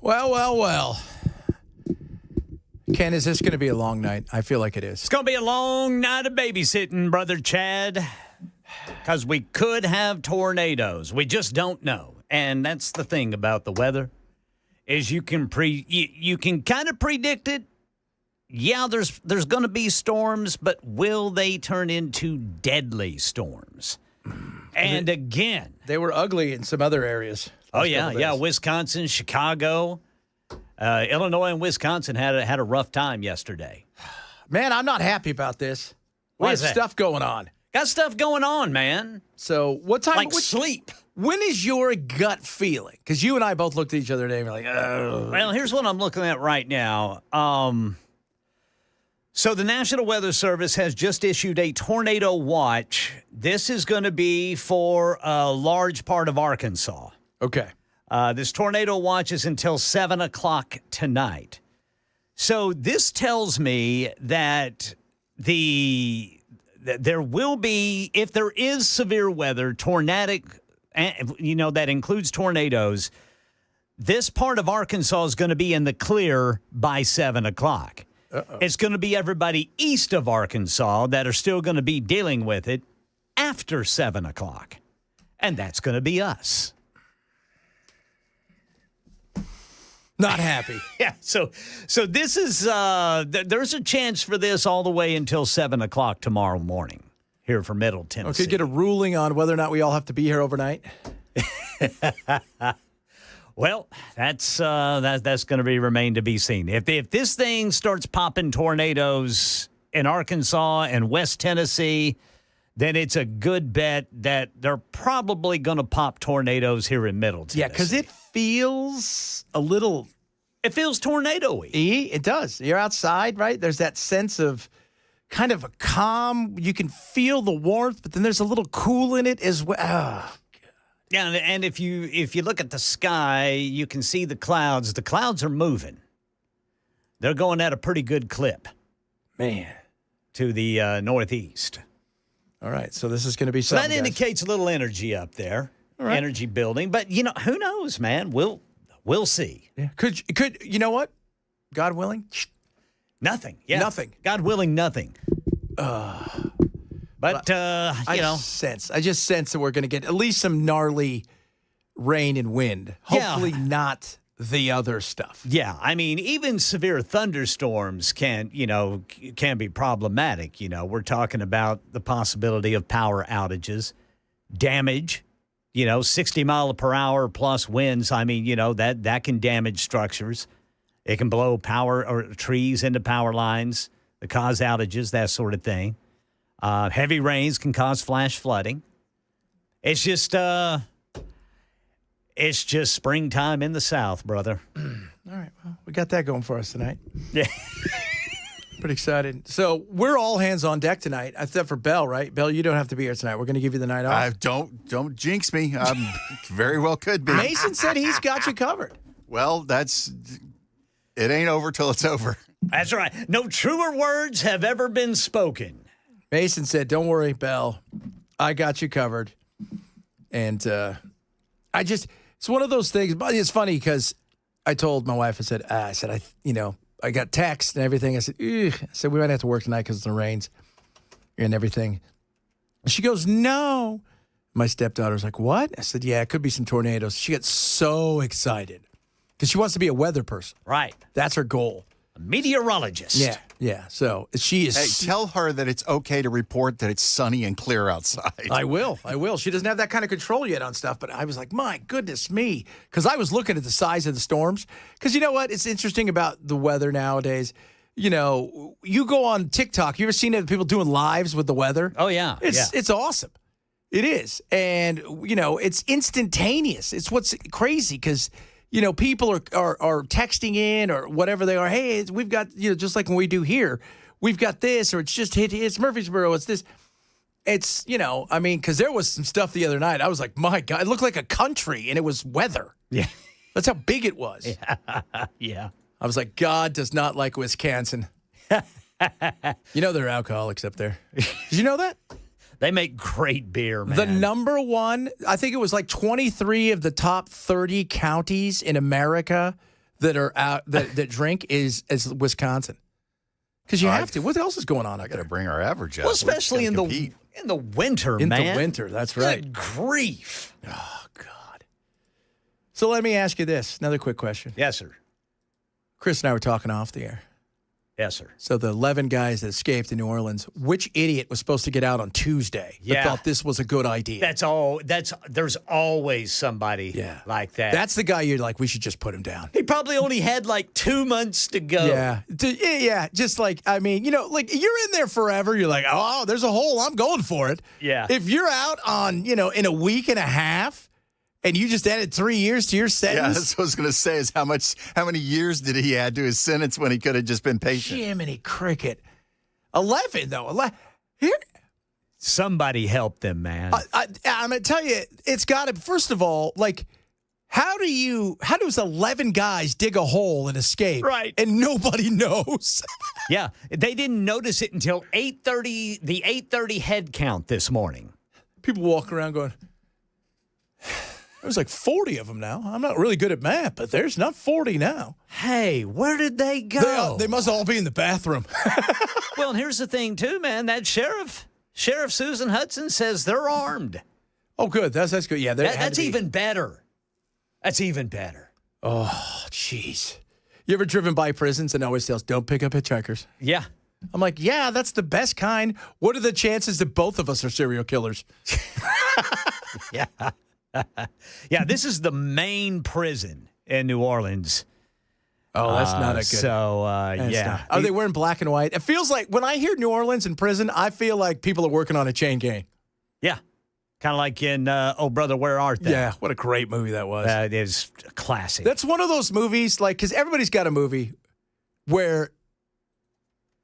Well. Ken, is this going to be a long night? I feel like it is. It's going to be a long night of babysitting, Brother Chad, because we could have tornadoes. We just don't know. And that's the thing about the weather, is you can kind of predict it. Yeah, there's going to be storms, but will they turn into deadly storms? And again, they were ugly in some other areas. Oh, yeah. Wisconsin, Chicago. Illinois and Wisconsin had a rough time yesterday. Man, I'm not happy about this. We have stuff going on. Got stuff going on, man. So what time? Like sleep. When is your gut feeling? Because you and I both looked at each other today and we're like, oh. Well, here's what I'm looking at right now. So the National Weather Service has just issued a tornado watch. This is going to be for a large part of Arkansas. Okay. This tornado watch is until 7 o'clock tonight. So this tells me that there will be, if there is severe weather, tornadic, that includes tornadoes, this part of Arkansas is going to be in the clear by 7 o'clock. Uh-oh. It's going to be everybody east of Arkansas that are still going to be dealing with it after 7 o'clock. And that's going to be us. Not happy. Yeah, so this is there's a chance for this all the way until 7 o'clock tomorrow morning here for Middle Tennessee. Okay, get a ruling on whether or not we all have to be here overnight. Well, that's going to remain to be seen. If this thing starts popping tornadoes in Arkansas and West Tennessee, then it's a good bet that they're probably going to pop tornadoes here in Middle Tennessee. Yeah, because it feels a little... It feels tornado-y. It does. You're outside, right? There's that sense of kind of a calm. You can feel the warmth, but then there's a little cool in it as well. Oh, God. Yeah, and if you look at the sky, you can see the clouds. The clouds are moving. They're going at a pretty good clip. Man. To the northeast. All right, so this is going to be something. So that indicates a little energy up there, right. Energy building. But who knows, man? We'll see. Yeah. Could you know what? God willing, nothing. Yeah, nothing. God willing, nothing. But I just sense that we're going to get at least some gnarly rain and wind. Hopefully not the other stuff. Yeah, I mean, even severe thunderstorms can be problematic. We're talking about the possibility of power outages, damage, 60 mile per hour plus winds. I mean, that can damage structures. It can blow power or trees into power lines, that cause outages, that sort of thing. Heavy rains can cause flash flooding. It's just springtime in the South, brother. All right. Well, we got that going for us tonight. Yeah. Pretty excited. So we're all hands on deck tonight, except for Bell, right? Bell, you don't have to be here tonight. We're going to give you the night off. Don't jinx me. Very well could be. Mason said he's got you covered. Well, it ain't over till it's over. That's right. No truer words have ever been spoken. Mason said, don't worry, Bell. I got you covered. And it's one of those things. But it's funny because I told my wife, I got text and everything. I said, we might have to work tonight because of the rains and everything. And she goes, no. My stepdaughter's like, what? I said, yeah, it could be some tornadoes. She gets so excited because she wants to be a weather person. Right. That's her goal. A meteorologist. Yeah. So she is. Hey, tell her that it's okay to report that it's sunny and clear outside. I will. She doesn't have that kind of control yet on stuff, but I was like, my goodness me. Because I was looking at the size of the storms. Because you know what? It's interesting about the weather nowadays. You go on TikTok. You ever seen people doing lives with the weather? Oh, yeah. It's awesome. It is. And, it's instantaneous. It's what's crazy because people are texting in or whatever they are. Hey, we've got, just like when we do here, we've got this, or it's Murfreesboro. It's this. It's, because there was some stuff the other night. I was like, my God, it looked like a country and it was weather. Yeah. That's how big it was. Yeah. I was like, God does not like Wisconsin. They're alcoholics up there. Did you know that? They make great beer, man. The number one, I think it was like 23 of the top 30 counties in America that are out that drink is Wisconsin. Because you have to. What else is going on out Got to there? bring our average up. Well, especially in the winter, man. In the winter, that's right. Good grief. Oh, God. So let me ask you this. Another quick question. Yes, sir. Chris and I were talking off the air. Yes, sir. So the 11 guys that escaped in New Orleans, which idiot was supposed to get out on Tuesday that thought this was a good idea? There's always somebody like that. That's the guy you're like, we should just put him down. He probably only had like 2 months to go. Yeah. Just like, I mean, like you're in there forever. You're like, oh, there's a hole. I'm going for it. Yeah. If you're out on, in a week and a half and you just added 3 years to your sentence. Yeah, that's what I was going to say is how many years did he add to his sentence when he could have just been patient? Jiminy cricket. 11, though. Here. Somebody help them, man. I'm going to tell you, it's got to, first of all, like, how does 11 guys dig a hole and escape? Right. And nobody knows. Yeah, they didn't notice it until 8:30, the 8:30 head count this morning. People walk around going, there's like 40 of them now. I'm not really good at math, but there's not 40 now. Hey, where did they go? They must all be in the bathroom. Well, and here's the thing, too, man. That Sheriff Susan Hudson says they're armed. Oh, good. That's good. Yeah, that's even better. That's even better. Oh, jeez. You ever driven by prisons and always tells, don't pick up hitchhikers? Yeah. I'm like, yeah, that's the best kind. What are the chances that both of us are serial killers? Yeah. Yeah, this is the main prison in New Orleans. Oh, that's not a good. So, yeah. Are they wearing black and white? It feels like when I hear New Orleans in prison, I feel like people are working on a chain gang. Yeah. Kind of like in Oh Brother, Where Art Thou? Yeah, what a great movie that was. That is a classic. That's one of those movies, like, because everybody's got a movie where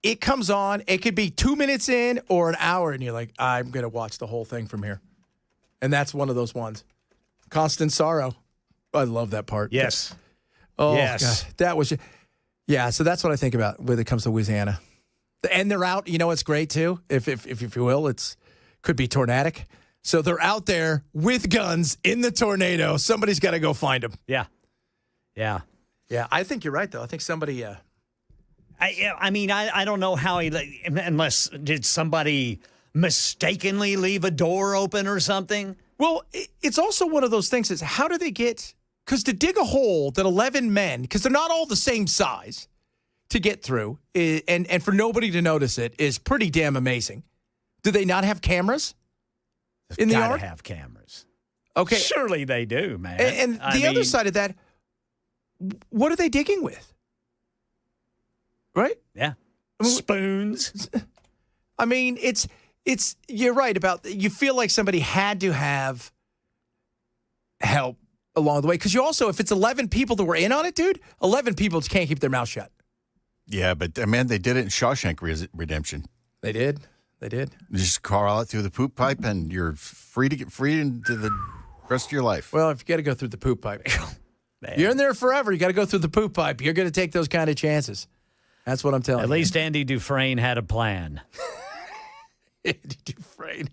it comes on, it could be 2 minutes in or an hour, and you're like, I'm going to watch the whole thing from here. And that's one of those ones. Constant Sorrow. I love that part. Yes. Oh, yes. God. That was, yeah, so that's what I think about when it comes to Louisiana. And they're out, it's great too, if you will, could be tornadic. So they're out there with guns in the tornado. Somebody's got to go find them. Yeah. Yeah. Yeah, I think you're right, though. I think somebody... I mean, I don't know how unless did somebody mistakenly leave a door open or something? Well, it's also one of those things is how do they get... Because to dig a hole that 11 men, because they're not all the same size, to get through, and for nobody to notice it is pretty damn amazing. Do they not have cameras in the yard? Have cameras. Okay. Surely they do, man. And the other side of that, what are they digging with? Right? Yeah. Spoons. I mean, it's you're right about, you feel like somebody had to have help along the way. Because you also, if it's 11 people that were in on it, dude, 11 people just can't keep their mouth shut. Yeah, but, man, they did it in Shawshank Redemption. They did. You just crawl out through the poop pipe, and you're free into the rest of your life. Well, if you got to go through the poop pipe, you're in there forever. You got to go through the poop pipe. You're going to take those kind of chances. That's what I'm telling you. At least Andy Dufresne had a plan. Andy Dufresne.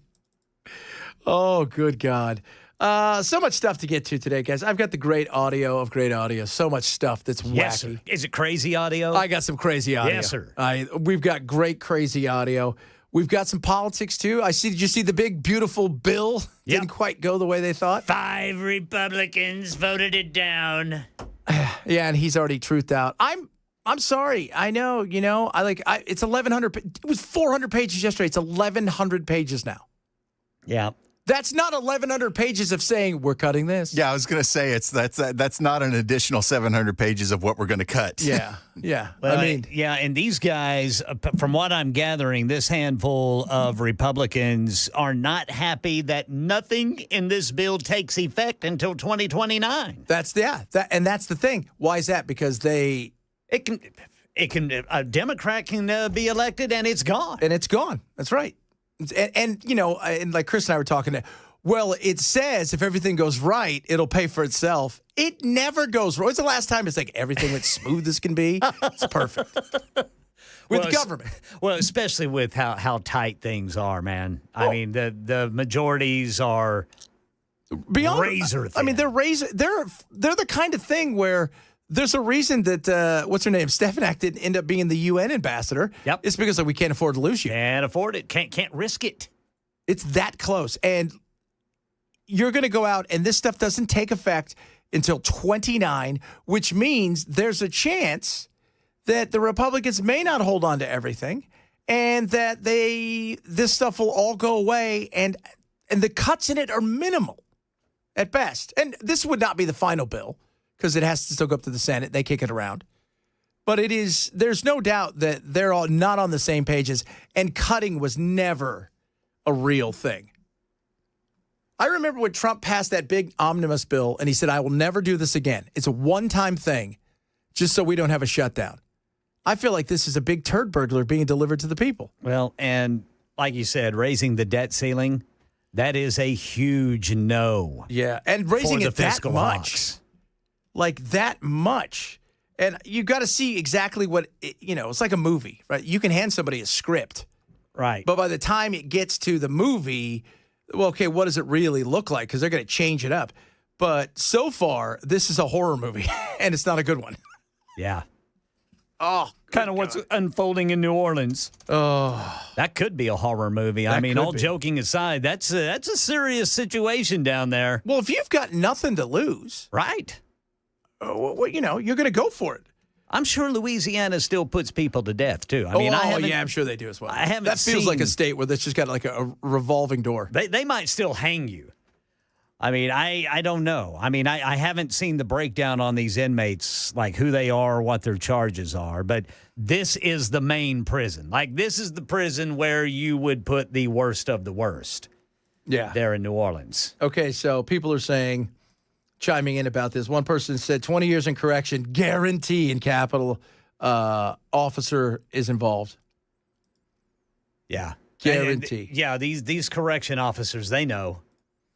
Oh, good God. So much stuff to get to today, guys. I've got the great audio of great audio. So much stuff that's wacky. Yes, sir. Is it crazy audio? I got some crazy audio. Yes, sir. We've got great crazy audio. We've got some politics, too. Did you see the big, beautiful bill? Yep. Didn't quite go the way they thought. 5 Republicans voted it down. Yeah, and he's already truthed out. I'm sorry. I know, it's 1,100. It was 400 pages yesterday. It's 1,100 pages now. Yeah. That's not 1,100 pages of saying we're cutting this. Yeah, I was going to say that's not an additional 700 pages of what we're going to cut. Yeah. Well, and these guys, from what I'm gathering, this handful of Republicans are not happy that nothing in this bill takes effect until 2029. That's the thing. Why is that? Because a Democrat can be elected and it's gone. And it's gone. That's right. And like Chris and I were talking, well, it says if everything goes right, it'll pay for itself. It never goes wrong. When's the last time it's like everything went smooth as can be? It's perfect. With government. Well, especially with how tight things are, man. I mean, the majorities are beyond razor thin. I mean, they're the kind of thing where There's a reason that, what's her name, Stefanak didn't end up being the UN ambassador. Yep. It's because we can't afford to lose you. Can't afford it. Can't risk it. It's that close. And you're going to go out, and this stuff doesn't take effect until 29, which means there's a chance that the Republicans may not hold on to everything and that this stuff will all go away, and the cuts in it are minimal at best. And this would not be the final bill because it has to still go up to the Senate. They kick it around. But there's no doubt that they're all not on the same pages, and cutting was never a real thing. I remember when Trump passed that big omnibus bill, and he said, I will never do this again. It's a one-time thing, just so we don't have a shutdown. I feel like this is a big turd burglar being delivered to the people. Well, and like you said, raising the debt ceiling, that is a huge no. Yeah, and raising for it the that fiscal much. hawks. Like that much. And you got to see exactly what, it's like a movie, right? You can hand somebody a script. Right. But by the time it gets to the movie, well, okay, what does it really look like? Because they're going to change it up. But so far, this is a horror movie, and it's not a good one. Yeah. Oh, Kind of what's unfolding in New Orleans. oh, That could be a horror movie. I That mean, could all be. joking aside, that's a serious situation down there. well, if you've got nothing to lose, Right. you're going to go for it. I'm sure Louisiana still puts people to death, too. I mean, I'm sure they do as well. I haven't That feels like a seen- state where that's just got like a revolving door. They might still hang you. I mean, I don't know. I mean, I haven't seen the breakdown on these inmates, like who they are, what their charges are, but this is the main prison. Like, this is the prison where you would put the worst of the worst Yeah. there in New Orleans. Okay, so people are saying, chiming in about this. One person said 20 years in correction, guarantee in capital officer is involved. Yeah. Guarantee. Yeah, these correction officers, they know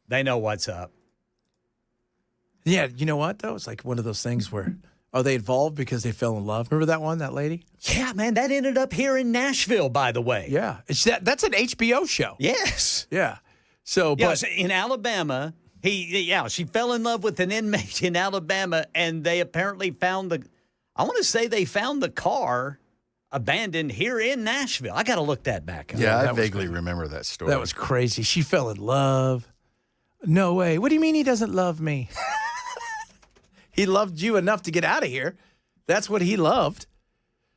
what's up. Yeah, you know what, though? It's like one of those things where, are they involved because they fell in love? Remember that one, that lady? Yeah, man, that ended up here in Nashville, by the way. Yeah. That's an HBO show. Yes. Yeah. So, Yeah, but so in Alabama, she fell in love with an inmate in Alabama, and they apparently found they found the car abandoned here in Nashville. I got to look that back up. Yeah, I that was vaguely remember that story. that was crazy. She fell in love. No way. What do you mean he doesn't love me? He loved you enough to get out of here. That's what he loved.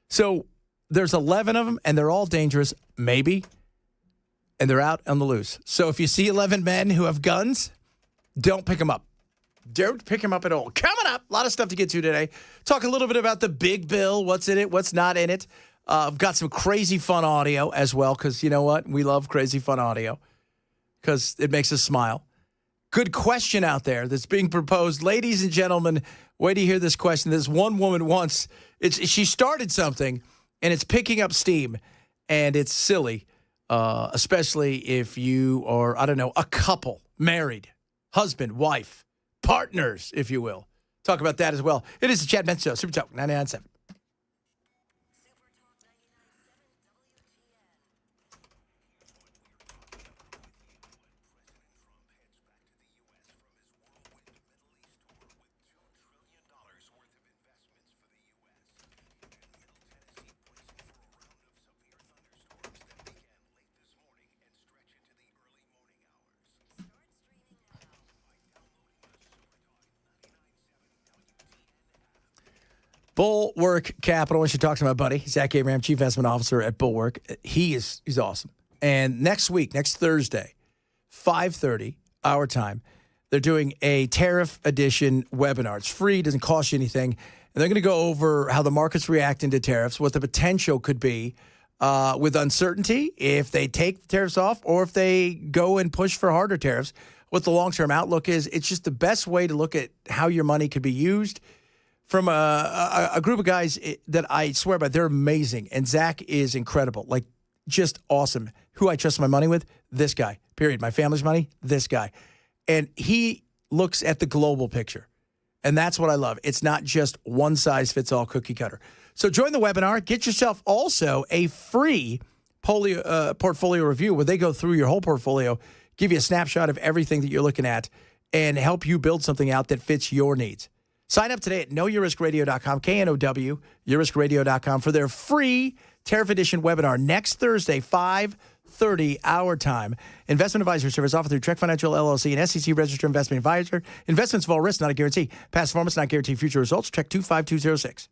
So there's 11 of them, and they're all dangerous, maybe, and they're out on the loose. So if you see 11 men who have guns, don't pick them up. Don't pick them up at all. Coming up, a lot of stuff to get to today. Talk a little bit about the big bill, what's in it, what's not in it. I've got some crazy fun audio as well, because you know what? We love crazy fun audio because it makes us smile. Good question out there that's being proposed. Ladies and gentlemen, wait to hear this question. This one woman once, she started something, and it's picking up steam, and it's silly, especially if you are, I don't know, a couple, married, husband, wife, partners, if you will. Talk about that as well. It is the Chad Benson Show, Super Talk 99.7. Bulwark Capital. We should talk to my buddy, Zach Abraham, Chief Investment Officer at Bulwark. He's awesome. And next week, next Thursday, 5:30 our time, they're doing a tariff edition webinar. It's free, doesn't cost you anything. And they're going to go over how the market's reacting to tariffs, what the potential could be with uncertainty if they take the tariffs off or if they go and push for harder tariffs, what the long-term outlook is. It's just the best way to look at how your money could be used. From a group of guys that I swear by, they're amazing. And Zach is incredible, like just awesome. Who I trust my money with? This guy, period. My family's money? This guy. And he looks at the global picture. And that's what I love. It's not just one size fits all cookie cutter. So join the webinar. Get yourself also a free portfolio review where they go through your whole portfolio, give you a snapshot of everything that you're looking at, and help you build something out that fits your needs. Sign up today at knowyourriskradio.com, K-N-O-W, yourriskradio.com for their free Tariff Edition webinar next Thursday, 5:30 our time. Investment advisory service offered through Trek Financial LLC, an SEC registered investment advisor. Investments involve risk, not a guarantee. Past performance not guarantee future results. Trek 25206.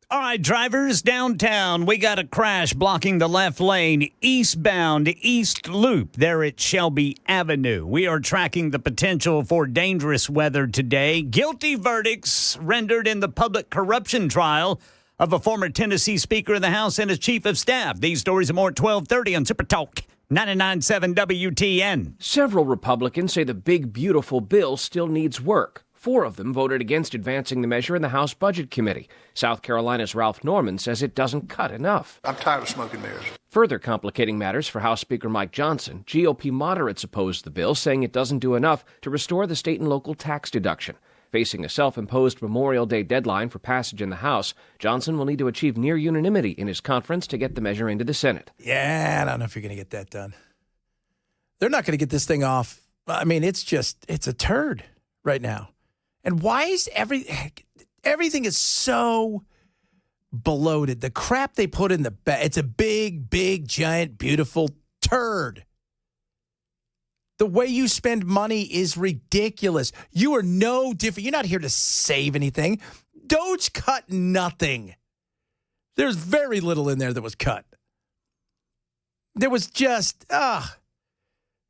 All right, drivers downtown, we got a crash blocking the left lane eastbound East Loop there at Shelby Avenue. We are tracking the potential for dangerous weather today. Guilty verdicts rendered in the public corruption trial of a former Tennessee Speaker of the House and his Chief of Staff. These stories are more at 12:30 on Super Talk 99.7 WTN. Several Republicans say the big, beautiful bill still needs work. 4 of them voted against advancing the measure in the House Budget Committee. South Carolina's Ralph Norman says it doesn't cut enough. I'm tired of smoking mirrors. Further complicating matters for House Speaker Mike Johnson, GOP moderates opposed the bill, saying it doesn't do enough to restore the state and local tax deduction. Facing a self-imposed Memorial Day deadline for passage in the House, Johnson will need to achieve near unanimity in his conference to get the measure into the Senate. Yeah, I don't know if you're going to get that done. They're not going to get this thing off. I mean, it's a turd right now. And why is everything is so bloated? The crap they put in the bag, it's a big, big, giant, beautiful turd. The way you spend money is ridiculous. You are no different. You're not here to save anything. Doge cut nothing. There's very little in there that was cut. There was just,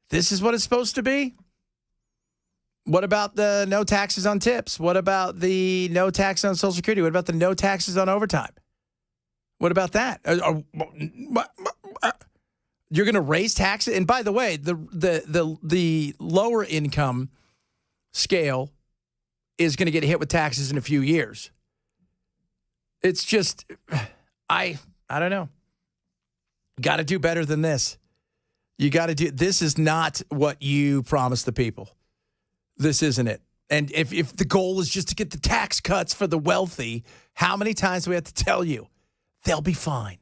this is what it's supposed to be? What about the no taxes on tips? What about the no tax on Social Security? What about the no taxes on overtime? What about that? You're going to raise taxes? And by the way, the lower income scale is going to get hit with taxes in a few years. It's just, I don't know. Got to do better than this. You got to do, this is not what you promised the people. This isn't it. And if the goal is just to get the tax cuts for the wealthy, how many times do we have to tell you? They'll be fine.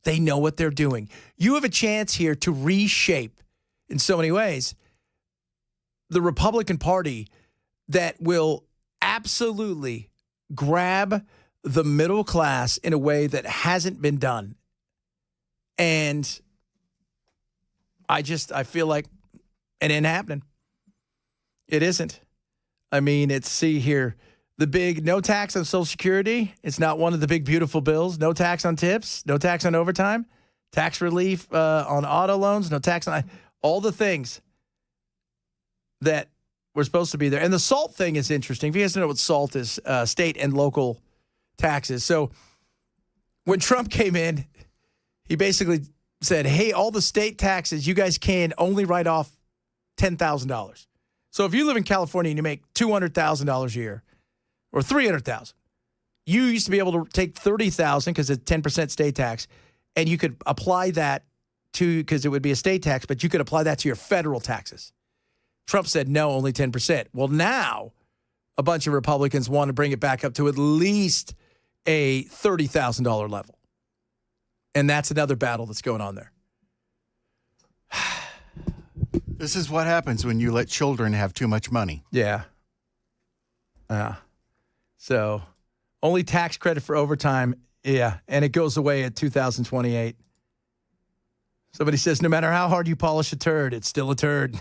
They know what they're doing. You have a chance here to reshape, in so many ways, the Republican Party that will absolutely grab the middle class in a way that hasn't been done. And I feel like it ain't happening. It isn't. I mean, see here, the big no tax on Social Security. It's not one of the big, beautiful bills. No tax on tips. No tax on overtime. Tax relief on auto loans. No tax on all the things that were supposed to be there. And the SALT thing is interesting. If you guys don't know what SALT is, state and local taxes. So when Trump came in, he basically said, hey, all the state taxes, you guys can only write off $10,000. So if you live in California and you make $200,000 a year or $300,000, you used to be able to take $30,000 because it's 10% state tax, and you could apply that to, because it would be a state tax, but you could apply that to your federal taxes. Trump said no, only 10%. Well, now a bunch of Republicans want to bring it back up to at least a $30,000 level. And that's another battle that's going on there. This is what happens when you let children have too much money. Yeah. So only tax credit for overtime. Yeah. And it goes away at 2028. Somebody says, no matter how hard you polish a turd, it's still a turd.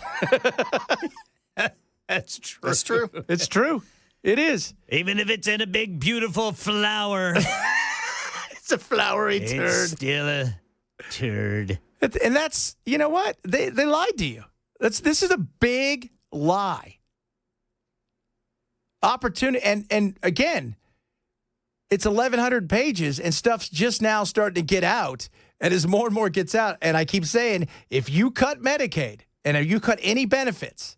That's true. That's true. It's true. It is. Even if it's in a big, beautiful flower, It's a flowery it's turd. still a turd. And that's, you know what? They lied to you. This is a big lie. Opportunity. And again, it's 1,100 pages and stuff's just now starting to get out. And as more and more gets out, and I keep saying, if you cut Medicaid and if you cut any benefits,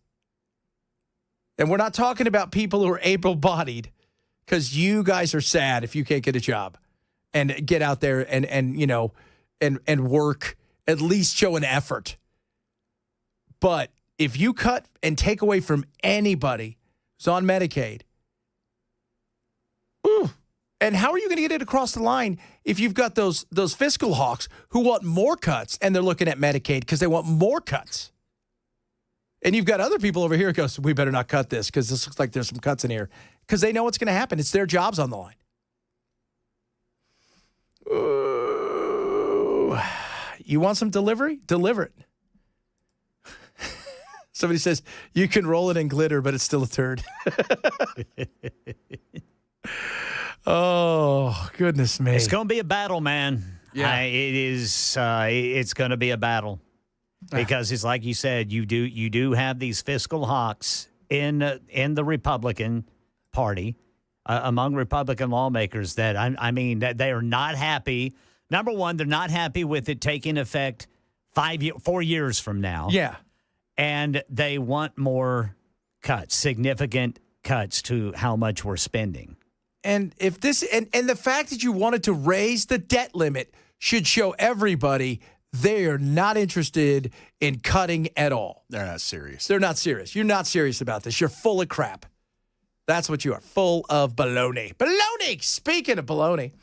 and we're not talking about people who are able-bodied, because you guys are sad if you can't get a job and get out there and you know, and work, at least show an effort. But if you cut and take away from anybody who's on Medicaid, ooh, and how are you going to get it across the line if you've got those fiscal hawks who want more cuts and they're looking at Medicaid because they want more cuts? And you've got other people over here who goes, we better not cut this because this looks like there's some cuts in here because they know what's going to happen. It's their jobs on the line. Ooh. You want some delivery? Deliver it. Somebody says, you can roll it in glitter, but it's still a turd. Oh, goodness me. It's going to be a battle, man. Yeah. It is. It's going to be a battle because it's like you said. You do have these fiscal hawks in the Republican Party among Republican lawmakers that I mean that they are not happy. Number one, they're not happy with it taking effect 4 years from now. Yeah. And they want more cuts, significant cuts to how much we're spending. And if this and the fact that you wanted to raise the debt limit should show everybody they are not interested in cutting at all. They're not serious. They're not serious. You're not serious about this. You're full of crap. That's what you are. Full of baloney. Baloney! Speaking of baloney,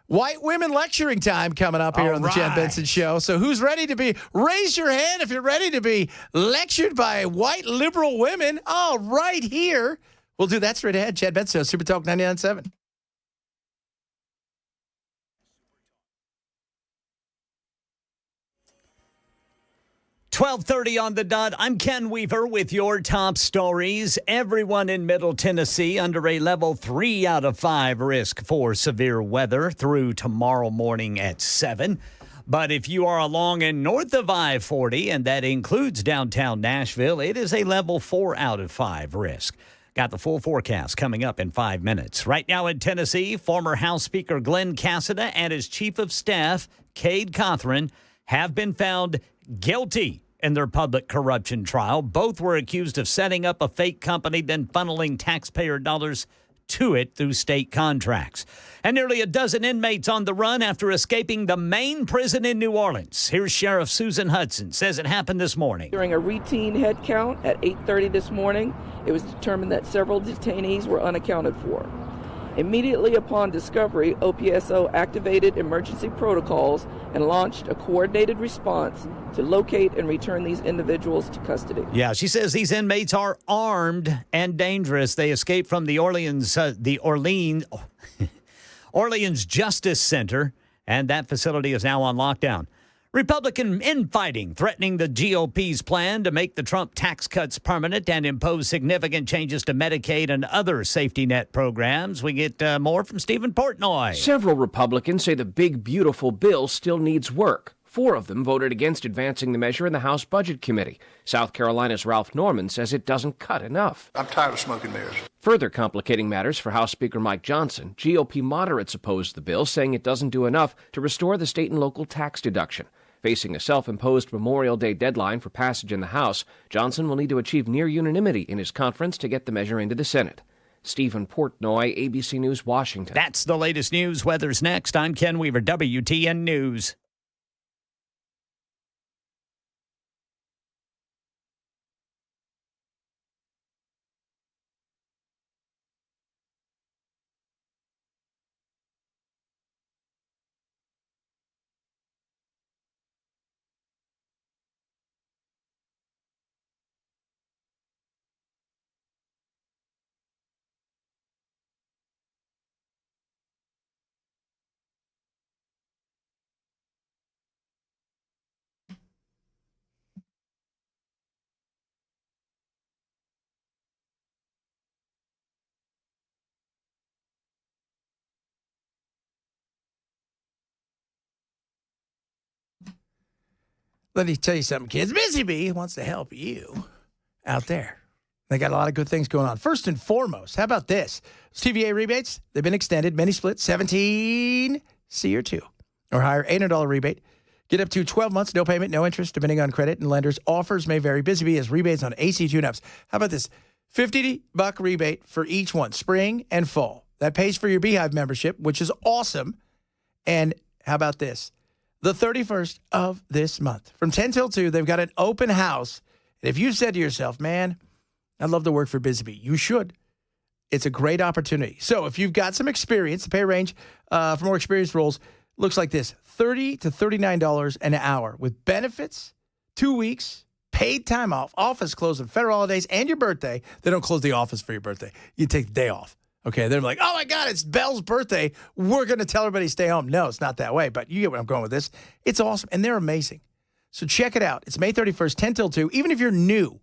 white women lecturing time coming up here on the Chad Benson Show. So who's ready to be? Raise your hand if you're ready to be lectured by white liberal women. Oh, right here. We'll do that straight ahead. Chad Benson Show, Super Talk 99.7. $12:30 on the dot. I'm Ken Weaver with your top stories. Everyone in Middle Tennessee under a level 3 out of 5 risk for severe weather through tomorrow morning at 7. But if you are along and north of I-40, and that includes downtown Nashville, it is a level 4 out of 5 risk. Got the full forecast coming up in 5 minutes. Right now in Tennessee, former House Speaker Glenn Cassida and his Chief of Staff, Cade Cothran, have been found guilty in their public corruption trial. Both were accused of setting up a fake company, then funneling taxpayer dollars to it through state contracts. And nearly a dozen inmates on the run after escaping the main prison in New Orleans. Here's Sheriff Susan Hudson, says it happened this morning. During a routine head count at 8:30 this morning, it was determined that several detainees were unaccounted for. Immediately upon discovery, OPSO activated emergency protocols and launched a coordinated response to locate and return these individuals to custody. Yeah, she says these inmates are armed and dangerous. They escaped from the Orleans Justice Center, and that facility is now on lockdown. Republican infighting threatening the GOP's plan to make the Trump tax cuts permanent and impose significant changes to Medicaid and other safety net programs. We get more from Stephen Portnoy. Several Republicans say the big, beautiful bill still needs work. 4 of them voted against advancing the measure in the House Budget Committee. South Carolina's Ralph Norman says it doesn't cut enough. I'm tired of smoking mirrors. Further complicating matters for House Speaker Mike Johnson, GOP moderates opposed the bill, saying it doesn't do enough to restore the state and local tax deduction. Facing a self-imposed Memorial Day deadline for passage in the House, Johnson will need to achieve near unanimity in his conference to get the measure into the Senate. Stephen Portnoy, ABC News, Washington. That's the latest news. Weather's next. I'm Ken Weaver, WTN News. Let me tell you something, kids. Busy Bee wants to help you out there. They got a lot of good things going on. First and foremost, how about this? TVA rebates, they've been extended. Mini split, 17 C or 2 or higher, $800 rebate. Get up to 12 months, no payment, no interest, depending on credit and lenders. Offers may vary. Busy Bee has rebates on AC tune-ups. How about this? $50 rebate for each one, spring and fall. That pays for your Beehive membership, which is awesome. And how about this? The 31st of this month, from 10 till 2, they've got an open house. And if you've said to yourself, man, I'd love to work for Busy Bee, you should. It's a great opportunity. So if you've got some experience, the pay range for more experienced roles looks like this, $30 to $39 an hour with benefits, 2 weeks, paid time off, office closed on federal holidays, and your birthday. They don't close the office for your birthday. You take the day off. Okay, they're like, oh, my God, it's Belle's birthday. We're going to tell everybody to stay home. No, it's not that way, but you get where I'm going with this. It's awesome, and they're amazing. So check it out. It's May 31st, 10 till 2. Even if you're new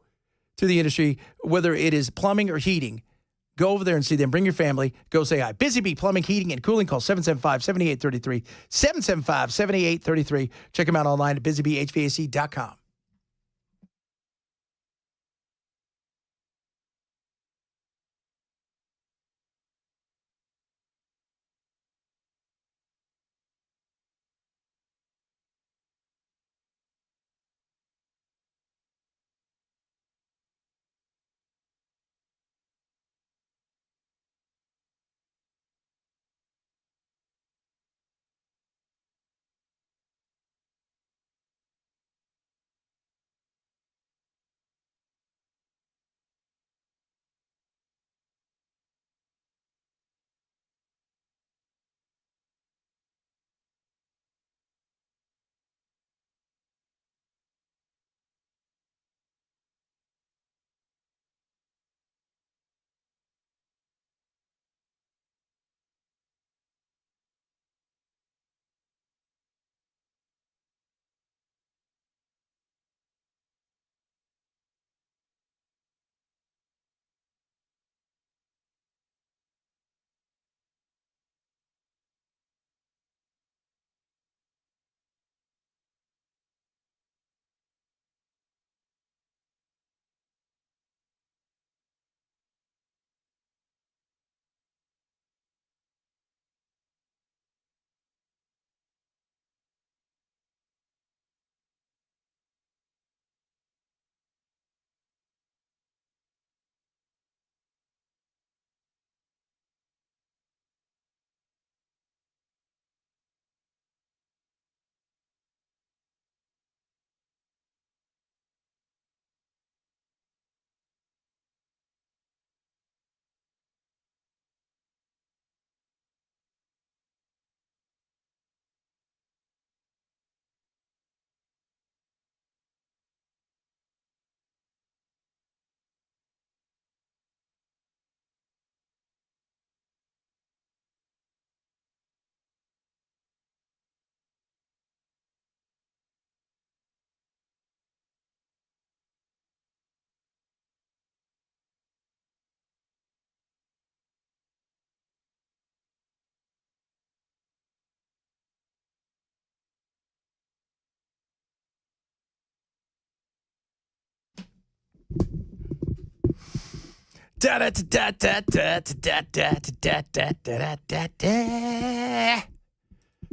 to the industry, whether it is plumbing or heating, go over there and see them. Bring your family. Go say hi. Busy Bee Plumbing, Heating, and Cooling. Call 775-7833, 775-7833. Check them out online at busybeehvac.com.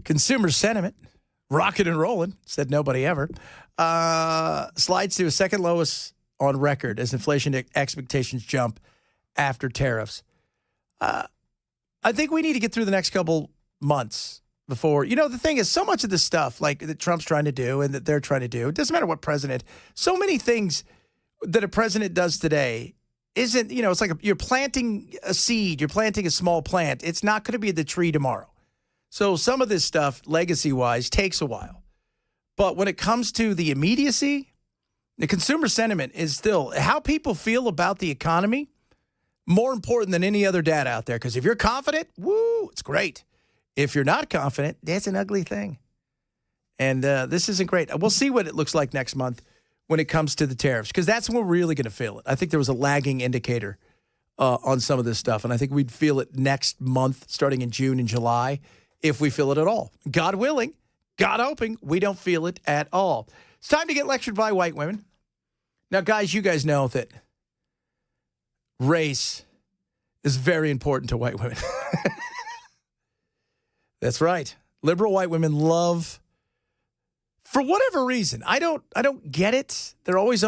Consumer sentiment, rocking and rolling, said nobody ever. Slides to a second lowest on record as inflation expectations jump after tariffs. I think we need to get through the next couple months before, the thing is, so much of this stuff like that Trump's trying to do and that they're trying to do, it doesn't matter what president, so many things that a president does today isn't, it's like you're planting a seed, you're planting a small plant. It's not going to be the tree tomorrow. So some of this stuff, legacy-wise, takes a while. But when it comes to the immediacy, the consumer sentiment is still how people feel about the economy, more important than any other data out there. Because if you're confident, woo, it's great. If you're not confident, that's an ugly thing. And this isn't great. We'll see what it looks like next month when it comes to the tariffs, because that's when we're really going to feel it. I think there was a lagging indicator on some of this stuff, and I think we'd feel it next month, starting in June and July, if we feel it at all. God willing, God hoping, we don't feel it at all. It's time to get lectured by white women. Now, guys, you guys know that race is very important to white women. That's right. Liberal white women love, for whatever reason, I don't get it. They're always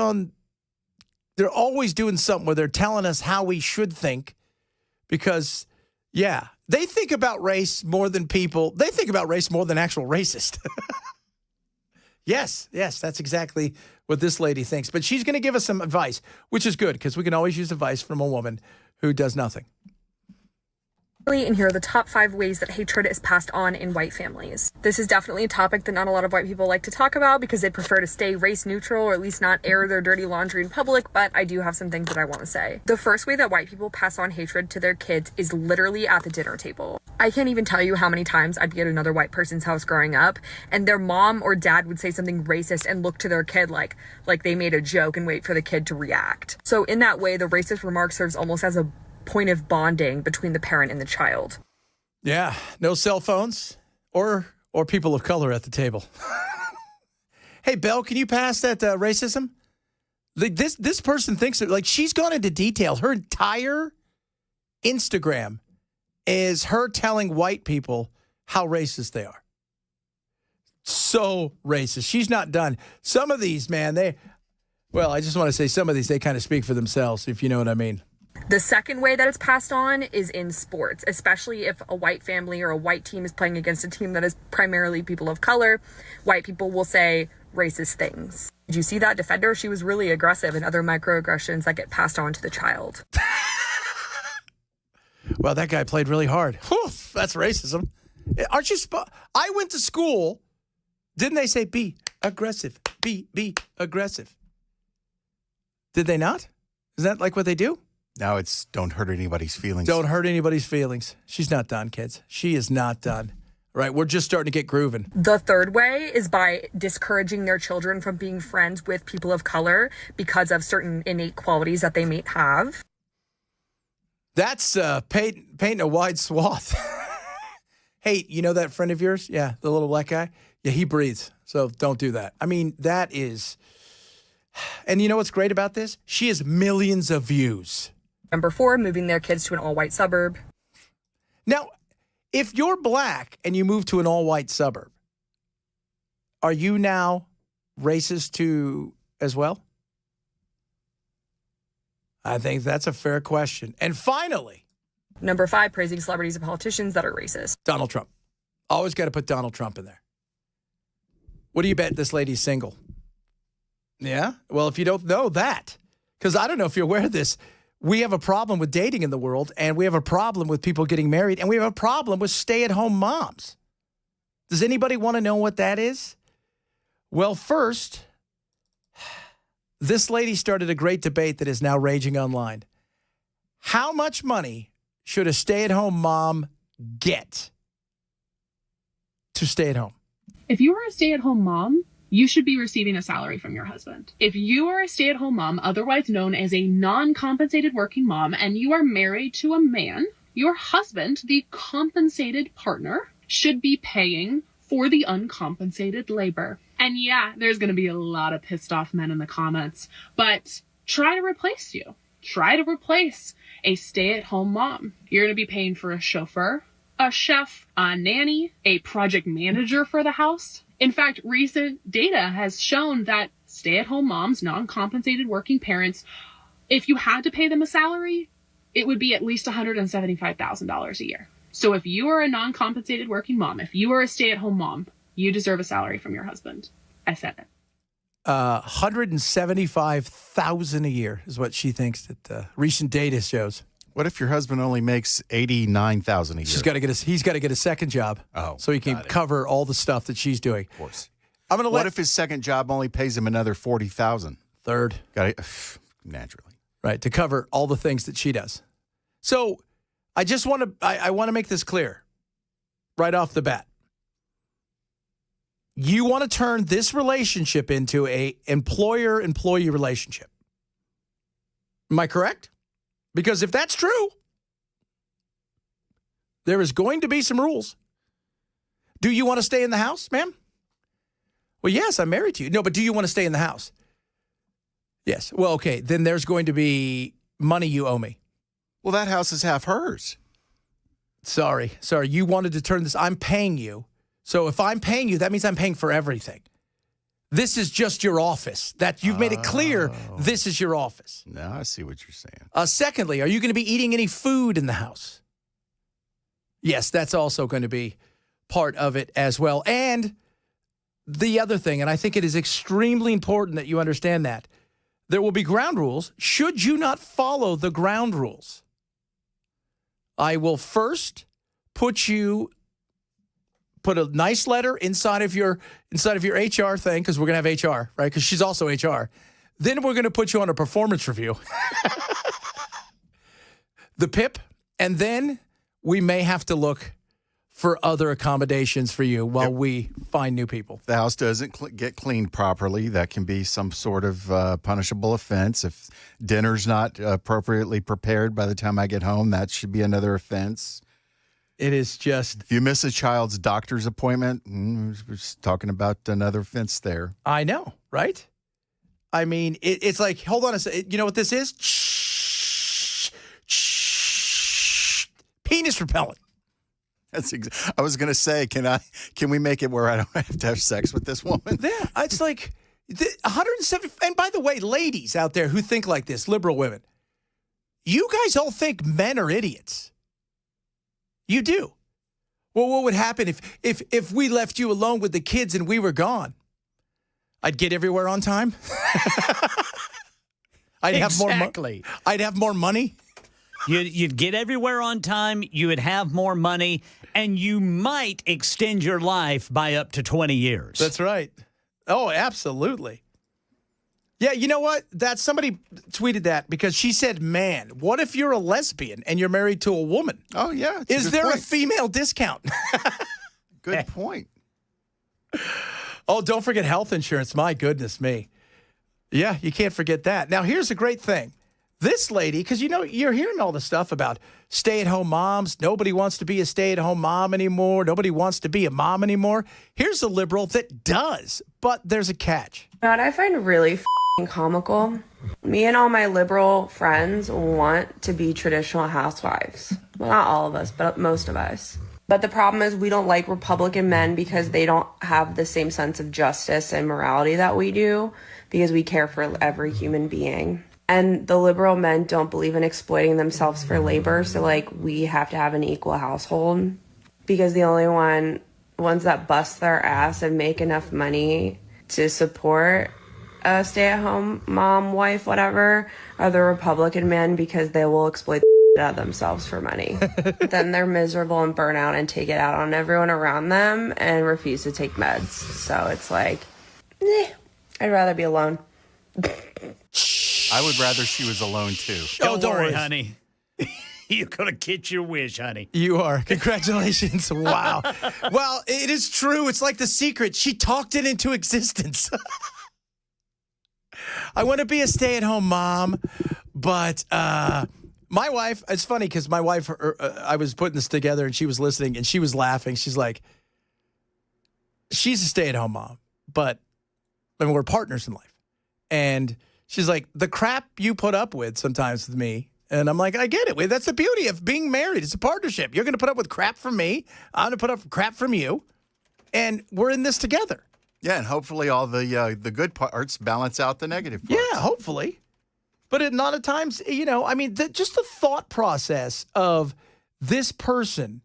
doing something where they're telling us how we should think because, yeah, they think about race more than people. They think about race more than actual racist. Yes, that's exactly what this lady thinks. But she's going to give us some advice, which is good because we can always use advice from a woman who does nothing. And here are the top 5 ways that hatred is passed on in white families. This is definitely a topic that not a lot of white people like to talk about because they prefer to stay race neutral or at least not air their dirty laundry in public, but I do have some things that I want to say. The first way that white people pass on hatred to their kids is literally at the dinner table. I can't even tell you how many times I'd be at another white person's house growing up and their mom or dad would say something racist and look to their kid like they made a joke and wait for the kid to react. So in that way, the racist remark serves almost as a point of bonding between the parent and the child. Yeah, no cell phones or people of color at the table. Hey, Belle, can you pass that racism? This person thinks like she's gone into detail. Her entire Instagram is her telling white people how racist they are. So racist. She's not done. Some of these, man, I just want to say some of these, they kind of speak for themselves, if you know what I mean. The second way that it's passed on is in sports, especially if a white family or a white team is playing against a team that is primarily people of color. White people will say racist things. Did you see that defender? She was really aggressive, and other microaggressions that get passed on to the child. Well, that guy played really hard. Whew, that's racism. Aren't you I went to school. Didn't they say be aggressive? Be aggressive. Did they not? Is that like what they do? Now it's don't hurt anybody's feelings. Don't hurt anybody's feelings. She's not done, kids. She is not done. Right, we're just starting to get grooving. The third way is by discouraging their children from being friends with people of color because of certain innate qualities that they may have. That's painting a wide swath. Hey, you know that friend of yours? Yeah, the little black guy? Yeah, he breathes, so don't do that. I mean, that is... And you know what's great about this? She has millions of views. Number 4, moving their kids to an all-white suburb. Now, if you're black and you move to an all-white suburb, are you now racist too as well? I think that's a fair question. And finally, Number 5, praising celebrities and politicians that are racist. Donald Trump. Always got to put Donald Trump in there. What do you bet this lady's single? Yeah? Well, if you don't know that, because I don't know if you're aware of this, we have a problem with dating in the world, and we have a problem with people getting married, and we have a problem with stay-at-home moms. Does anybody want to know what that is? Well, first, this lady started a great debate that is now raging online. How much money should a stay-at-home mom get to stay at home? If you are a stay-at-home mom, you should be receiving a salary from your husband. If you are a stay-at-home mom, otherwise known as a non-compensated working mom, and you are married to a man, your husband, the compensated partner, should be paying for the uncompensated labor. And yeah, there's going to be a lot of pissed off men in the comments, but try to replace you. try to replace a stay-at-home mom. You're going to be paying for a chauffeur, a chef, a nanny, a project manager for the house. In fact, recent data has shown that stay-at-home moms, non-compensated working parents, if you had to pay them a salary, it would be at least $175,000 a year. So if you are a non-compensated working mom, if you are a stay-at-home mom, you deserve a salary from your husband. I said it. $175,000 a year is what she thinks that recent data shows. What if your husband only makes $89,000 a year? He's got to get a second job. Oh, so he can cover all the stuff that she's doing. Of course. What if his second job only pays him another $40,000? Third. Got it. Naturally. Right, to cover all the things that she does. So I just want to I want to make this clear right off the bat. You want to turn this relationship into a employer-employee relationship. Am I correct? Because if that's true, there is going to be some rules. Do you want to stay in the house, ma'am? Well, yes, I'm married to you. No, but do you want to stay in the house? Yes. Well, okay, then there's going to be money you owe me. Well, that house is half hers. Sorry. You wanted to turn this. I'm paying you. So if I'm paying you, that means I'm paying for everything. This is just your office. That you've made it clear this is your office. Now I see what you're saying. Secondly, are you going to be eating any food in the house? Yes, that's also going to be part of it as well. And the other thing, and I think it is extremely important that you understand that, there will be ground rules. Should you not follow the ground rules, I will first put a nice letter inside of your HR thing, because we're going to have HR, right? Because she's also HR. Then we're going to put you on a performance review. The PIP, and then we may have to look for other accommodations for you while we find new people. If the house doesn't get cleaned properly, that can be some sort of punishable offense. If dinner's not appropriately prepared by the time I get home, that should be another offense. It is just... If you miss a child's doctor's appointment, we're just talking about another offense there. I know, right? I mean, it's like, hold on a second. You know what this is? Penis repellent. I was going to say, can we make it where I don't have to have sex with this woman? Yeah, it's like 170. And by the way, ladies out there who think like this, liberal women, you guys all think men are idiots. You do. Well, what would happen if we left you alone with the kids and we were gone? I'd get everywhere on time. I'd have more money. You'd get everywhere on time, you would have more money, and you might extend your life by up to 20 years. That's right. Oh, absolutely. Yeah, you know what? Somebody tweeted that because she said, man, what if you're a lesbian and you're married to a woman? Oh, yeah. Is there a female discount? Good point. Oh, don't forget health insurance. My goodness me. Yeah, you can't forget that. Now, here's a great thing. This lady, because you're hearing all the stuff about stay-at-home moms. Nobody wants to be a stay-at-home mom anymore. Nobody wants to be a mom anymore. Here's a liberal that does, but there's a catch. What I find really comical, me and all my liberal friends want to be traditional housewives. Well, not all of us, but most of us. But the problem is we don't like Republican men because they don't have the same sense of justice and morality that we do, because we care for every human being. And the liberal men don't believe in exploiting themselves for labor. So, we have to have an equal household, because the only ones that bust their ass and make enough money to support a stay-at-home mom, wife, whatever, are the Republican men, because they will exploit the out of themselves for money. Then they're miserable and burn out and take it out on everyone around them and refuse to take meds. So it's like, I'd rather be alone. I would rather she was alone, too. Don't worry, honey. You're going to get your wish, honey. You are. Congratulations. Wow. Well, it is true. It's like The Secret. She talked it into existence. I want to be a stay-at-home mom, but my wife, it's funny because my wife, I was putting this together and she was listening and she was laughing. She's like, she's a stay-at-home mom, but we're partners in life. And She's like, the crap you put up with sometimes with me. And I'm like, I get it. That's the beauty of being married. It's a partnership. You're going to put up with crap from me. I'm going to put up with crap from you. And we're in this together. Yeah, and hopefully all the good parts balance out the negative parts. Yeah, hopefully. But a lot of times, just the thought process of this person,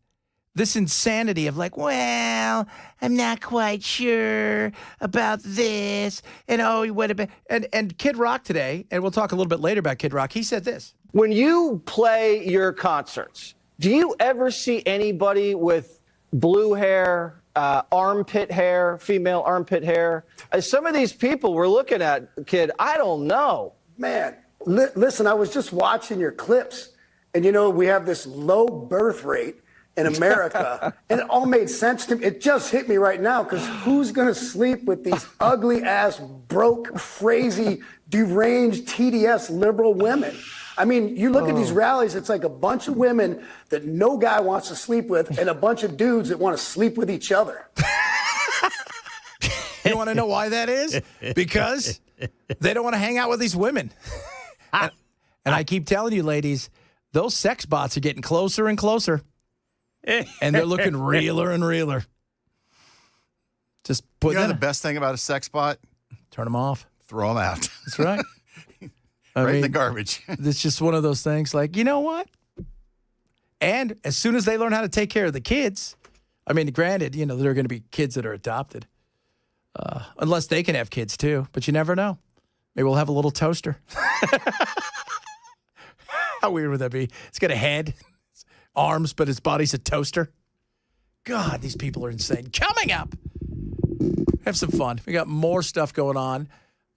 this insanity of like, well, I'm not quite sure about this. And he would have been. And Kid Rock today, and we'll talk a little bit later about Kid Rock, he said this. When you play your concerts, do you ever see anybody with blue hair, armpit hair, female armpit hair? Some of these people we're looking at, kid, I don't know. Man, listen, I was just watching your clips, and we have this low birth rate in America, and it all made sense to me. It just hit me right now, because who's going to sleep with these ugly-ass, broke, crazy, deranged, TDS liberal women? I mean, you look at these rallies, it's like a bunch of women that no guy wants to sleep with and a bunch of dudes that want to sleep with each other. You want to know why that is? Because they don't want to hang out with these women. And I keep telling you, ladies, those sex bots are getting closer and closer. And they're looking realer and realer. Just put the best thing about a sex bot? Turn them off. Throw them out. That's right. In the garbage. It's just one of those things like, you know what? And as soon as they learn how to take care of the kids, I mean, granted, there are going to be kids that are adopted. Unless they can have kids too, but you never know. Maybe we'll have a little toaster. How weird would that be? It's got a head, arms, but his body's a toaster. God, these people are insane. Coming up, have some fun. We got more stuff going on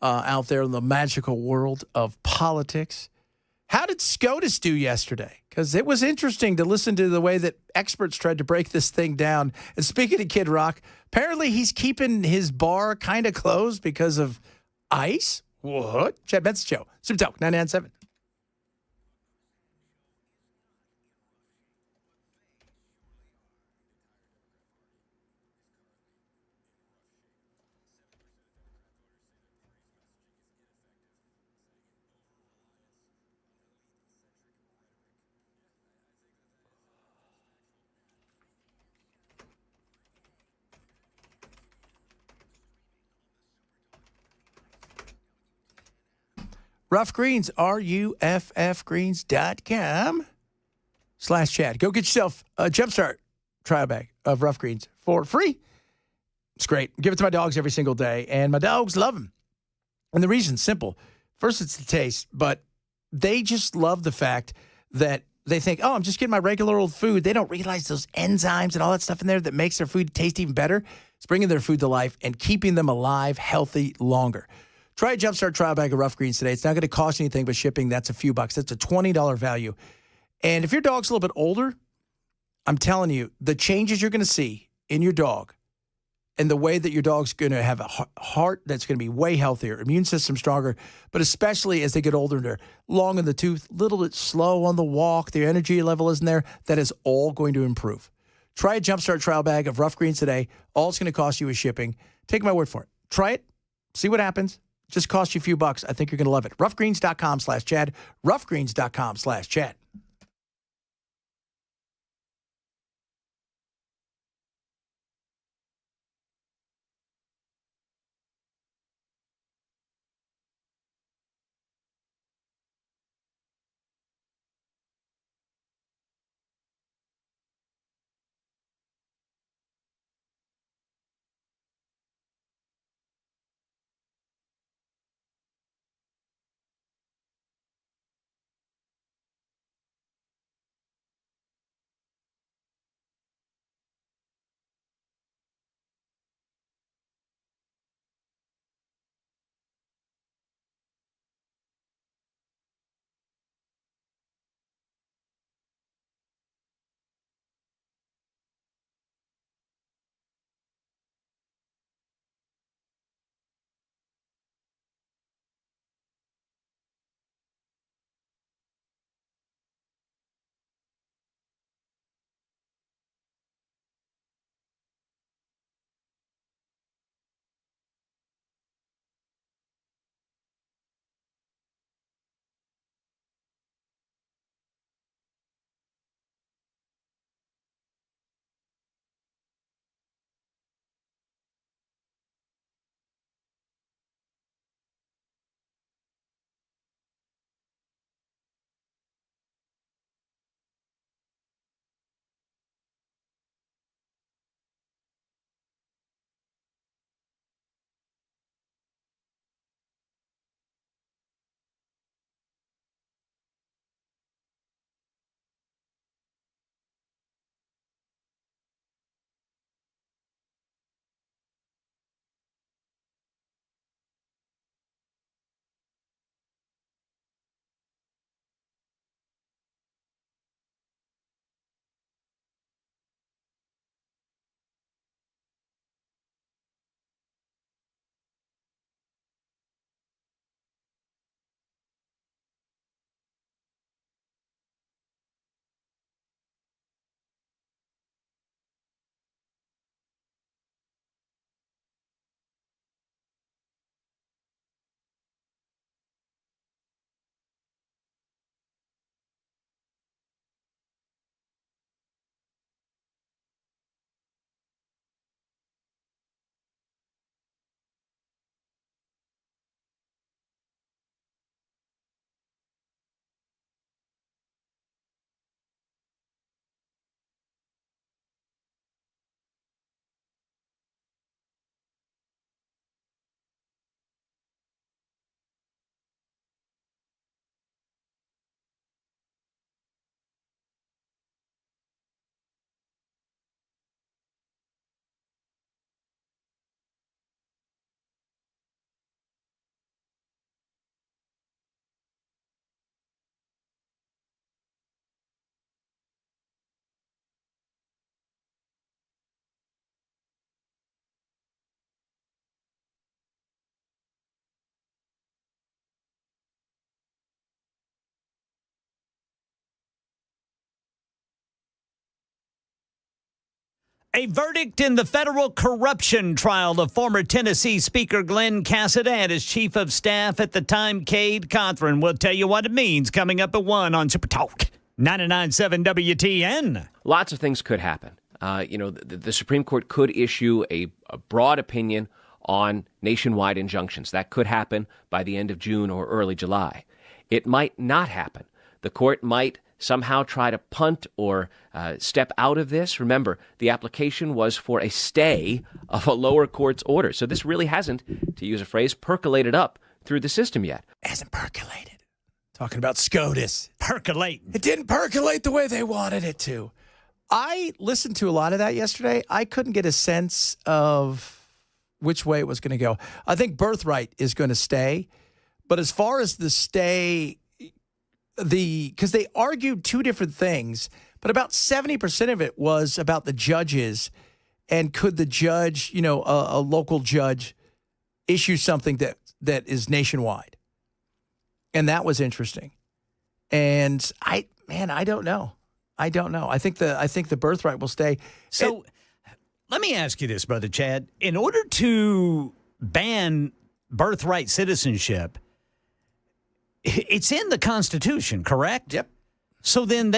out there in the magical world of politics. How did SCOTUS do yesterday? Because it was interesting to listen to the way that experts tried to break this thing down. And speaking of Kid Rock, apparently he's keeping his bar kind of closed because of ice. What? Chad Benson Show. Super Talk 99.7. Rough Greens, ruffgreens.com/chat. Go get yourself a Jumpstart trial bag of Rough Greens for free. It's great. Give it to my dogs every single day, and my dogs love them. And the reason's simple. First, it's the taste, but they just love the fact that they think, I'm just getting my regular old food. They don't realize those enzymes and all that stuff in there that makes their food taste even better. It's bringing their food to life and keeping them alive, healthy, longer. Try a Jumpstart trial bag of Rough Greens today. It's not going to cost you anything but shipping. That's a few bucks. That's a $20 value. And if your dog's a little bit older, I'm telling you, the changes you're going to see in your dog and the way that your dog's going to have a heart that's going to be way healthier, immune system stronger, but especially as they get older and they're long in the tooth, a little bit slow on the walk, their energy level isn't there, that is all going to improve. Try a Jumpstart trial bag of Rough Greens today. All it's going to cost you is shipping. Take my word for it. Try it. See what happens. Just cost you a few bucks. I think you're going to love it. Ruffgreens.com/Chad. Ruffgreens.com/Chad. A verdict in the federal corruption trial of former Tennessee Speaker Glenn Cassidy and his chief of staff at the time, Cade Cothran. We'll tell you what it means coming up at 1 on Super Talk 99.7 WTN. Lots of things could happen. The Supreme Court could issue a broad opinion on nationwide injunctions. That could happen by the end of June or early July. It might not happen. The court might somehow try to punt or step out of this. Remember, the application was for a stay of a lower court's order. So this really hasn't, to use a phrase, percolated up through the system yet. Hasn't percolated. Talking about SCOTUS. Percolating. It didn't percolate the way they wanted it to. I listened to a lot of that yesterday. I couldn't get a sense of which way it was going to go. I think birthright is going to stay. But as far as the stay, because they argued two different things, but about 70% of it was about the judges and could the judge, a local judge, issue something that is nationwide. And that was interesting. And I don't know. I think the birthright will stay. So let me ask you this, Brother Chad. In order to ban birthright citizenship, it's in the Constitution, correct? Yep. So then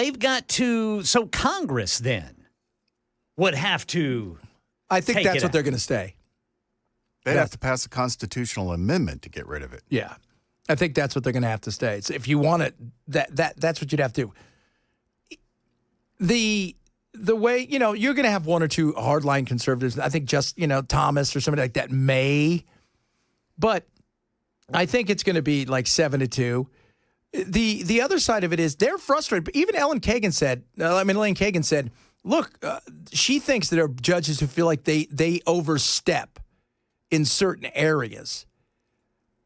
so Congress then would have to I think that's what they're going to stay. They'd have to pass a constitutional amendment to get rid of it. Yeah. I think that's what they're going to have to stay. So if you want it, that's what you'd have to do. The way, you're going to have one or two hardline conservatives. I think just, Thomas or somebody like that may. But I think it's going to be like 7-2. The other side of it is they're frustrated. Even Elaine Kagan said, look, she thinks there are judges who feel like they overstep in certain areas.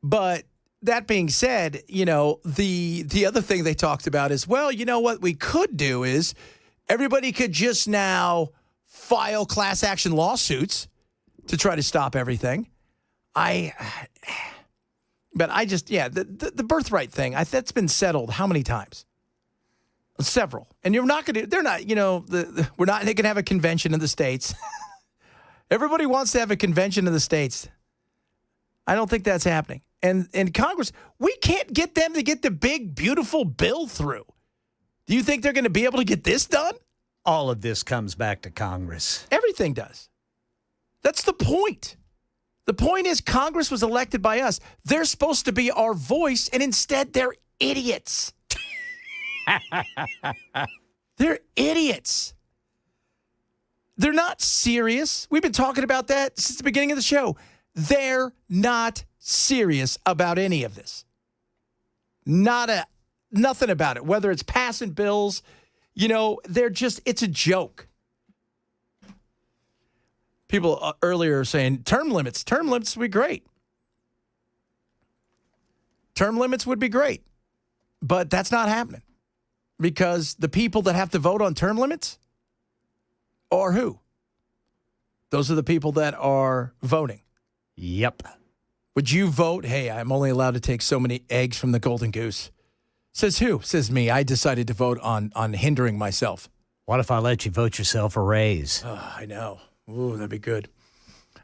But that being said, the other thing they talked about is, well, what we could do is everybody could just now file class action lawsuits to try to stop everything. But the birthright thing, that's been settled how many times? Several. And you're not going to, they're not, we're not, they can have a convention in the states. Everybody wants to have a convention in the states. I don't think that's happening. And in Congress, we can't get them to get the big, beautiful bill through. Do you think they're going to be able to get this done? All of this comes back to Congress. Everything does. That's the point. The point is Congress was elected by us. They're supposed to be our voice, and instead they're idiots. They're idiots. They're not serious. We've been talking about that since the beginning of the show. They're not serious about any of this. Nothing about it. Whether it's passing bills, it's a joke. People earlier are saying term limits would be great. Term limits would be great. But that's not happening because the people that have to vote on term limits are who? Those are the people that are voting. Yep. Would you vote, hey, I'm only allowed to take so many eggs from the golden goose? Says who? Says me. I decided to vote on hindering myself. What if I let you vote yourself a raise? Oh, I know. Ooh, that'd be good.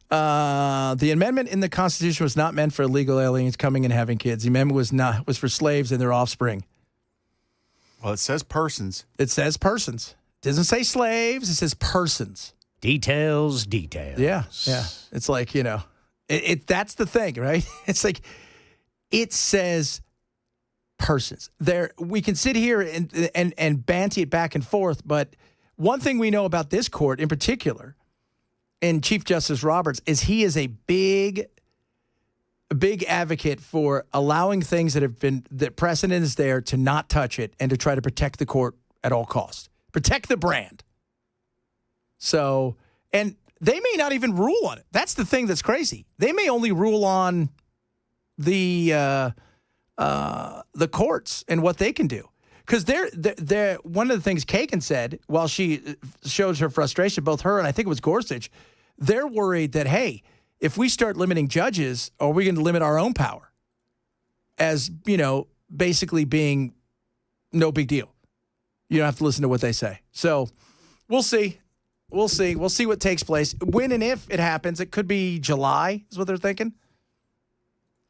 The amendment in the Constitution was not meant for illegal aliens coming and having kids. The amendment was for slaves and their offspring. Well, it says persons. It says persons. It doesn't say slaves. It says persons. Details. Yeah. It's like, that's the thing, right? It's like it says persons. We can sit here and banty it back and forth, but one thing we know about this court in particular, and Chief Justice Roberts, is he is a big advocate for allowing things that precedent is there to not touch it and to try to protect the court at all costs. Protect the brand. So, and they may not even rule on it. That's the thing that's crazy. They may only rule on the courts and what they can do. Because they're one of the things Kagan said while she shows her frustration, both her and I think it was Gorsuch, they're worried that, hey, if we start limiting judges, are we going to limit our own power as, basically being no big deal? You don't have to listen to what they say. So we'll see. We'll see. We'll see what takes place. When and if it happens, it could be July, is what they're thinking.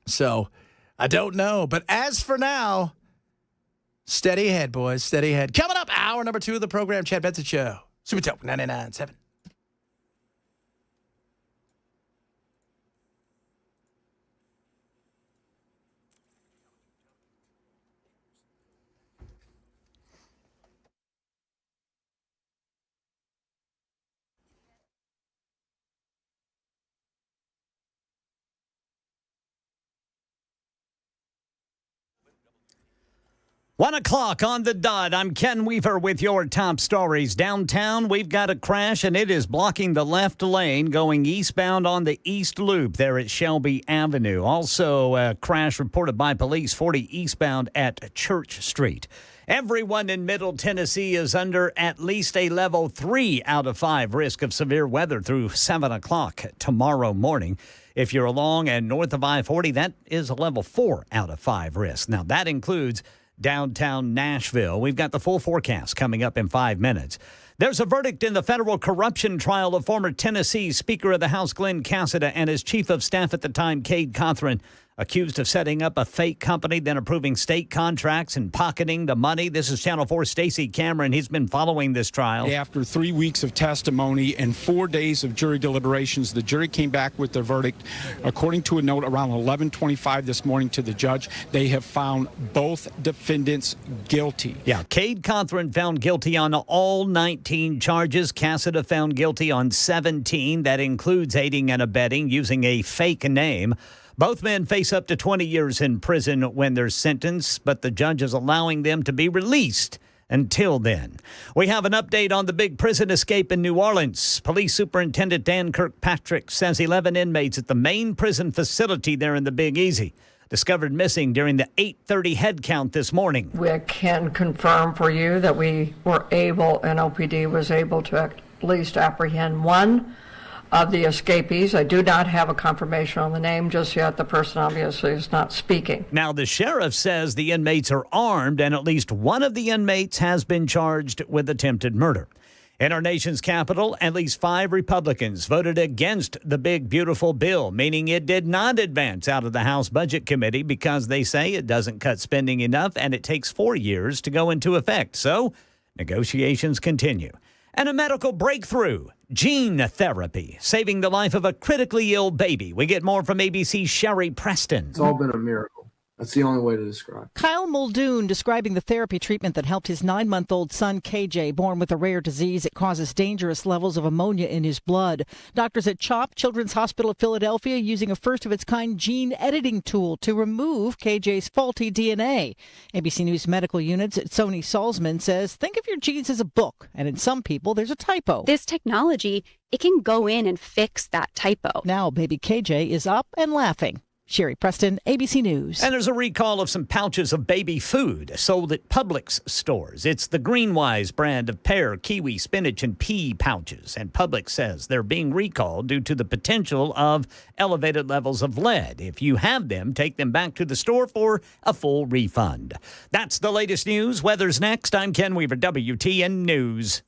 So I don't know. But as for now, steady ahead, boys. Steady ahead. Coming up, hour number 2 of the program, Chad Benson Show. Super Talk 99.7. One o'clock on the dot. I'm Ken Weaver with your top stories. Downtown, we've got a crash, and it is blocking the left lane going eastbound on the East Loop there at Shelby Avenue. Also, a crash reported by police 40 eastbound at Church Street. Everyone in Middle Tennessee is under at least a level 3 out of 5 risk of severe weather through 7 o'clock tomorrow morning. If you're along and north of I-40, that is a level 4 out of 5 risk. Now, that includes downtown Nashville. We've got the full forecast coming up in 5 minutes. There's a verdict in the federal corruption trial of former Tennessee Speaker of the House Glenn Cassida and his chief of staff at the time, Cade Cothran, accused of setting up a fake company, then approving state contracts and pocketing the money. This is Channel 4's Stacey Cameron. He's been following this trial. After 3 weeks of testimony and 4 days of jury deliberations, the jury came back with their verdict. According to a note around 11:25 this morning to the judge, they have found both defendants guilty. Yeah, Cade Cothran found guilty on all 19 charges. Cassida found guilty on 17. That includes aiding and abetting using a fake name. Both men face up to 20 years in prison when they're sentenced, but the judge is allowing them to be released until then. We have an update on the big prison escape in New Orleans. Police Superintendent Dan Kirkpatrick says 11 inmates at the main prison facility there in the Big Easy discovered missing during the 8:30 head count this morning. We can confirm for you that we were able, and OPD was able to at least apprehend one of the escapees. I do not have a confirmation on the name just yet. The person obviously is not speaking. Now, the sheriff says the inmates are armed, and at least one of the inmates has been charged with attempted murder. In our nation's capital, at least 5 Republicans voted against the big, beautiful bill, meaning it did not advance out of the House Budget Committee because they say it doesn't cut spending enough and it takes 4 years to go into effect. So, negotiations continue. And a medical breakthrough, gene therapy, saving the life of a critically ill baby. We get more from ABC's Sherry Preston. It's all been a miracle. That's the only way to describe it. Kyle Muldoon describing the therapy treatment that helped his 9-month-old son, KJ, born with a rare disease. It causes dangerous levels of ammonia in his blood. Doctors at CHOP, Children's Hospital of Philadelphia, using a first-of-its-kind gene editing tool to remove KJ's faulty DNA. ABC News medical unit's Sony Salzman says, think of your genes as a book, and in some people, there's a typo. This technology, it can go in and fix that typo. Now baby KJ is up and laughing. Sherry Preston, ABC News. And there's a recall of some pouches of baby food sold at Publix stores. It's the Greenwise brand of pear, kiwi, spinach, and pea pouches. And Publix says they're being recalled due to the potential of elevated levels of lead. If you have them, take them back to the store for a full refund. That's the latest news. Weather's next. I'm Ken Weaver, WTN News.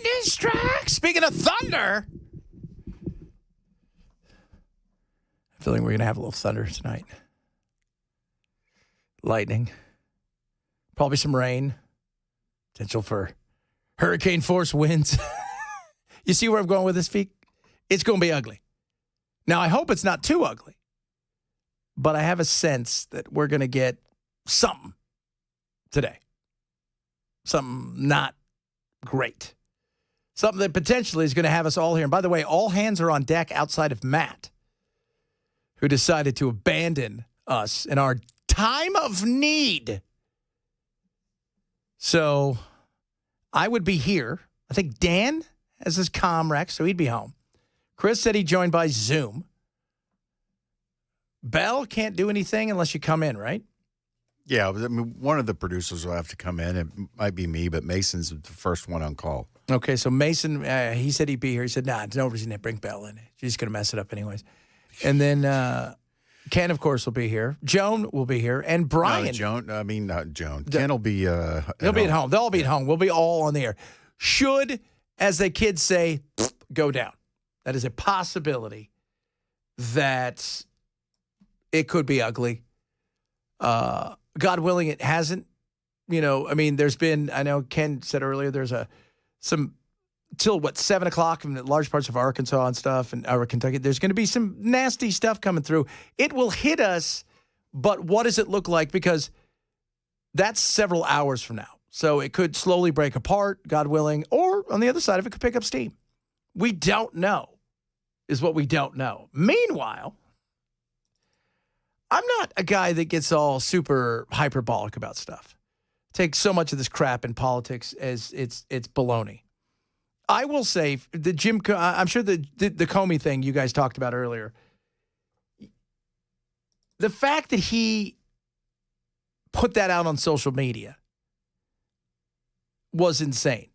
Thunderstruck. Speaking of thunder, I'm feeling we're going to have a little thunder tonight. Lightning. Probably some rain. Potential for hurricane force winds. You see where I'm going with this, Feek? It's going to be ugly. Now, I hope it's not too ugly. But I have a sense that we're going to get something today. Something not great. Something that potentially is going to have us all here. And by the way, all hands are on deck outside of Matt, who decided to abandon us in our time of need. So I would be here. I think Dan has his Comrex, so he'd be home. Chris said he joined by Zoom. Bell can't do anything unless you come in, right? Yeah, I mean, one of the producers will have to come in. It might be me, but Mason's the first one on call. Okay, so Mason, he said he'd be here. He said, nah, there's no reason to bring Bell in. She's going to mess it up anyways. And then Ken, of course, will be here. Joan will be here. And Brian. Not Joan. Ken will be he'll be at home. They'll all be at home. We'll be all on the air. Should, as the kids say, go down. That is a possibility that it could be ugly. God willing, it hasn't. There's been, I know Ken said earlier, there's some till 7 o'clock in large parts of Arkansas and stuff and Kentucky. There's going to be some nasty stuff coming through. It will hit us, but what does it look like? Because that's several hours from now. So it could slowly break apart, God willing, or on the other side of it could pick up steam. We don't know, is what we don't know. Meanwhile, I'm not a guy that gets all super hyperbolic about stuff. Take so much of this crap in politics as it's baloney. I will say the I'm sure the Comey thing you guys talked about earlier. The fact that he put that out on social media was insane.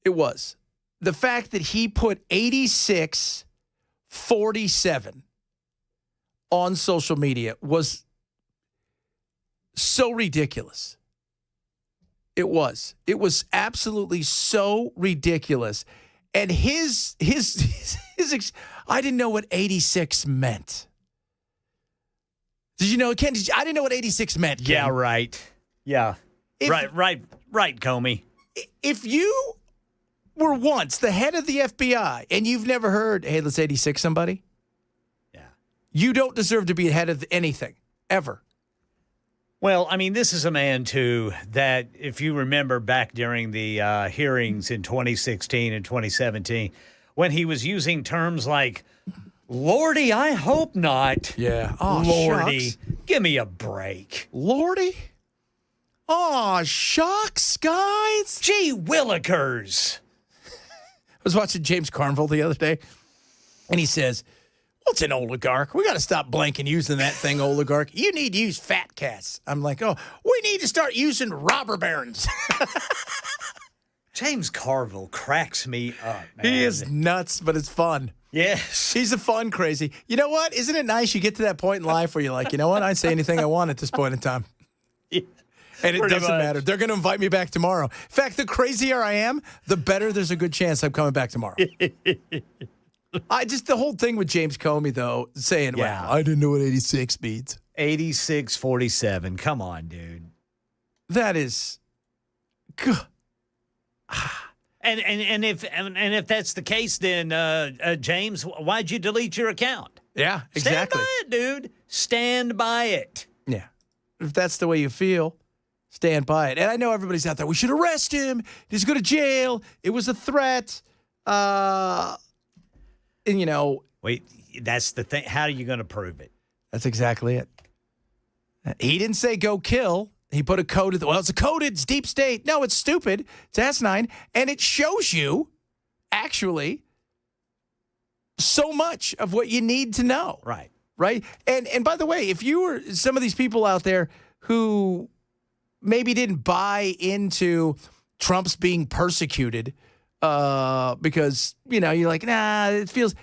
It was. The fact that he put 86-47 on social media was so ridiculous. It was. It was absolutely so ridiculous. And his I didn't know what 86 meant. Did you know, Ken? I didn't know what 86 meant, Ken. Yeah, right. Yeah. Right, Comey. If you were once the head of the FBI and you've never heard, hey, let's 86 somebody. Yeah. You don't deserve to be head of anything, ever. Well, I mean, this is a man, too, that if you remember back during the hearings in 2016 and 2017, when he was using terms like, Lordy, I hope not. Yeah. Oh, Lordy, shucks. give me a break. Lordy? Oh, shucks, guys. Gee willikers. I was watching James Carville the other day, and he says, what's an oligarch? We got to stop blanking using that thing, oligarch. You need to use fat cats. I'm like, oh, we need to start using robber barons. James Carville cracks me up, man. He is nuts, but it's fun. Yes. He's a fun crazy. You know what? Isn't it nice you get to that point in life where you're like, you know what? I'd say anything I want at this point in time. Yeah, and it doesn't matter. They're going to invite me back tomorrow. In fact, the crazier I am, the better there's a good chance I'm coming back tomorrow. The whole thing with James Comey, though, saying, yeah. Wow, I didn't know what 86 means. 86-47. Come on, dude. That is good. And if that's the case, then James, why'd you delete your account? Yeah, exactly. Stand by it, dude. Stand by it. Yeah. If that's the way you feel, stand by it. And I know everybody's out there. We should arrest him. He's go to jail. It was a threat. And wait, that's the thing. How are you going to prove it? That's exactly it. He didn't say go kill. He put a code. It's a coded. It's deep state. No, it's stupid. It's asinine. And it shows you, actually, so much of what you need to know. Right. Right? And by the way, if you were some of these people out there who maybe didn't buy into Trump's being persecuted because, you're like, nah, it feels...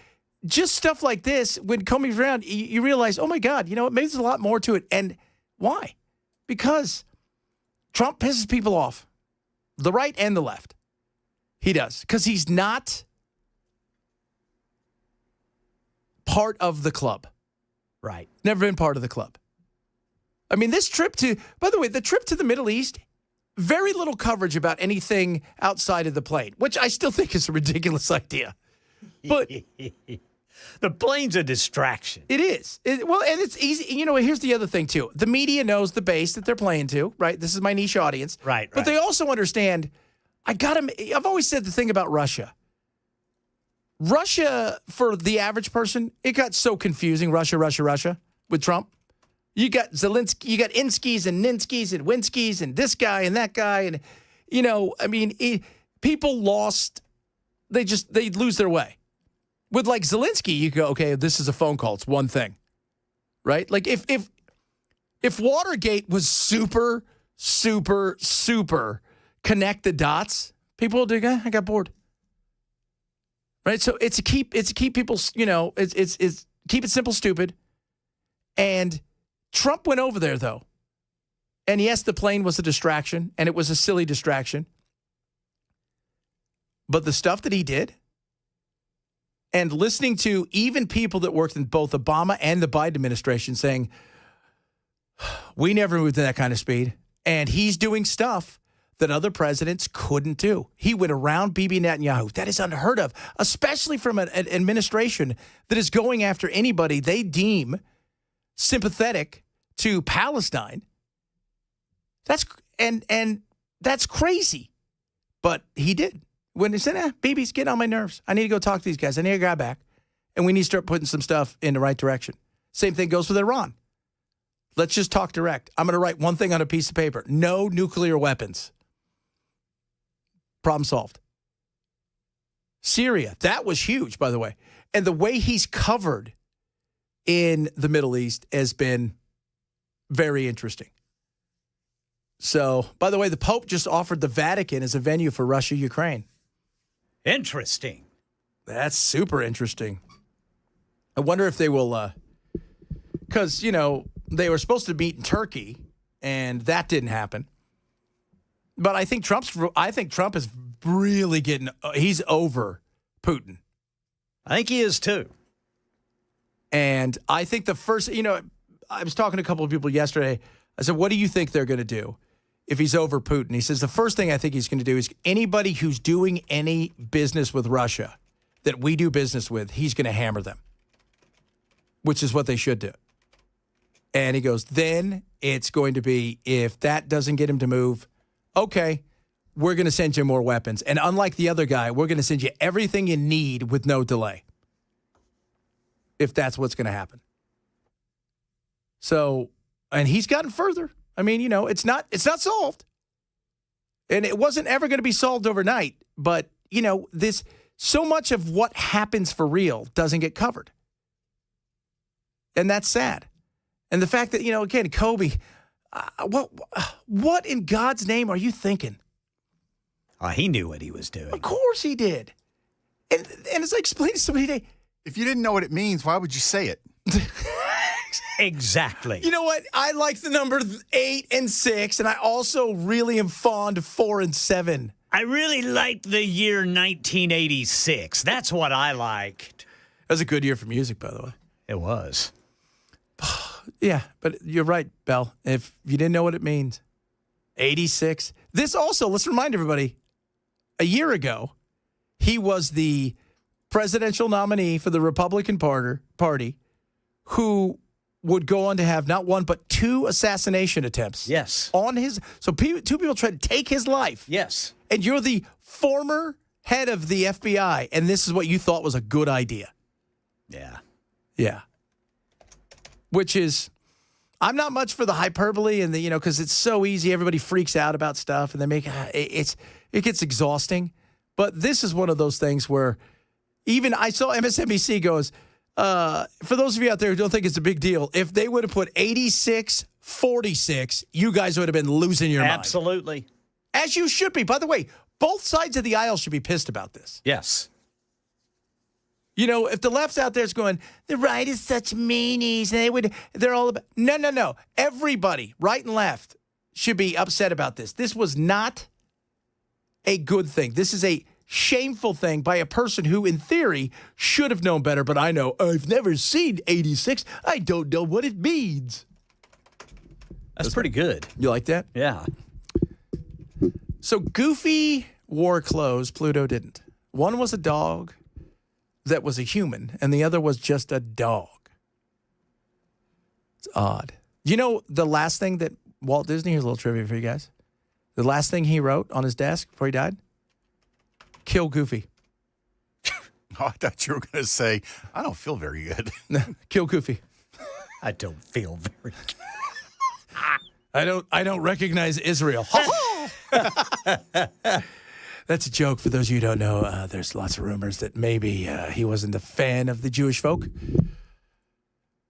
Just stuff like this, when Comey's around, you realize, oh, my God, maybe there's a lot more to it. And why? Because Trump pisses people off, the right and the left. He does. Because he's not part of the club. Right. Never been part of the club. I mean, this trip to, by the way, the trip to the Middle East, very little coverage about anything outside of the plane, which I still think is a ridiculous idea. But the plane's a distraction. It is. Well, and it's easy. You know, here's the other thing, too. The media knows the base that they're playing to, right? This is my niche audience. Right. But they also understand, I've always said the thing about Russia. Russia, for the average person, it got so confusing, Russia, with Trump. You got Zelensky, you got Inskys and Ninskys and Winskys and this guy and that guy. And, you know, I mean, people lost, they lose their way. With like Zelensky, you go, okay, this is a phone call. It's one thing, right? Like if Watergate was super connect the dots, people would do, I got bored. Right? So it's to keep people, you know, it's keep it simple, stupid. And Trump went over there, though. And yes, the plane was a distraction, and it was a silly distraction. But the stuff that he did, and listening to even people that worked in both Obama and the Biden administration saying, we never moved at that kind of speed. And he's doing stuff that other presidents couldn't do. He went around Bibi Netanyahu. That is unheard of, especially from an administration that is going after anybody they deem sympathetic to Palestine. That's crazy. But he did. When he said, Bibi's getting on my nerves. I need to go talk to these guys. I need a guy back. And we need to start putting some stuff in the right direction. Same thing goes with Iran. Let's just talk direct. I'm going to write one thing on a piece of paper. No nuclear weapons. Problem solved. Syria. That was huge, by the way. And the way he's covered in the Middle East has been very interesting. So, by the way, the Pope just offered the Vatican as a venue for Russia-Ukraine. Interesting. That's super interesting. I wonder if they will, because, you know, they were supposed to meet in Turkey, and that didn't happen. But I think Trump is really he's over Putin. I think he is too. And I think the first, you know, I was talking to a couple of people yesterday. I said, what do you think they're going to do if he's over Putin? He says, the first thing I think he's going to do is anybody who's doing any business with Russia that we do business with, he's going to hammer them, which is what they should do. And he goes, then it's going to be, if that doesn't get him to move, okay, we're going to send you more weapons. And unlike the other guy, we're going to send you everything you need with no delay, if that's what's going to happen. So, and he's gotten further. I mean, you know, it's not solved. And it wasn't ever going to be solved overnight. But, you know, so much of what happens for real doesn't get covered. And that's sad. And the fact that, you know, again, Kobe, what in God's name are you thinking? He knew what he was doing. Of course he did. And as I explained to somebody today, if you didn't know what it means, why would you say it? Exactly. You know what? I like the number 8 and 6, and I also really am fond of 4 and 7. I really liked the year 1986. That's what I liked. That was a good year for music, by the way. It was. Yeah, but you're right, Bell. If you didn't know what it means, 86. This also, let's remind everybody, a year ago, he was the presidential nominee for the Republican Party who would go on to have not one, but 2 assassination attempts. Yes. On his, so 2 people tried to take his life. Yes. And you're the former head of the FBI, and this is what you thought was a good idea. Yeah. Yeah. Which is, I'm not much for the hyperbole and the, you know, because it's so easy. Everybody freaks out about stuff and they make it gets exhausting. But this is one of those things where even I saw MSNBC goes, for those of you out there who don't think it's a big deal, if they would have put 86-46, you guys would have been losing your mind. Absolutely. As you should be. By the way, both sides of the aisle should be pissed about this. Yes. You know, if the left's out there is going, the right is such meanies, and they're all about, no. Everybody, right and left, should be upset about this. This was not a good thing. This is shameful thing by a person who, in theory, should have known better. But I know, I've never seen 86. I don't know what it means. That's pretty good. You like that? Yeah. So Goofy wore clothes, Pluto didn't. One was a dog that was a human, and the other was just a dog. It's odd. You know the last thing that Walt Disney, here's a little trivia for you guys. The last thing he wrote on his desk before he died? Kill Goofy. Oh, I thought you were going to say, I don't feel very good. Kill Goofy. I don't feel very good. I don't recognize Israel. That's a joke. For those of you who don't know, there's lots of rumors that maybe he wasn't a fan of the Jewish folk,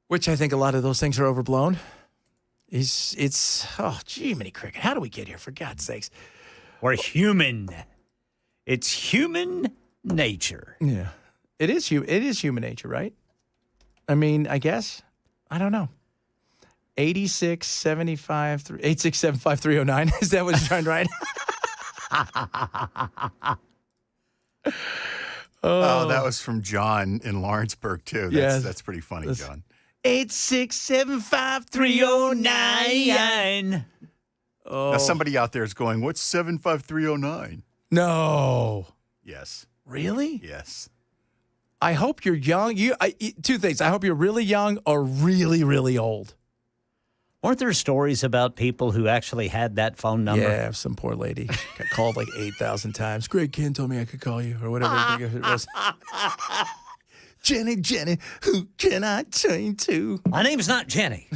which I think a lot of those things are overblown. Oh, gee, many cricket. How do we get here, for God's sakes? We're human. It's human nature. Yeah. It is human nature, right? I mean, I guess. I don't know. 8675309. Is that what you're trying to write? Oh, that was from John in Lawrenceburg, too. Yes. That's pretty funny, John. 8675309. Oh. Now, somebody out there is going, what's 75309? No. Yes. Really? Yes. I hope you're young. Two things. I hope you're really young or really, really old. Weren't there stories about people who actually had that phone number? Yeah, some poor lady got called like 8,000 times. Greg Ken told me I could call you or whatever it was. Jenny, who can I turn to? My name's not Jenny.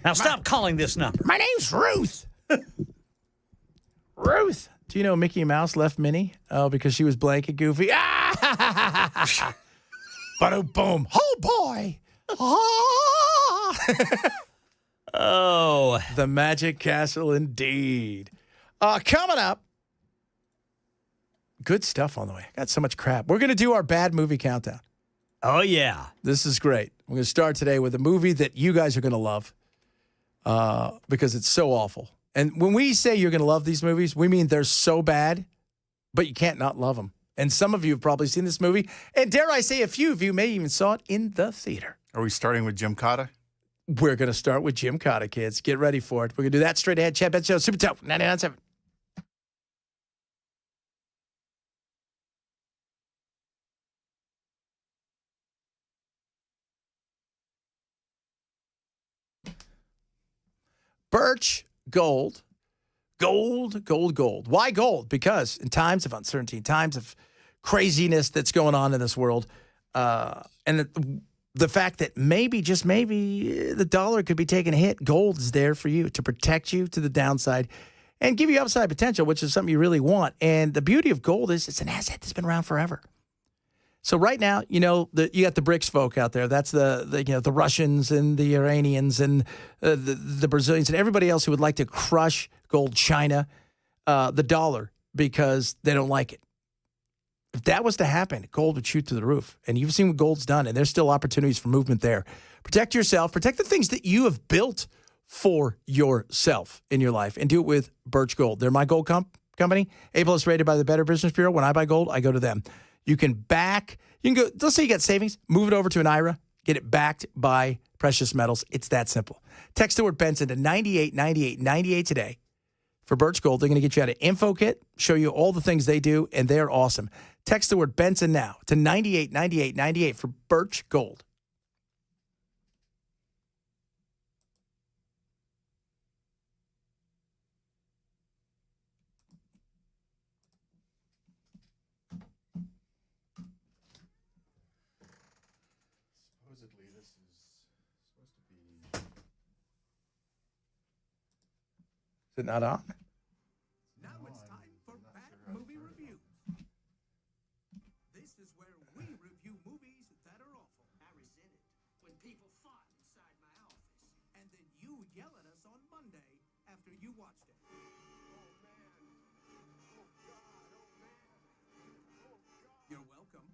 Now stop calling this number. My name's Ruth. Ruth. Do you know Mickey Mouse left Minnie? Oh, because she was blank and goofy. Ba-do-boom. Oh, boy. Oh. The Magic Castle indeed. Coming up. Good stuff on the way. Got so much crap. We're going to do our bad movie countdown. Oh, yeah. This is great. We're going to start today with a movie that you guys are going to love because it's so awful. And when we say you're going to love these movies, we mean they're so bad, but you can't not love them. And some of you have probably seen this movie. And dare I say, a few of you may even saw it in the theater. Are we starting with Jim Cotta? We're going to start with Jim Cotta, kids. Get ready for it. We're going to do that straight ahead. Chad Benson Show, Super Tough, 99.7. Birch Gold. Gold. Why gold? Because in times of uncertainty, in times of craziness that's going on in this world, and the fact that maybe, just maybe, the dollar could be taking a hit, gold is there for you to protect you to the downside and give you upside potential, which is something you really want. And the beauty of gold is it's an asset that's been around forever. So right now, you got the BRICS folk out there. That's the Russians and the Iranians and the Brazilians and everybody else who would like to crush gold, China, the dollar, because they don't like it. If that was to happen, gold would shoot through the roof. And you've seen what gold's done, and there's still opportunities for movement there. Protect yourself. Protect the things that you have built for yourself in your life, and do it with Birch Gold. They're my gold company, A+ rated by the Better Business Bureau. When I buy gold, I go to them. You can go, let's say you got savings, move it over to an IRA, get it backed by precious metals. It's that simple. Text the word Benson to 989898 today. For Birch Gold, they're going to get you out an info kit, show you all the things they do, and they're awesome. Text the word Benson now to 989898 for Birch Gold. Supposedly, this is supposed to be. Is it not on? Now it's time for Bad Movie Review. This is where we review movies that are awful. I resent it when people fought inside my office, and then you yell at us on Monday after you watched it. Oh man! Oh God! Oh man! Oh God! You're welcome.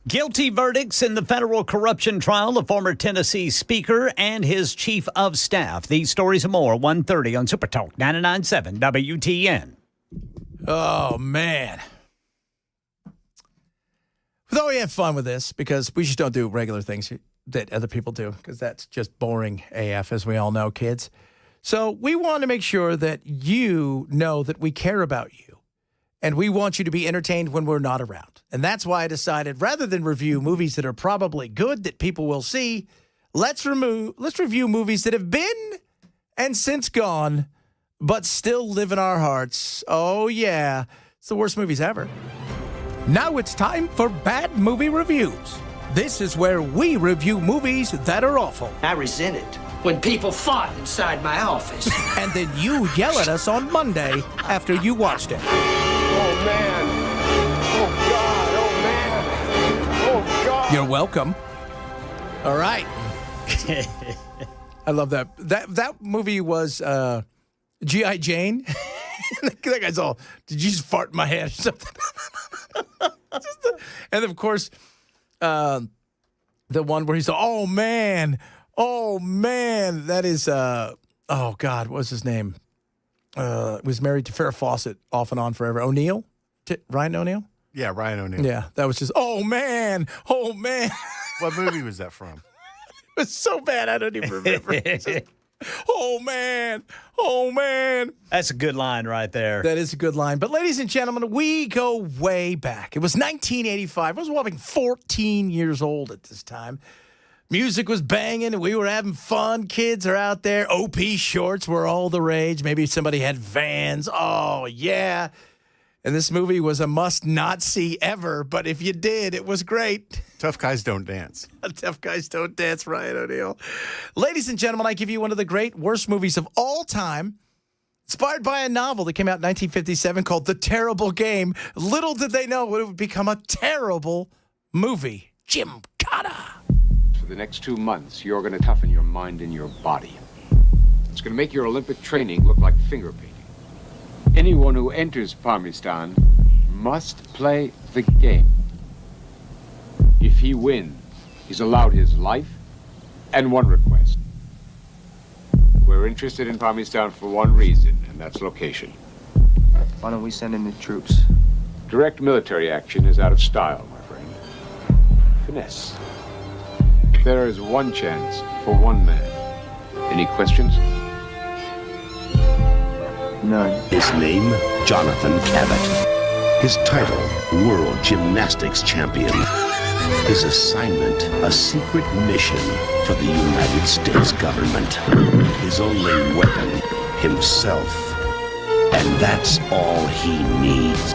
Guilty verdicts in the federal corruption trial of former Tennessee Speaker and his chief of staff. These stories and more, 1:30 on Super Talk 99.7 WTN. Oh, man. We thought we had fun with this because we just don't do regular things that other people do because that's just boring AF, as we all know, kids. So we want to make sure that you know that we care about you. And we want you to be entertained when we're not around. And that's why I decided, rather than review movies that are probably good that people will see, let's review movies that have been and since gone, but still live in our hearts. Oh, yeah. It's the worst movies ever. Now it's time for Bad Movie Reviews. This is where we review movies that are awful. I resent it when people fought inside my office. And then you yell at us on Monday after you watched it. Oh, man. Oh, God. Oh, man. Oh, God. You're welcome. All right. I love that. That movie was G.I. Jane. That guy's all, did you just fart in my head or something? And, of course, the one where he's, oh, man, that is, oh, God, what was his name? Was married to Farrah Fawcett off and on forever. O'Neill? Ryan O'Neill? Yeah, Ryan O'Neill. Yeah, that was just, oh, man. What movie was that from? It was so bad, I don't even remember. Just, oh, man. That's a good line right there. That is a good line. But, ladies and gentlemen, we go way back. It was 1985. I was whopping 14 years old at this time. Music was banging, and we were having fun. Kids are out there. OP shorts were all the rage. Maybe somebody had Vans. Oh, yeah. And this movie was a must-not-see ever, but if you did, it was great. Tough Guys Don't Dance. Tough Guys Don't Dance, Ryan O'Neill. Ladies and gentlemen, I give you one of the great worst movies of all time, inspired by a novel that came out in 1957 called The Terrible Game. Little did they know it would become a terrible movie. Jim Cotta. For the next 2 months, you're going to toughen your mind and your body. It's going to make your Olympic training look like finger painting. Anyone who enters Parmistan must play the game. If he wins, he's allowed his life and one request. We're interested in Parmistan for one reason, and that's location. Why don't we send in the troops? Direct military action is out of style, my friend. Finesse. There is one chance for one man. Any questions? None. His name, Jonathan Cabot. His title, World Gymnastics Champion. His assignment, a secret mission for the United States government. His only weapon, himself. And that's all he needs.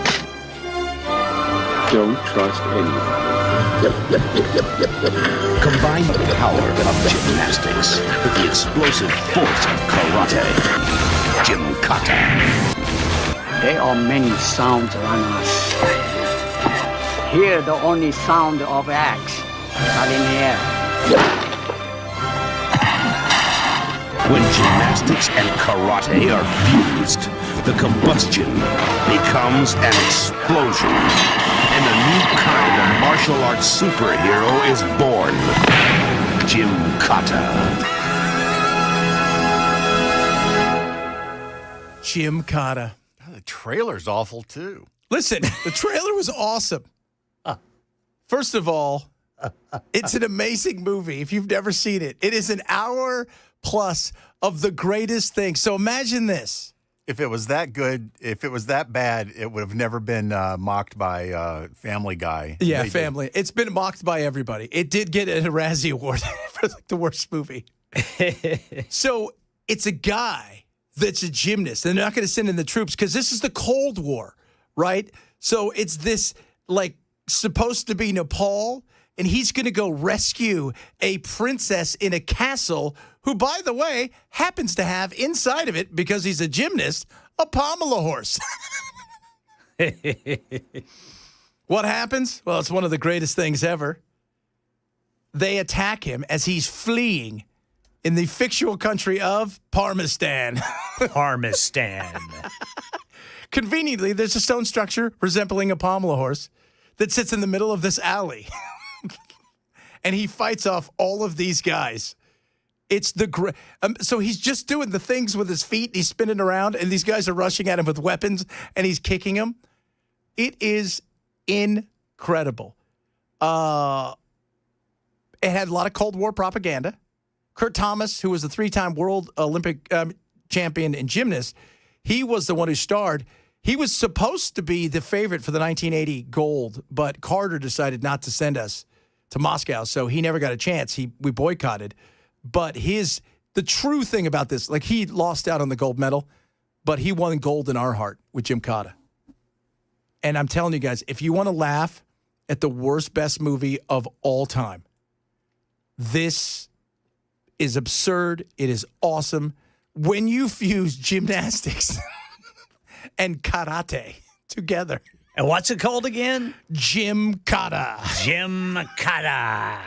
Don't trust anyone. Combine the power of gymnastics with the explosive force of karate. Jim Cotta. There are many sounds around us. Here, the only sound of axe are in the air. When gymnastics and karate are fused, the combustion becomes an explosion, and a new kind of martial arts superhero is born. Jim Cotta. Jim Cotta. The trailer's awful, too. Listen, the trailer was awesome. First of all, it's an amazing movie. If you've never seen it, it is an hour plus of the greatest thing. So imagine this. If it was that good, if it was that bad, it would have never been mocked by Family Guy. Yeah, Family. It's been mocked by everybody. It did get a Razzie Award for like the worst movie. So it's a guy that's a gymnast. They're not going to send in the troops because this is the Cold War, right? So it's this like supposed to be Nepal, and he's going to go rescue a princess in a castle who, by the way, happens to have inside of it, because he's a gymnast, a Pamela horse. What happens? Well, it's one of the greatest things ever. They attack him as he's fleeing in the fictional country of Parmistan. Parmistan. Conveniently, there's a stone structure resembling a Pamela horse that sits in the middle of this alley. and he fights off all of these guys. It's the so he's just doing the things with his feet. He's spinning around, and these guys are rushing at him with weapons, and he's kicking them. It is incredible. It had a lot of Cold War propaganda. Kurt Thomas, who was a 3-time world Olympic champion and gymnast, he was the one who starred. He was supposed to be the favorite for the 1980 gold, but Carter decided not to send us to Moscow, so he never got a chance. We boycotted. But the true thing about this, like he lost out on the gold medal, but he won gold in our heart with Jim Cotta. And I'm telling you guys, if you want to laugh at the worst, best movie of all time, this is absurd. It is awesome. When you fuse gymnastics and karate together. And what's it called again? Jim Cotta. Jim Cotta.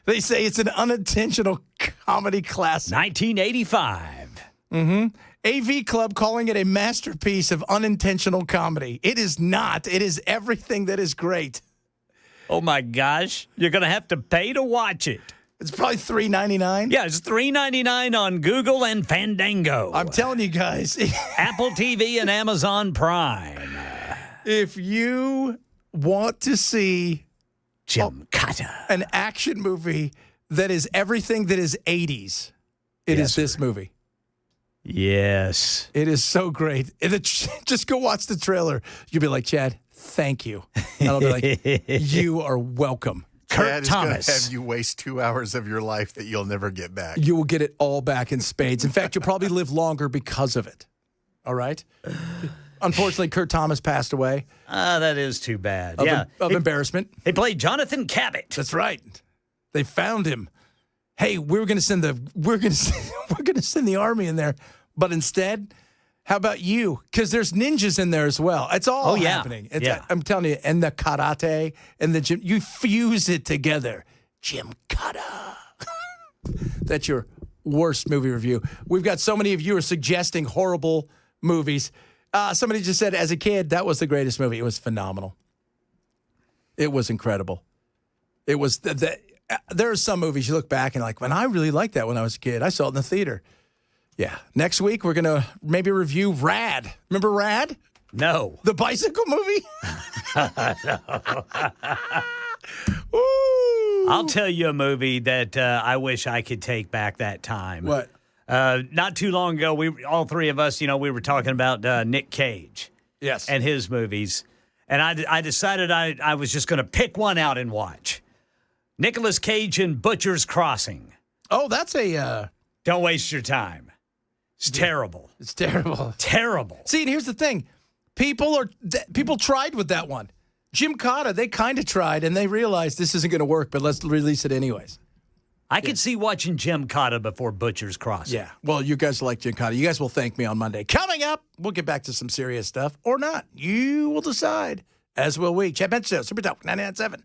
They say it's an unintentional comedy classic. 1985. AV Club calling it a masterpiece of unintentional comedy. It is not. It is everything that is great. Oh, my gosh. You're going to have to pay to watch it. It's probably $3.99. Yeah, it's $3.99 on Google and Fandango. I'm telling you guys. Apple TV and Amazon Prime. If you want to see Jim Cotta, an action movie that is everything that is 80s, it is this movie. Yes. It is so great. Just go watch the trailer. You'll be like, Chad, thank you. And I'll be like, you are welcome. Kurt Thomas. Have you waste 2 hours of your life that you'll never get back. You will get it all back in spades. In fact, you'll probably live longer because of it. All right? Unfortunately, Kurt Thomas passed away. That is too bad. Of embarrassment. He played Jonathan Cabot. That's right. They found him. Hey, we're going to send the army in there, but instead, how about you? Because there's ninjas in there as well. It's all happening. I'm telling you, and the karate and the gym, you fuse it together. Jim Cotta. That's your worst movie review. We've got so many of you are suggesting horrible movies. Somebody just said, as a kid, that was the greatest movie. It was phenomenal. It was incredible. It was there are some movies you look back and like, man, I really liked that when I was a kid. I saw it in the theater. Yeah. Next week, we're going to maybe review Rad. Remember Rad? No. The bicycle movie? I'll tell you a movie that I wish I could take back that time. What? Not too long ago, all three of us, we were talking about Nick Cage. Yes. And his movies. And I decided I was just going to pick one out and watch. Nicolas Cage in Butcher's Crossing. Oh, that's a... Don't waste your time. It's terrible. It's terrible. Terrible. See, and here's the thing. People tried with that one. Jim Cotta, they kind of tried, and they realized this isn't going to work, but let's release it anyways. I could see watching Jim Cotta before Butcher's Crossing. Yeah. Well, you guys like Jim Cotta. You guys will thank me on Monday. Coming up, we'll get back to some serious stuff or not. You will decide, as will we. Chad Bench Show, Super Talk 99.7.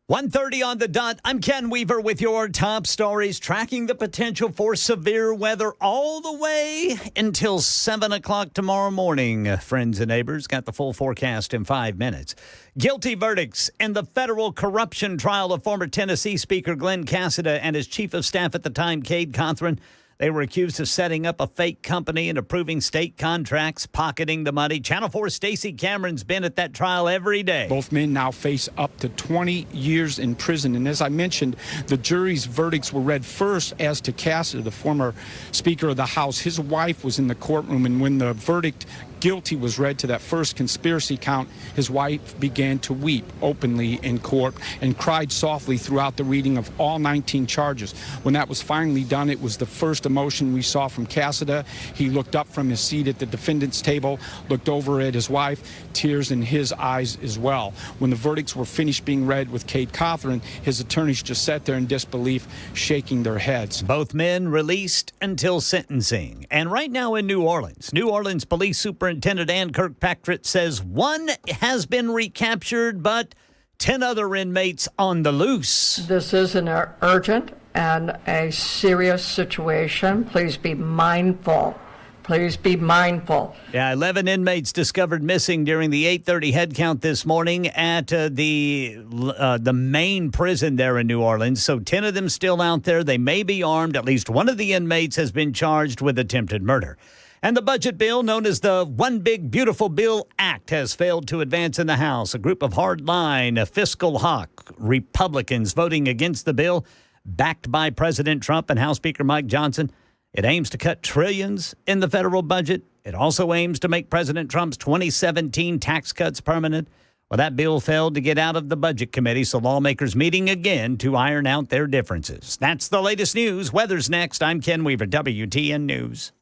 1:30 on the dot. I'm Ken Weaver with your top stories, tracking the potential for severe weather all the way until 7 o'clock tomorrow morning. Friends and neighbors, got the full forecast in 5 minutes. Guilty verdicts in the federal corruption trial of former Tennessee Speaker Glenn Cassida and his chief of staff at the time, Cade Cothran. They were accused of setting up a fake company and approving state contracts, pocketing the money. Channel 4's Stacey Cameron's been at that trial every day. Both men now face up to 20 years in prison. And as I mentioned, the jury's verdicts were read first as to Cassida, the former Speaker of the House. His wife was in the courtroom, and when the verdict guilty was read to that first conspiracy count, his wife began to weep openly in court and cried softly throughout the reading of all 19 charges. When that was finally done, it was the first emotion we saw from Cassida. He looked up from his seat at the defendant's table, looked over at his wife, tears in his eyes as well. When the verdicts were finished being read with Cade Cothran, his attorneys just sat there in disbelief, shaking their heads. Both men released until sentencing. And right now in New Orleans Police Superintendent Ann Kirkpatrick says one has been recaptured, but 10 other inmates on the loose. This is an urgent and a serious situation. Please be mindful Please be mindful. Yeah, 11 inmates discovered missing during the 8:30 head count this morning at the main prison there in New Orleans. So 10 of them still out there. They may be armed. At least one of the inmates has been charged with attempted murder. And the budget bill, known as the One Big Beautiful Bill Act, has failed to advance in the House. A group of hardline, fiscal hawk Republicans voting against the bill, backed by President Trump and House Speaker Mike Johnson. It aims to cut trillions in the federal budget. It also aims to make President Trump's 2017 tax cuts permanent. Well, that bill failed to get out of the budget committee, so lawmakers meeting again to iron out their differences. That's the latest news. Weather's next. I'm Ken Weaver, WTN News.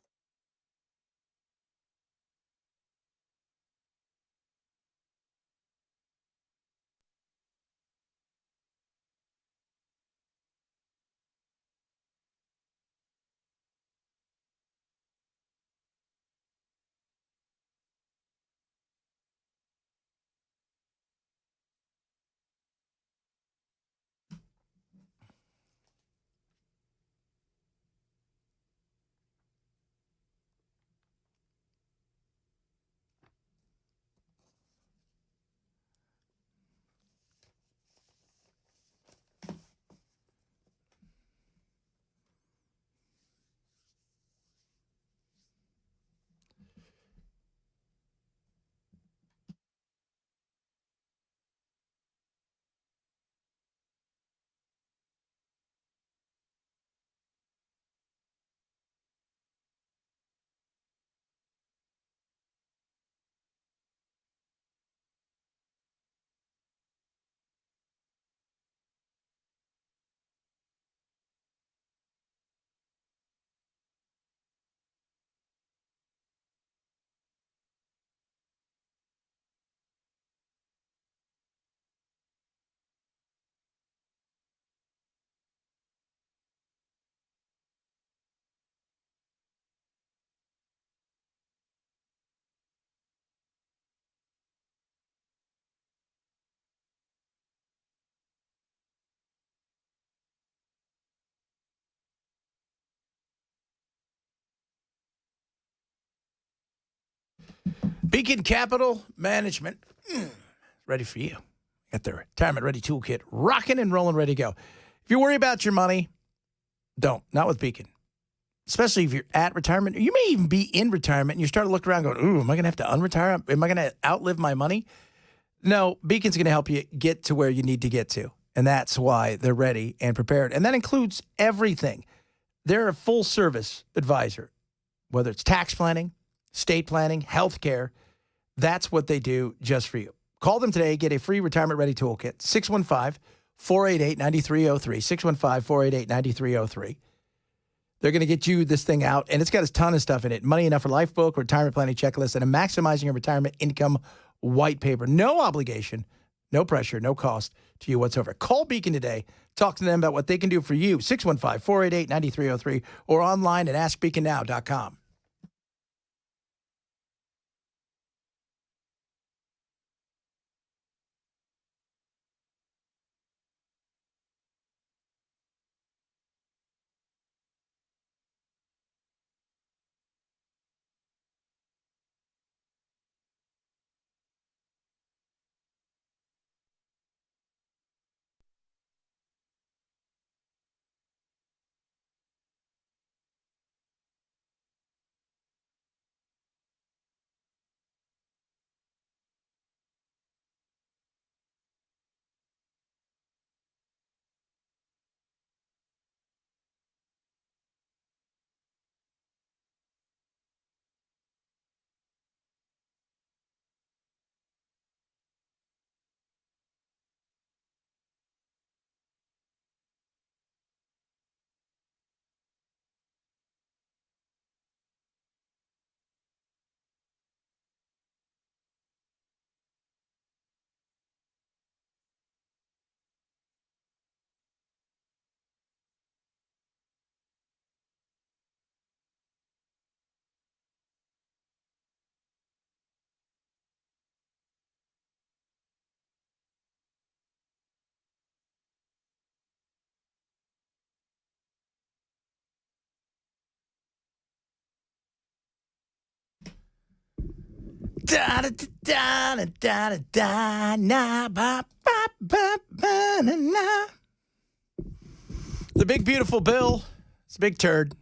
Beacon Capital Management, ready for you. Got their retirement ready toolkit rocking and rolling, ready to go. If you worry about your money, don't. Not with Beacon. Especially if you're at retirement. You may even be in retirement and you start to look around going, ooh, am I going to have to unretire? Am I going to outlive my money? No, Beacon's going to help you get to where you need to get to. And that's why they're ready and prepared. And that includes everything. They're a full-service advisor, whether it's tax planning, estate planning, healthcare. That's what they do just for you. Call them today. Get a free retirement ready toolkit. 615-488-9303. 615-488-9303. They're going to get you this thing out, and it's got a ton of stuff in it. Money Enough for Life book, retirement planning checklist, and a maximizing your retirement income white paper. No obligation, no pressure, no cost to you whatsoever. Call Beacon today. Talk to them about what they can do for you. 615-488-9303 or online at askbeaconnow.com. Da da da da da da da na ba ba ba ba na na. The big beautiful bill. It's a big turd.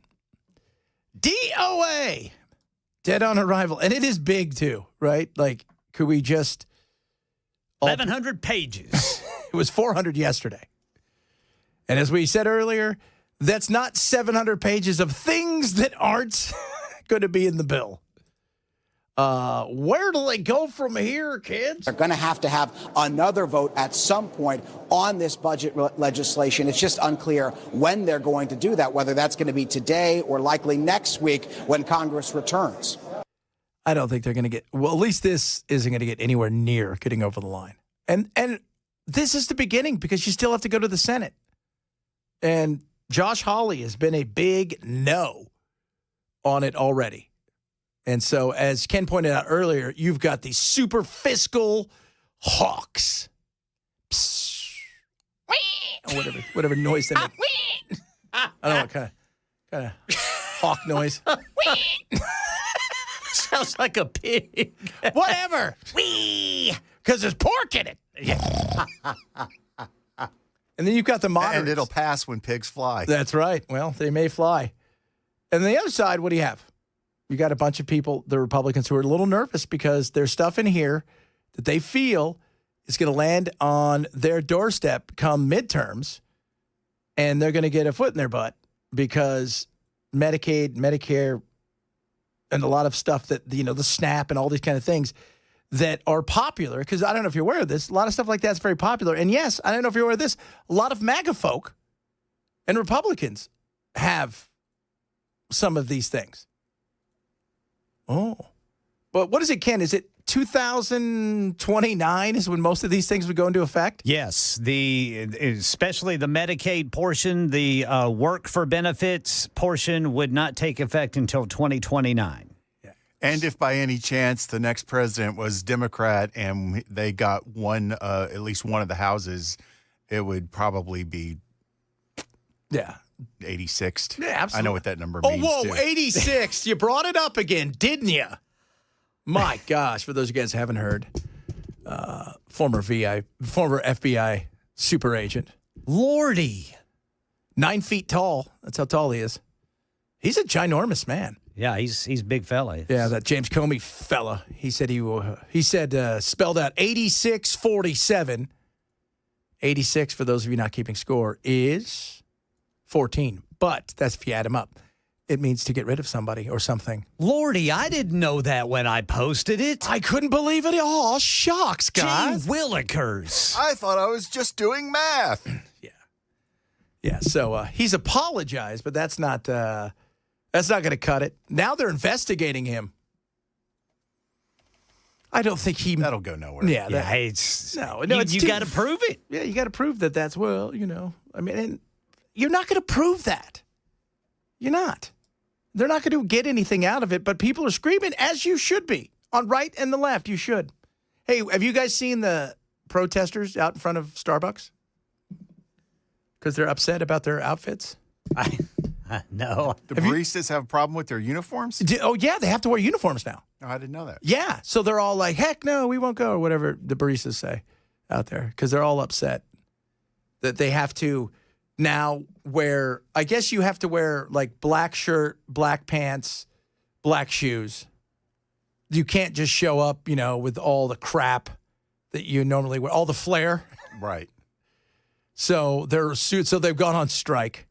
DOA. Dead on arrival. And it is big too, right? Like, could we just 1,100 pages. It was 400 yesterday. And as we said earlier, that's not 700 pages of things that aren't going to be in the bill. Where do they go from here, kids? They're going to have another vote at some point on this budget legislation. It's just unclear when they're going to do that, whether that's going to be today or likely next week when Congress returns. I don't think they're going to get, well, at least this isn't going to get anywhere near getting over the line. And this is the beginning because you still have to go to the Senate. And Josh Hawley has been a big no on it already. And so, as Ken pointed out earlier, you've got these super fiscal hawks. Psst. Or whatever noise they make. I don't know what kind of hawk noise. Sounds like a pig. Whatever. Because there's pork in it. And then you've got the moderates. And it'll pass when pigs fly. That's right. Well, they may fly. And on the other side, what do you have? You got a bunch of people, the Republicans, who are a little nervous because there's stuff in here that they feel is going to land on their doorstep come midterms, and they're going to get a foot in their butt because Medicaid, Medicare, and a lot of stuff that, the SNAP and all these kind of things that are popular, because I don't know if you're aware of this, a lot of stuff like that's very popular. And yes, I don't know if you're aware of this, a lot of MAGA folk and Republicans have some of these things. Oh. But what is it, Ken? Is it 2029 is when most of these things would go into effect? Yes, especially the Medicaid portion, the work for benefits portion would not take effect until 2029. And if by any chance the next president was Democrat and they got at least one of the houses, it would probably be 86th. Yeah, absolutely. I know what that number means. Oh, whoa, too. 86. You brought it up again, didn't you? My gosh, for those of you guys who haven't heard, former FBI super agent. Lordy. 9 feet tall. That's how tall he is. He's a ginormous man. Yeah, he's a big fella. Yeah, that James Comey fella. He said spelled out 8647. 86, for those of you not keeping score, is 14. But that's if you add them up. It means to get rid of somebody or something. Lordy, I didn't know that when I posted it. I couldn't believe it. Oh, shucks, guys. Gee willikers. I thought I was just doing math. Yeah, so he's apologized, but that's not going to cut it. Now they're investigating him. I don't think that'll go nowhere. Yeah, it's you got to prove it. Yeah, you got to prove that's I mean, and you're not going to prove that. You're not. They're not going to get anything out of it, but people are screaming, as you should be, on right and the left. You should. Hey, have you guys seen the protesters out in front of Starbucks? Because they're upset about their outfits? No. The baristas have a problem with their uniforms? Oh, yeah, they have to wear uniforms now. Oh, I didn't know that. Yeah, so they're all like, heck no, we won't go, or whatever the baristas say out there, because they're all upset that they have to now wear, I guess you have to wear like black shirt, black pants, black shoes. You can't just show up, with all the crap that you normally wear, all the flair. Right. So they've gone on strike.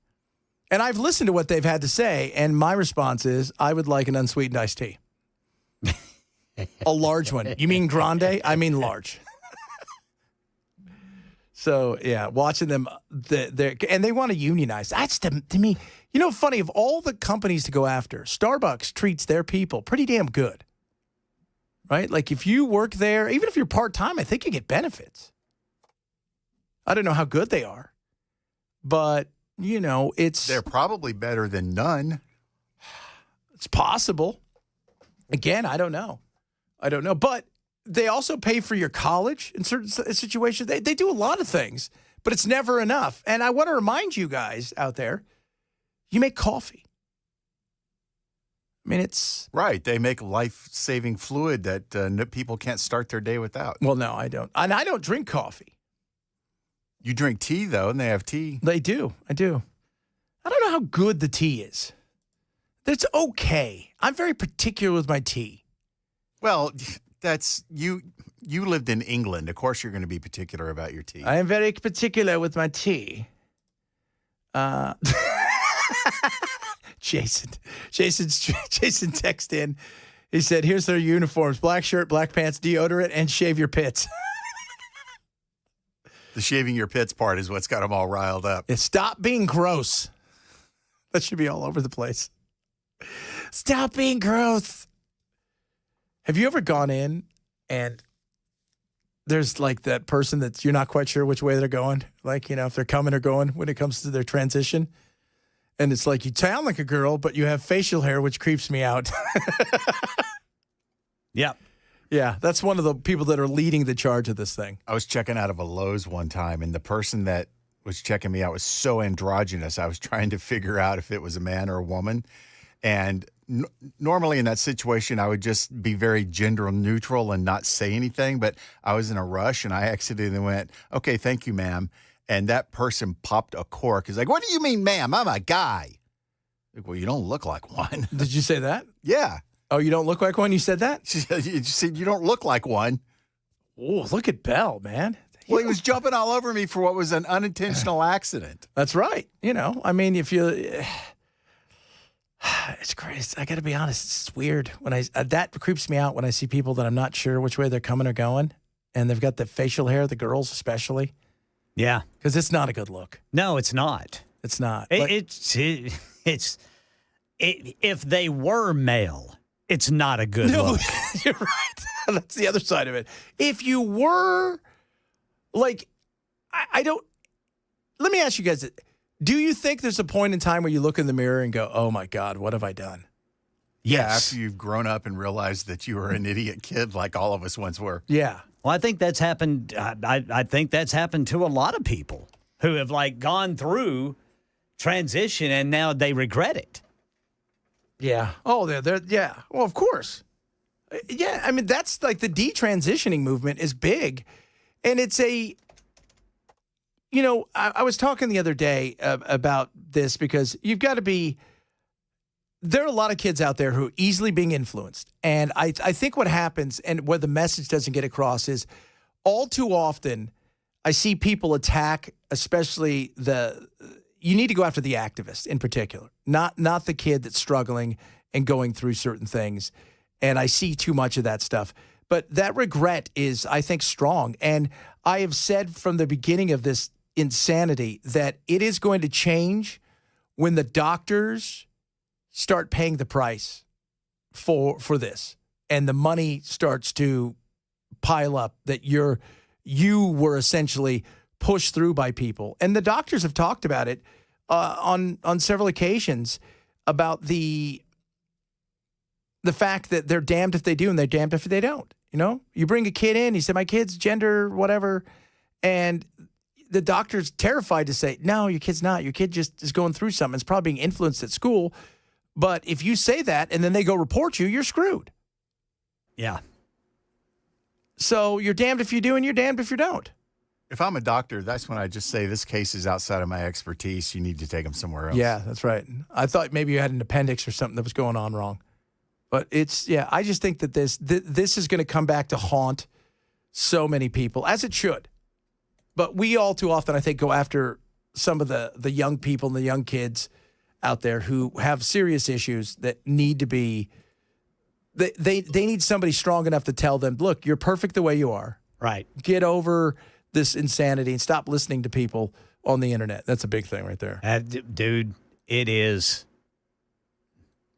And I've listened to what they've had to say, and my response is, I would like an unsweetened iced tea. A large one. You mean grande? I mean large. So, yeah, watching them, and they want to unionize. That's, to me, funny, of all the companies to go after, Starbucks treats their people pretty damn good. Right? Like, if you work there, even if you're part-time, I think you get benefits. I don't know how good they are, but... They're probably better than none. It's possible. Again, I don't know. But they also pay for your college in certain situations. They do a lot of things, but it's never enough. And I want to remind you guys out there, you make coffee. I mean, it's right. They make life-saving fluid that people can't start their day without. Well, no, I don't. And I don't drink coffee. You drink tea, though, and they have tea. They do. I do. I don't know how good the tea is. It's okay. I'm very particular with my tea. Well, that's you. You lived in England. Of course, you're going to be particular about your tea. I am very particular with my tea. Jason texted in. He said, "Here's their uniforms: black shirt, black pants, deodorant, and shave your pits." The shaving your pits part is what's got them all riled up. Yeah, stop being gross. That should be all over the place. Stop being gross. Have you ever gone in and there's like that person that you're not quite sure which way they're going? Like, you know, if they're coming or going when it comes to their transition. And it's like you sound like a girl, but you have facial hair, which creeps me out. Yep. Yeah, that's one of the people that are leading the charge of this thing. I was checking out of a Lowe's one time, and the person that was checking me out was so androgynous. I was trying to figure out if it was a man or a woman. And normally in that situation, I would just be very gender neutral and not say anything. But I was in a rush, and I accidentally went, "Okay, thank you, ma'am." And that person popped a cork. He's like, "What do you mean, ma'am? I'm a guy." Like, well, you don't look like one. Did you say that? Yeah. Oh, you don't look like one? You said that? You said you don't look like one. Oh, look at Bell, man. Well, he was jumping all over me for what was an unintentional accident. That's right. You know, I mean, if you, it's crazy. I got to be honest. It's weird when that creeps me out when I see people that I'm not sure which way they're coming or going, and they've got the facial hair, the girls especially. Yeah, because it's not a good look. No, it's not. It's not. If they were male, it's not a good look. You're right. That's the other side of it. If you were, like, I don't. Let me ask you guys: do you think there's a point in time where you look in the mirror and go, "Oh my God, what have I done?" Yeah, after you've grown up and realized that you were an idiot kid, like all of us once were. Yeah. Well, I think that's happened. I think that's happened to a lot of people who have like gone through transition and now they regret it. Yeah. Oh, they're yeah. Well, of course. Yeah. I mean, that's like the detransitioning movement is big, and it's a. You know, I was talking the other day about this because you've got to be. There are a lot of kids out there who are easily being influenced. And I think what happens and where the message doesn't get across is all too often I see people attack, especially you need to go after the activist in particular, not the kid that's struggling and going through certain things. And I see too much of that stuff. But that regret is, I think, strong. And I have said from the beginning of this insanity that it is going to change when the doctors start paying the price for this, and the money starts to pile up that you were essentially pushed through by people. And the doctors have talked about it on several occasions about the fact that they're damned if they do and they're damned if they don't. You know, you bring a kid in, he said, "My kid's gender, whatever," and the doctor's terrified to say, "No, your kid's not. Your kid just is going through something. It's probably being influenced at school." But if you say that and then they go report you, you're screwed. Yeah. So you're damned if you do and you're damned if you don't. If I'm a doctor, that's when I just say this case is outside of my expertise. You need to take them somewhere else. Yeah, that's right. I thought maybe you had an appendix or something that was going on wrong. But I just think that this is going to come back to haunt so many people, as it should. But we all too often, I think, go after some of the young people and the young kids out there who have serious issues that need to be, they need somebody strong enough to tell them, look, you're perfect the way you are. Right. Get over this insanity and stop listening to people on the internet. That's a big thing right there. Dude, it is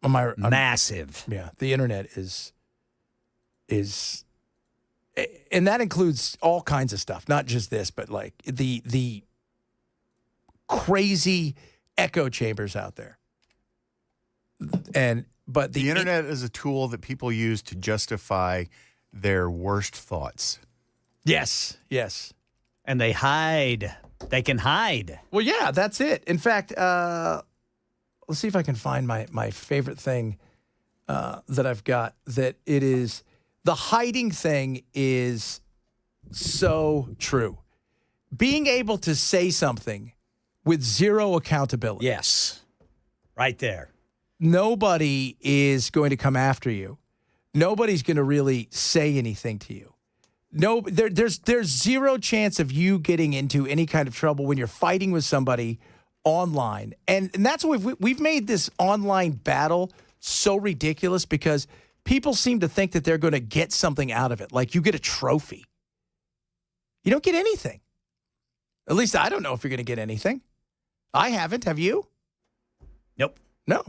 massive. Yeah. The internet is, and that includes all kinds of stuff, not just this, but like the crazy echo chambers out there. But the internet is a tool that people use to justify their worst thoughts. Yes. And they hide. They can hide. Well, yeah, that's it. In fact, let's see if I can find my favorite thing that I've got that it is the hiding thing is so true. Being able to say something with zero accountability. Yes. Right there. Nobody is going to come after you. Nobody's going to really say anything to you. No, there's zero chance of you getting into any kind of trouble when you're fighting with somebody online. And that's what we've made this online battle so ridiculous because people seem to think that they're going to get something out of it. Like you get a trophy. You don't get anything. At least I don't know if you're going to get anything. I haven't. Have you? Nope. No.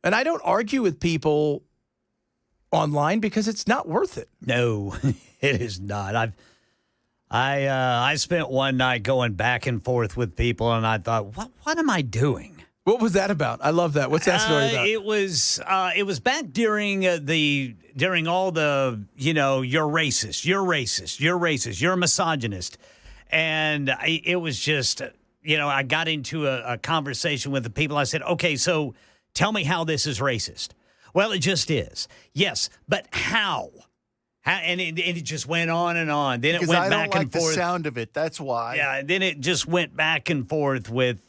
And I don't argue with people online because it's not worth it. No, it is not. I spent one night going back and forth with people, and I thought, what am I doing? What was that about? I love that. What's that story about? It was back during all the, you're racist, you're racist, you're racist, you're a misogynist. And it was just, I got into a conversation with the people. I said, okay, so tell me how this is racist. Well, it just is. Yes, but how? And it just went on and on. Then because it went I back don't like and forth. the sound of it. That's why. Yeah, and then it just went back and forth with,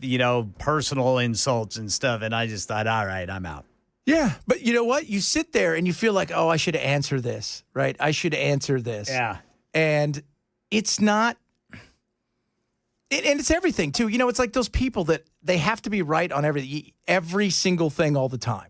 personal insults and stuff. And I just thought, all right, I'm out. Yeah, but you know what? You sit there and you feel like, oh, I should answer this, right? I should answer this. Yeah. And it's not. And it's everything, too. It's like those people that they have to be right on every single thing all the time.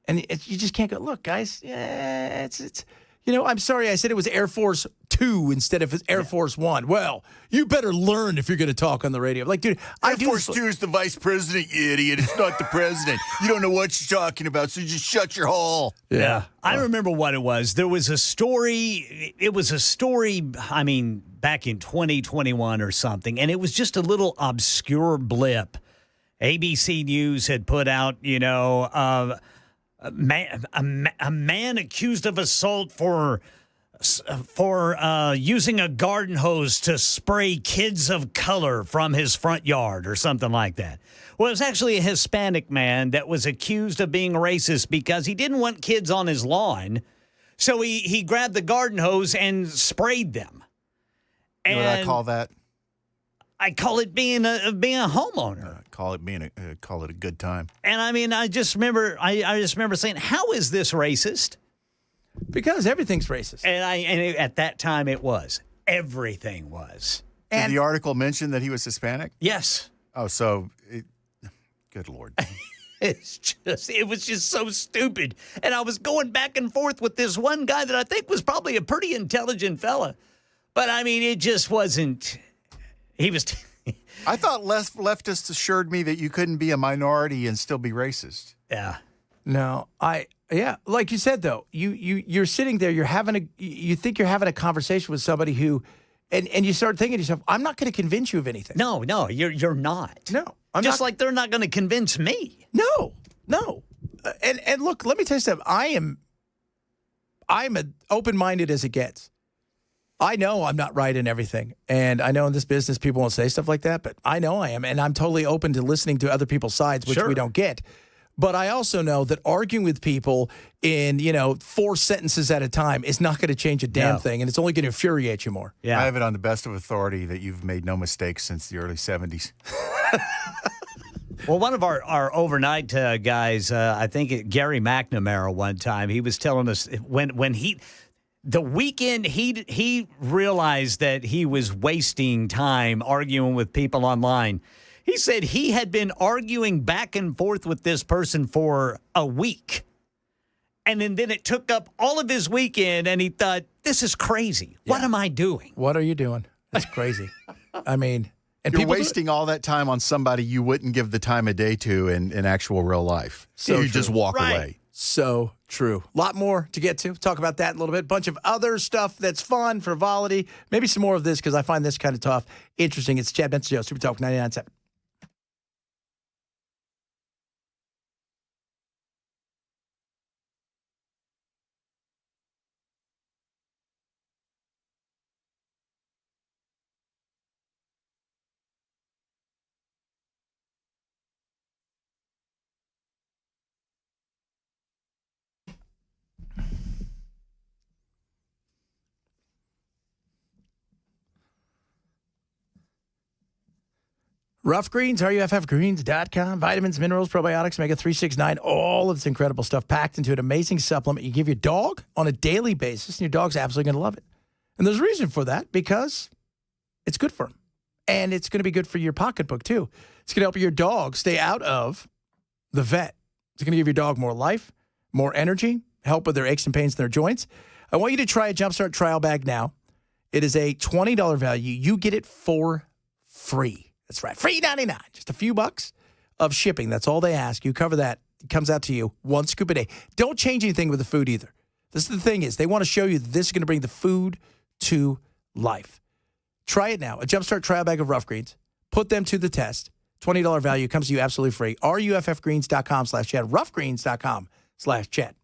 And you just can't go, look, guys, yeah, it's I'm sorry I said it was Air Force 2 instead of Air Force 1. Well, you better learn if you're going to talk on the radio. Like, dude, Air Force 2 is the vice president, you idiot. It's not the president. You don't know what you're talking about, so you just shut your hole. Yeah. I remember what it was. There was a story. It was a story, back in 2021 or something, and it was just a little obscure blip. ABC News had put out, a man accused of assault for using a garden hose to spray kids of color from his front yard or something like that. Well, it was actually a Hispanic man that was accused of being racist because he didn't want kids on his lawn. So he grabbed the garden hose and sprayed them. You know what I call that? I call it being a homeowner. Call it a good time. And I just remember saying, how is this racist? Because everything's racist. And at that time it was. Everything was. Did the article mention that he was Hispanic? Yes. Oh, so good Lord. It was just so stupid. And I was going back and forth with this one guy that I think was probably a pretty intelligent fella. But it just wasn't. He was. I thought leftists assured me that you couldn't be a minority and still be racist. Yeah. No, like you said though, you're sitting there, you think you're having a conversation with somebody who, and you start thinking to yourself, I'm not going to convince you of anything. No, you're not. No, I'm just not, like they're not going to convince me. No. And look, let me tell you something. I'm as open-minded as it gets. I know I'm not right in everything. And I know in this business people won't say stuff like that, but I know I am. And I'm totally open to listening to other people's sides, which we don't get. But I also know that arguing with people in, 4 sentences at a time is not going to change a damn thing. And it's only going to infuriate you more. Yeah. I have it on the best of authority that you've made no mistakes since the early 70s. Well, one of our overnight guys, I think Gary McNamara one time, he was telling us the weekend he realized that he was wasting time arguing with people online. He said he had been arguing back and forth with this person for a week. And then it took up all of his weekend, and he thought, this is crazy. Yeah. What am I doing? What are you doing? That's crazy. And you're wasting all that time on somebody you wouldn't give the time of day to in actual real life. So you just walk away. So true. A lot more to get to. Talk about that in a little bit. Bunch of other stuff that's fun, frivolity. Maybe some more of this because I find this kind of tough. Interesting. It's Chad Benson Show, Super Talk 99.7. Rough Greens, ruffgreens.com. Vitamins, minerals, probiotics, omega-369, all of this incredible stuff packed into an amazing supplement you give your dog on a daily basis, and your dog's absolutely going to love it. And there's a reason for that, because it's good for him. And it's going to be good for your pocketbook, too. It's going to help your dog stay out of the vet. It's going to give your dog more life, more energy, help with their aches and pains in their joints. I want you to try a Jumpstart trial bag now. It is a $20 value. You get it for free. That's right. Free $99. Just a few bucks of shipping. That's all they ask. You cover that. It comes out to you. 1 scoop a day. Don't change anything with the food either. This is the thing is they want to show you that this is going to bring the food to life. Try it now. A Jumpstart trial bag of Rough Greens. Put them to the test. $20 value comes to you absolutely free. ruffgreens.com/chat. ruffgreens.com/chat.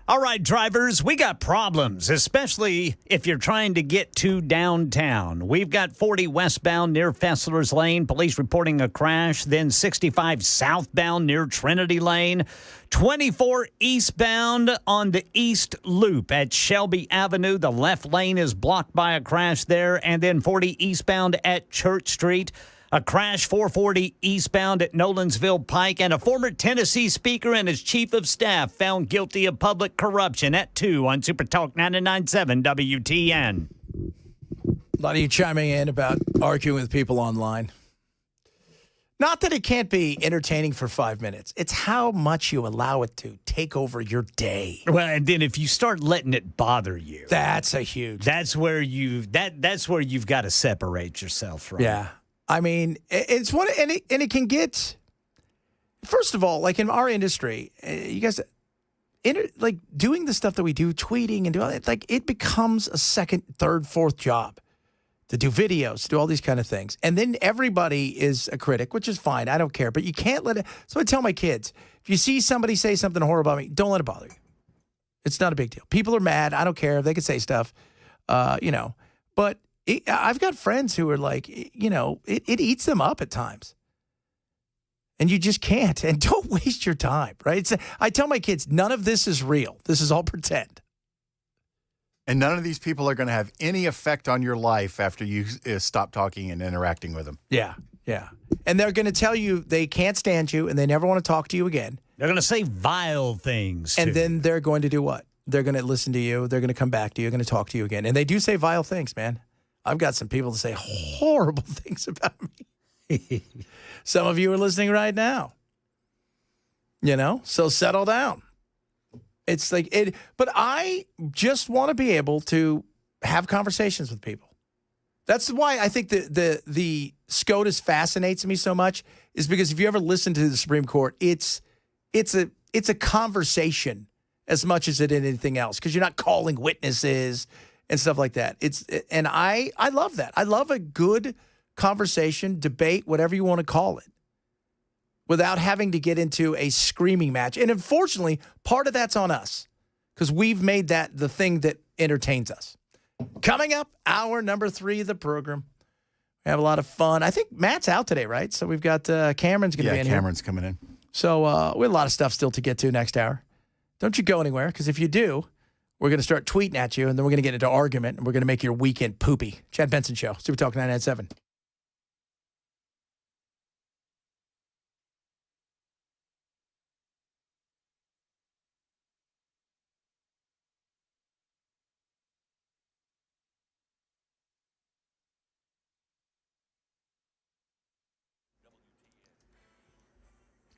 All right, drivers, we got problems, especially if you're trying to get to downtown. We've got 40 westbound near Fessler's Lane, police reporting a crash, then 65 southbound near Trinity Lane, 24 eastbound on the East Loop at Shelby Avenue. The left lane is blocked by a crash there, and then 40 eastbound at Church Street. A crash 440 eastbound at Nolensville Pike, and a former Tennessee speaker and his chief of staff found guilty of public corruption at 2 on Super Talk 99.7 WTN. A lot of you chiming in about arguing with people online. Not that it can't be entertaining for 5 minutes. It's how much you allow it to take over your day. Well, and then if you start letting it bother you, that's a huge. That's where you've got to separate yourself from. Yeah. I mean, it's one, and it can get. First of all, like in our industry, you guys, like doing the stuff that we do, tweeting and doing it, like it becomes a second, third, fourth job to do videos, to do all these kind of things, and then everybody is a critic, which is fine. I don't care, but you can't let it. So I tell my kids, if you see somebody say something horrible about me, don't let it bother you. It's not a big deal. People are mad. I don't care if they can say stuff, but. I've got friends who are like, it eats them up at times. And you just can't. And don't waste your time, right? I tell my kids, none of this is real. This is all pretend. And none of these people are going to have any effect on your life after you stop talking and interacting with them. Yeah, yeah. And they're going to tell you they can't stand you and they never want to talk to you again. They're going to say vile things. And then they're going to do what? They're going to listen to you. They're going to come back to you. They're going to talk to you again. And they do say vile things, man. I've got some people that say horrible things about me. Some of you are listening right now. So settle down. It's like it, but I just want to be able to have conversations with people. That's why I think the SCOTUS fascinates me so much, is because if you ever listen to the Supreme Court, it's a conversation as much as it is anything else, because you're not calling witnesses and stuff like that. And I love that. I love a good conversation, debate, whatever you want to call it, without having to get into a screaming match. And unfortunately, part of that's on us, because we've made that the thing that entertains us. Coming up, hour number 3 of the program. We have a lot of fun. I think Matt's out today, right? So we've got Cameron's going to be in here. Yeah, Cameron's coming in. So we have a lot of stuff still to get to next hour. Don't you go anywhere, because if you do, we're going to start tweeting at you, and then we're going to get into argument, and we're going to make your weekend poopy. Chad Benson Show, Super Talk 997.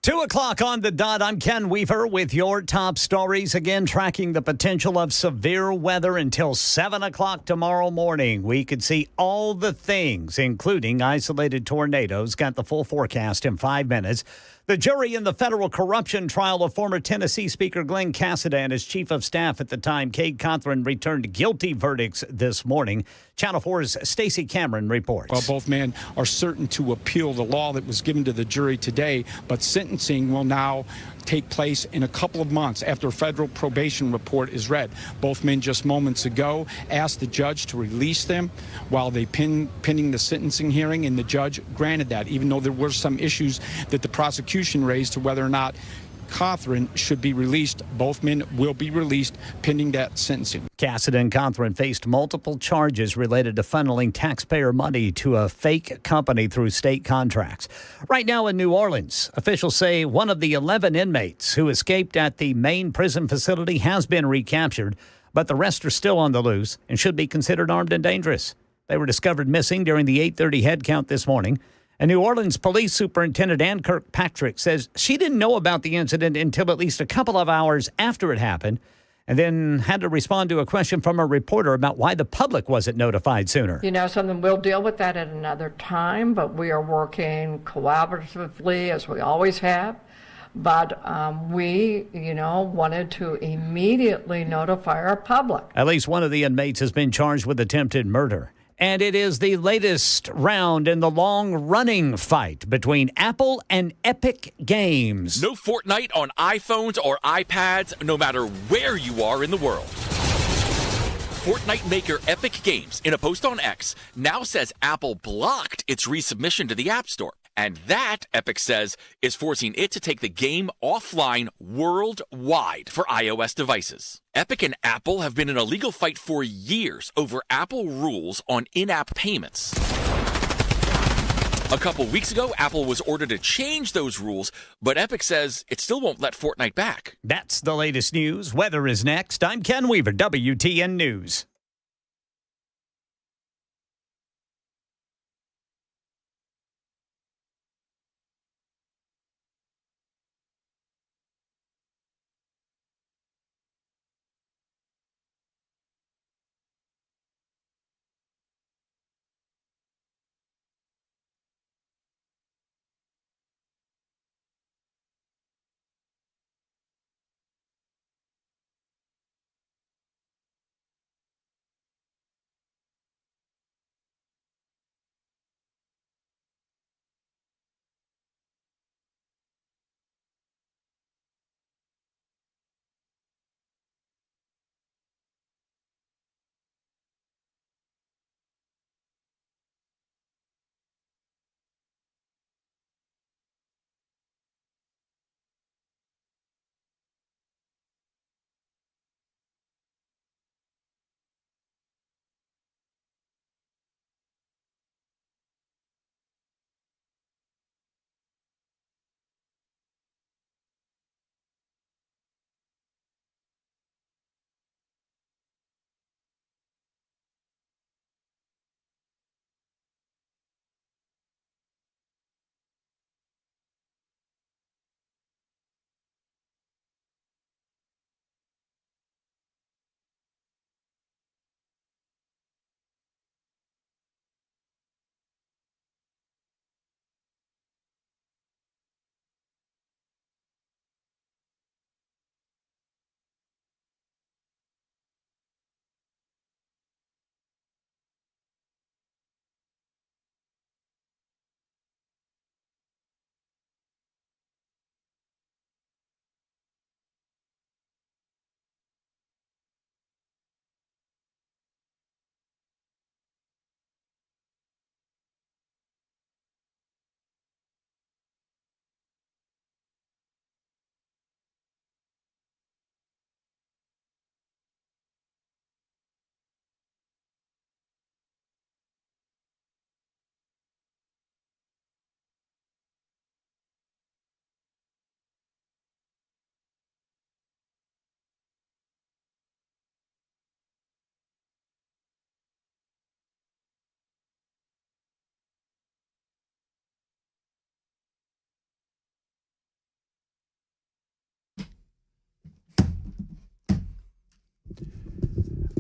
Two o'clock on the dot. I'm Ken Weaver with your top stories. Again, tracking the potential of severe weather until 7 o'clock tomorrow morning. We could see all the things, including isolated tornadoes. Got the full forecast in 5 minutes. The jury in the federal corruption trial of former Tennessee Speaker Glenn Cassidy and his chief of staff at the time, Cade Cothran, returned guilty verdicts this morning. Channel 4's Stacey Cameron reports. Well, both men are certain to appeal the law that was given to the jury today, but sentencing will now take place in a couple of months after a federal probation report is read. Both men just moments ago asked the judge to release them while they pending the sentencing hearing, and the judge granted that, even though there were some issues that the prosecution raised to whether or not Cothran should be released. Both men will be released pending that sentencing. Cassidy and Cothran faced multiple charges related to funneling taxpayer money to a fake company through state contracts. Right now in New Orleans, officials say one of the 11 inmates who escaped at the main prison facility has been recaptured, but the rest are still on the loose and should be considered armed and dangerous. They were discovered missing during the 8:30 head count this morning. And New Orleans Police Superintendent Ann Kirkpatrick says she didn't know about the incident until at least a couple of hours after it happened, and then had to respond to a question from a reporter about why the public wasn't notified sooner. Something we'll deal with that at another time, but we are working collaboratively as we always have. But we, wanted to immediately notify our public. At least one of the inmates has been charged with attempted murder. And it is the latest round in the long-running fight between Apple and Epic Games. No Fortnite on iPhones or iPads, no matter where you are in the world. Fortnite maker Epic Games, in a post on X, now says Apple blocked its resubmission to the App Store. And that, Epic says, is forcing it to take the game offline worldwide for iOS devices. Epic and Apple have been in a legal fight for years over Apple rules on in-app payments. A couple weeks ago, Apple was ordered to change those rules, but Epic says it still won't let Fortnite back. That's the latest news. Weather is next. I'm Ken Weaver, WTN News.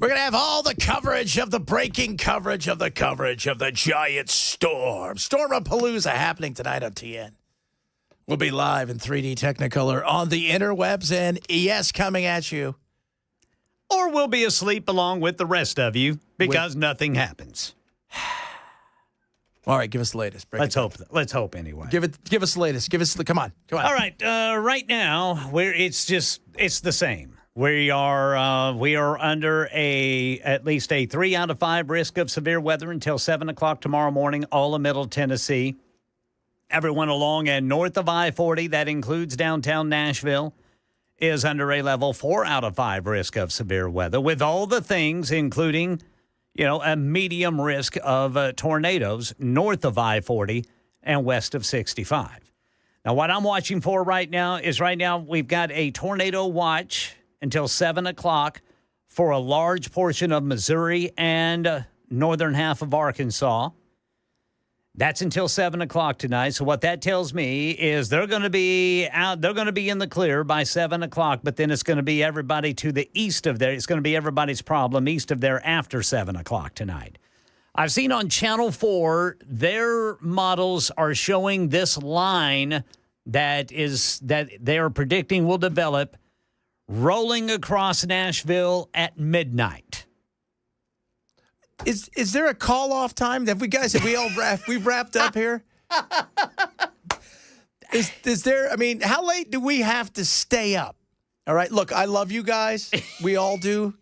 We're going to have all the coverage of the breaking coverage of the giant storm. Stormapalooza happening tonight on TN. We'll be live in 3D Technicolor on the interwebs and yes, coming at you. Or we'll be asleep along with the rest of you because nothing happens. All right, give us the latest. Let's hope anyway. Give us the latest. Come on. All right, right now it's the same. We are under at least a 3 out of 5 risk of severe weather until 7 o'clock tomorrow morning, all of Middle Tennessee. Everyone along and north of I-40, that includes downtown Nashville, is under a level 4 out of 5 risk of severe weather, with all the things, including, a medium risk of tornadoes north of I-40 and west of 65. Now, what I'm watching for right now we've got a tornado watch until 7 o'clock for a large portion of Missouri and northern half of Arkansas. That's until 7 o'clock tonight. So what that tells me is they're going to be out. They're going to be in the clear by 7 o'clock, but then it's going to be everybody to the east of there. It's going to be everybody's problem east of there after 7 o'clock tonight. I've seen on Channel 4, their models are showing this line that they are predicting will develop rolling across Nashville at midnight. Is there a call-off time? We've wrapped up here? Is there, how late do we have to stay up? All right, look, I love you guys. We all do.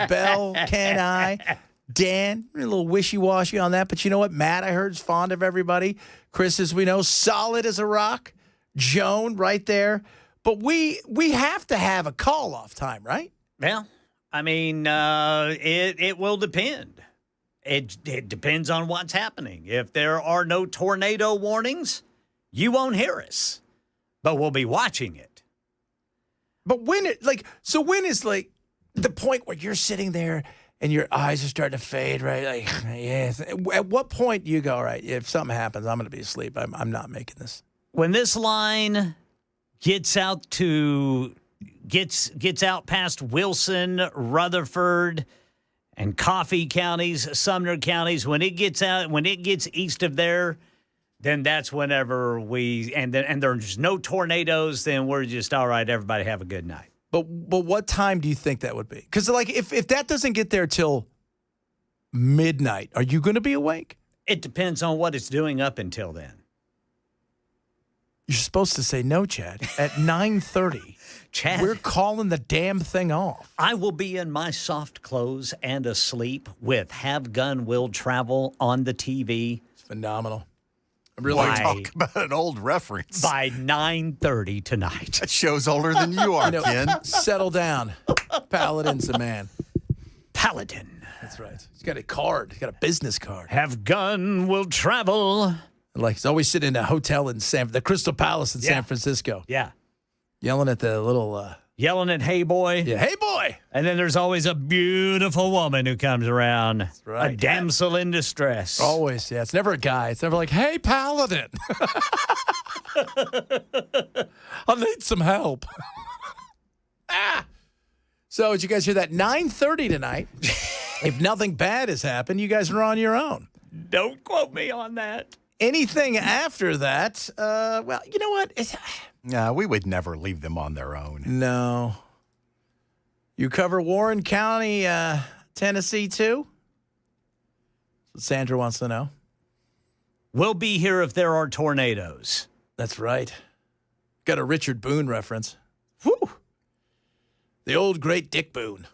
Belle, Ken, I, Dan, a little wishy-washy on that, but you know what? Matt, I heard, is fond of everybody. Chris, as we know, solid as a rock. Joan, right there. But we have to have a call-off time, right? Well, it will depend. It depends on what's happening. If there are no tornado warnings, you won't hear us, but we'll be watching it. But when is like the point where you're sitting there and your eyes are starting to fade, right? Like, yeah. At what point do you go, all right, if something happens, I'm going to be asleep. I'm not making this. When this line gets out past Wilson, Rutherford, and Coffee counties, Sumner counties, when it gets east of there, then that's whenever and there's no tornadoes, then we're just, all right, everybody have a good night. But what time do you think that would be? Because like if that doesn't get there till midnight, are you going to be awake? It depends on what it's doing up until then. You're supposed to say no, Chad. At 9:30, Chad, we're calling the damn thing off. I will be in my soft clothes and asleep with Have Gun Will Travel on the TV. It's phenomenal. Really talk about an old reference. By 9:30 tonight. That show's older than you are, Ken. Settle down. Paladin's the man. Paladin. That's right. He's got a card. He's got a business card. Have Gun Will Travel. Like he's always sitting in a hotel in the Crystal Palace in San Francisco. Yeah. Yelling at the little... Yelling at Hey Boy. Yeah, Hey Boy. And then there's always a beautiful woman who comes around. That's right. A damsel in distress. Always, yeah. It's never a guy. It's never like, hey, Paladin. I need some help. So did you guys hear that? 9:30 tonight. If nothing bad has happened, you guys are on your own. Don't quote me on that. Anything after that, well, you know what? No, we would never leave them on their own. No. You cover Warren County, Tennessee, too? Sandra wants to know. We'll be here if there are tornadoes. That's right. Got a Richard Boone reference. Whew. The old great Dick Boone.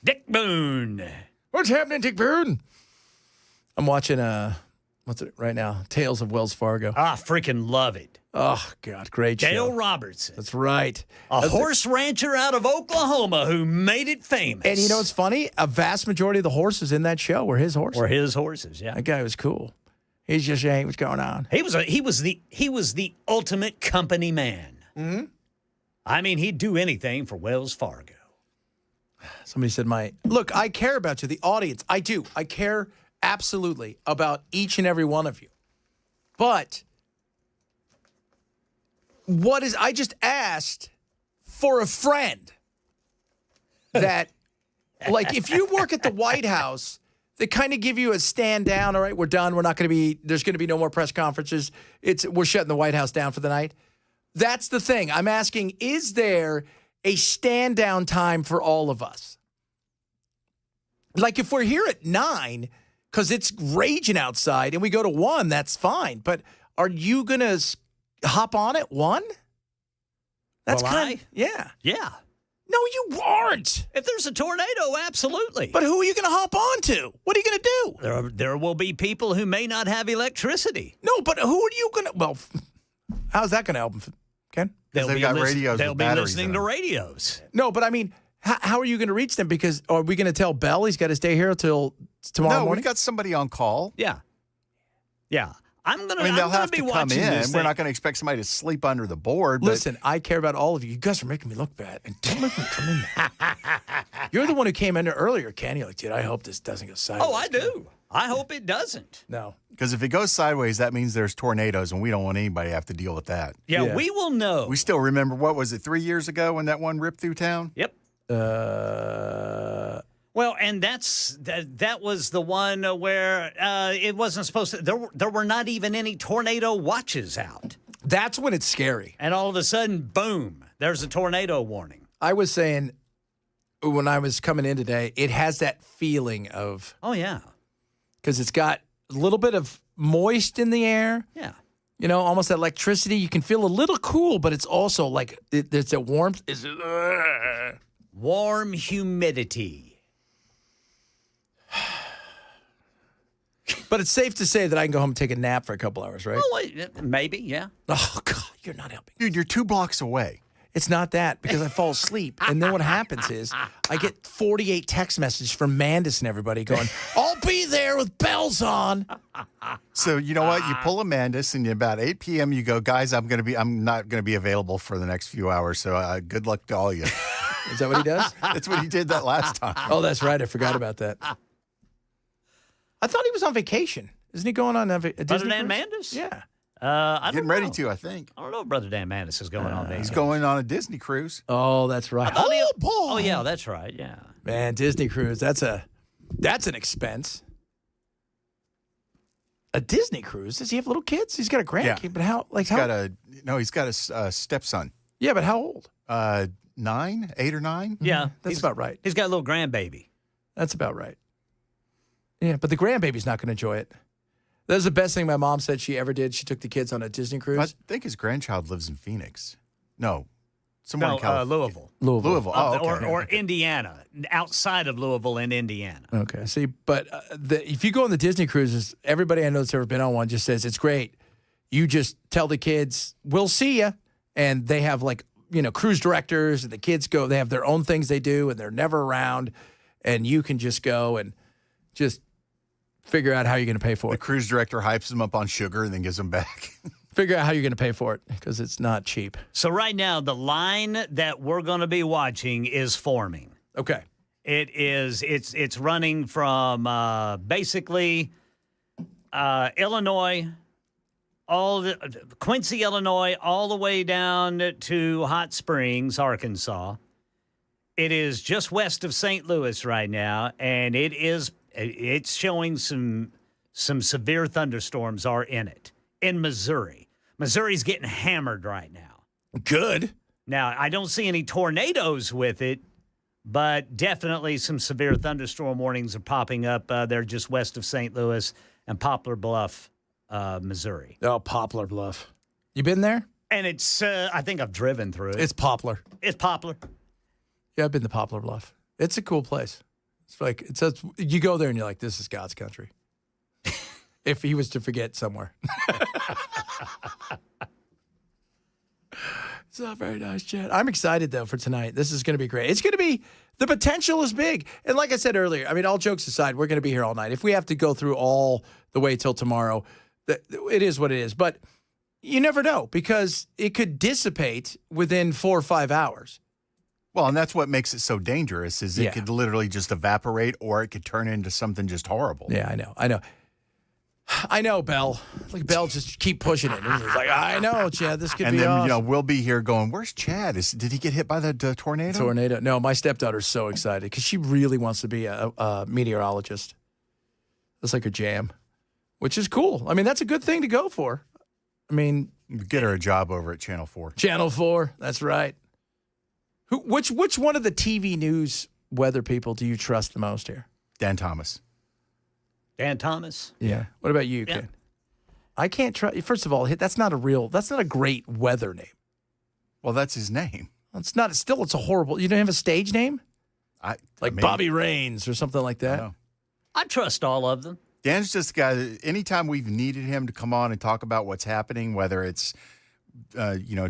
Dick Boone. What's happening, Dick Boone? I'm watching, what's it right now? Tales of Wells Fargo. Ah, freaking love it. Oh, God, great show. Dale Robertson. That's right. A horse rancher out of Oklahoma who made it famous. And you know what's funny? A vast majority of the horses in that show were his horses. Were his horses, yeah. That guy was cool. He's just saying what's going on. He was the ultimate company man. Mm-hmm. I mean, he'd do anything for Wells Fargo. Somebody said, look, I care about you, the audience. I do. I care absolutely about each and every one of you. But I just asked for a friend that, like, if you work at the White House, they kind of give you a stand down. All right, we're done. There's going to be no more press conferences. We're shutting the White House down for the night. That's the thing. I'm asking, is there a stand down time for all of us? Like, if we're here at 9, because it's raging outside, and we go to 1, that's fine. But are you going to hop on at 1? That's yeah. Yeah. No, you aren't. If there's a tornado, absolutely. But who are you going to hop on to? What are you going to do? There will be people who may not have electricity. No, but who are you going to... Well, how's that going to help them, Ken? They've got radios. They'll with be batteries listening in to them. radios. No, but I mean, how are you going to reach them? Because are we going to tell Bell he's got to stay here until tomorrow morning? No, we've got somebody on call. Yeah. Yeah. They'll have to come in. We're not going to expect somebody to sleep under the board. Listen, I care about all of you. You guys are making me look bad. And don't make me come in there. You're the one who came in there earlier, Ken. You're like, dude, I hope this doesn't go sideways. Oh, I do. I hope it doesn't. No. Because if it goes sideways, that means there's tornadoes, and we don't want anybody to have to deal with that. Yeah, we will know. We still remember, what was it, 3 years ago when that one ripped through town? Yep. Well, and that was the one where it wasn't supposed to. There were not even any tornado watches out. That's when it's scary. And all of a sudden, boom, there's a tornado warning. I was saying when I was coming in today, it has that feeling of... Oh, yeah. Because it's got a little bit of moist in the air. Yeah. You know, almost that electricity. You can feel a little cool, but it's also like there's a warmth. Warm humidity. But it's safe to say that I can go home and take a nap for a couple hours, right? Well, maybe, yeah. Oh, God, you're not helping. Dude, you're 2 blocks away. It's not that because I fall asleep. And then what happens is I get 48 text messages from Mandis and everybody going, I'll be there with bells on. So you know what? You pull a Mandis and about 8 p.m. you go, guys, I'm not going to be available for the next few hours. So good luck to all of you. Is that what he does? That's what he did that last time. Oh, that's right. I forgot about that. I thought he was on vacation. Isn't he going on a Disney Brother Dan cruise? Mandis? Yeah. I don't Getting know. ready to, I think. I don't know if Brother Dan Mandis is going on He's vacation. going on a Disney cruise. Oh, that's right. Oh, yeah, that's right. Yeah. Man, Disney cruise, that's an expense. A Disney cruise? Does he have little kids? He's got a grandkid, but how? Like, He's got a stepson. Yeah, but how old? 9, 8 or 9. Yeah. That's about right. He's got a little grandbaby. That's about right. Yeah, but the grandbaby's not going to enjoy it. That was the best thing my mom said she ever did. She took the kids on a Disney cruise. I think his grandchild lives in Phoenix. No, somewhere in California. Louisville. Louisville. Oh, okay. Or Indiana, outside of Louisville in Indiana. Okay. See, but if you go on the Disney cruises, everybody I know that's ever been on one just says it's great. You just tell the kids, we'll see you. And they have cruise directors and the kids go, they have their own things they do and they're never around. And you can just go and just figure out how you're going to pay for The it. cruise director hypes them up on sugar and then gives them back. Figure out how you're going to pay for it because it's not cheap. So right now, the line that we're going to be watching is forming. Okay. It's running from basically Illinois, Quincy, Illinois, all the way down to Hot Springs, Arkansas. It is just west of St. Louis right now, and it's showing some severe thunderstorms are in it. In Missouri. Missouri's getting hammered right now. Good. Now, I don't see any tornadoes with it, but definitely some severe thunderstorm warnings are popping up. They're just west of St. Louis and Poplar Bluff, Missouri. Oh, Poplar Bluff. You been there? And it's, I think I've driven through it. It's Poplar. It's Poplar. Yeah, I've been to Poplar Bluff. It's a cool place. It's like, you go there and you're like, this is God's country. If he was to forget somewhere. It's not very nice, Chad. I'm excited, though, for tonight. This is going to be great. It's going to be, the potential is big. And like I said earlier, I mean, all jokes aside, we're going to be here all night. If we have to go through all the way till tomorrow, it is what it is. But you never know because it could dissipate within 4 or 5 hours. Well, and that's what makes it so dangerous is it could literally just evaporate or it could turn into something just horrible. Yeah, I know, Bell. Like, Bell just keep pushing it. It's like, I know, Chad, this could and be then, awesome. we'll be here going, where's Chad? Did he get hit by the tornado? Tornado. No, my stepdaughter's so excited because she really wants to be a meteorologist. That's like her jam, which is cool. I mean, that's a good thing to go for. I mean, get her a job over at Channel 4. Channel 4, that's right. Which one of the TV news weather people do you trust the most here? Dan Thomas. Dan Thomas? Yeah. What about you, Ken? I can't trust. First of all, that's not a great weather name. Well, that's his name. It's not. It's a horrible. You don't have a stage name? Like Bobby Raines or something like that? I trust all of them. Dan's just a guy that anytime we've needed him to come on and talk about what's happening, whether it's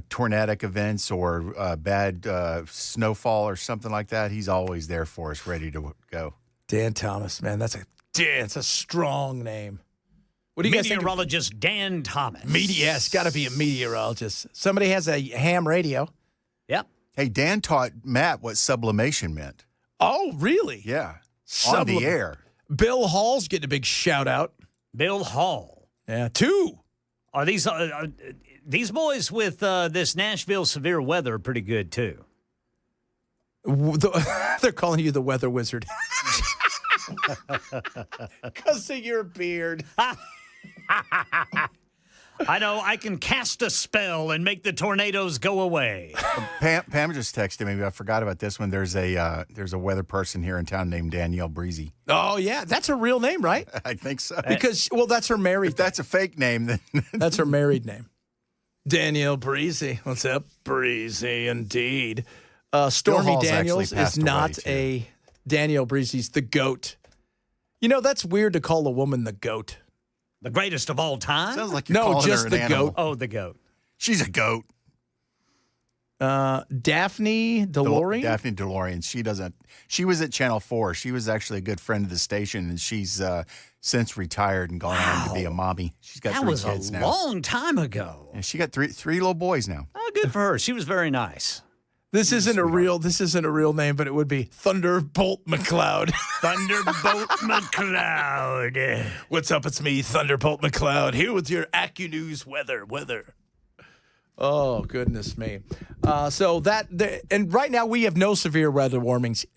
tornadic events or bad snowfall or something like that, he's always there for us, ready to go. Dan Thomas, man, it's a strong name. What do you guys think? Meteorologist Dan Thomas. It's got to be a meteorologist. Somebody has a ham radio. Yep. Hey, Dan taught Matt what sublimation meant. Oh, really? Yeah. On the air. Bill Hall's getting a big shout out. Bill Hall. Yeah, 2. Are these boys with this Nashville severe weather are pretty good, too. They're calling you the weather wizard. Because of your beard. I know. I can cast a spell and make the tornadoes go away. Pam just texted me. I forgot about this one. There's a weather person here in town named Danielle Breezy. Oh, yeah. That's her real name, right? I think so. Because, that's her married If that's a fake name, then... That's her married name. Danielle Breezy. What's up, Breezy? Indeed. Stormy Daniels is not a... Danielle Breezy's the GOAT. That's weird to call a woman the GOAT. The greatest of all time? Sounds like you're calling just her the an animal. GOAT. Oh, the GOAT. She's a goat. Daphne DeLorean? Daphne DeLorean. She was at Channel 4. She was actually a good friend of the station, and she's since retired and gone on to be a mommy. She's got three kids now. That was a long time ago. And she got three little boys now. Oh, good for her. She was very nice. This isn't a real name, but it would be Thunderbolt McCloud. Thunderbolt McCloud. What's up? It's me, Thunderbolt McCloud, here with your AccuNews weather. Oh, goodness me. And right now we have no severe weather warnings